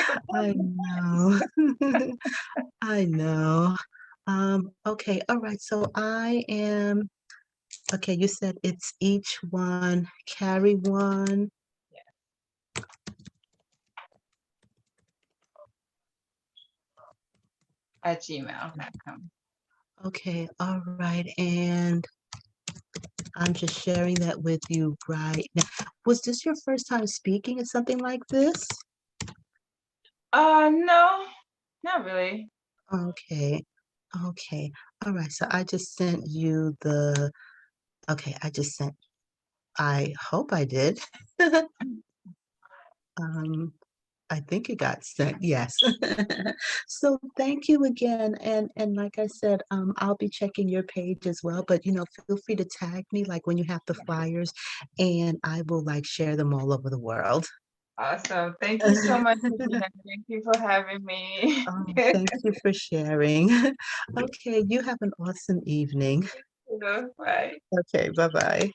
a I person. know. I know. Okay, all right. So okay, you said it's each one, carry one. At gmail.com. Okay, all right. And I'm just sharing that with you right now. Was this your first time speaking at something like this? No, not really. Okay. Okay. All right. So I just sent you okay, I hope I did. Um, I think it got sent. Yes. So thank you again. And like I said, I'll be checking your page as well. But feel free to tag me like when you have the flyers, and I will like share them all over the world. Awesome. Thank you so much, Regina. Thank you for having me. Thank you for sharing. Okay, you have an awesome evening. Bye. Okay, bye-bye.